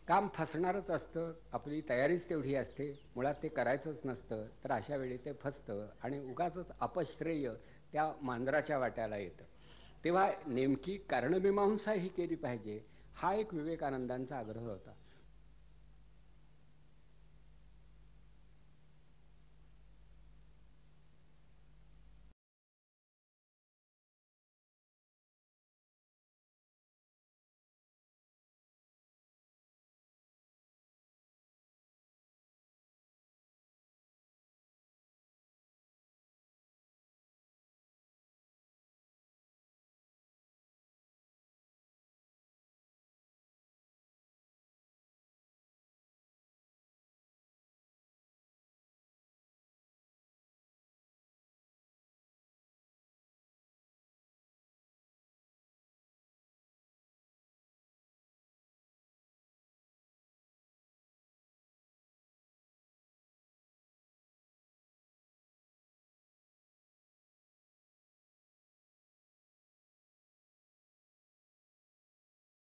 काम फसणारच असतं, आपली तयारीच तेवढी असते, मुळात ते करायचंच नसतं, तर अशा वेळी ते फसतं आणि उगाचच अपश्रेय त्या मांजराच्या वाट्याला येतं. तेव्हा नेमकी कारणमीमांसा ही केली पाहिजे, हा एक विवेकानंदांचा आग्रह होता.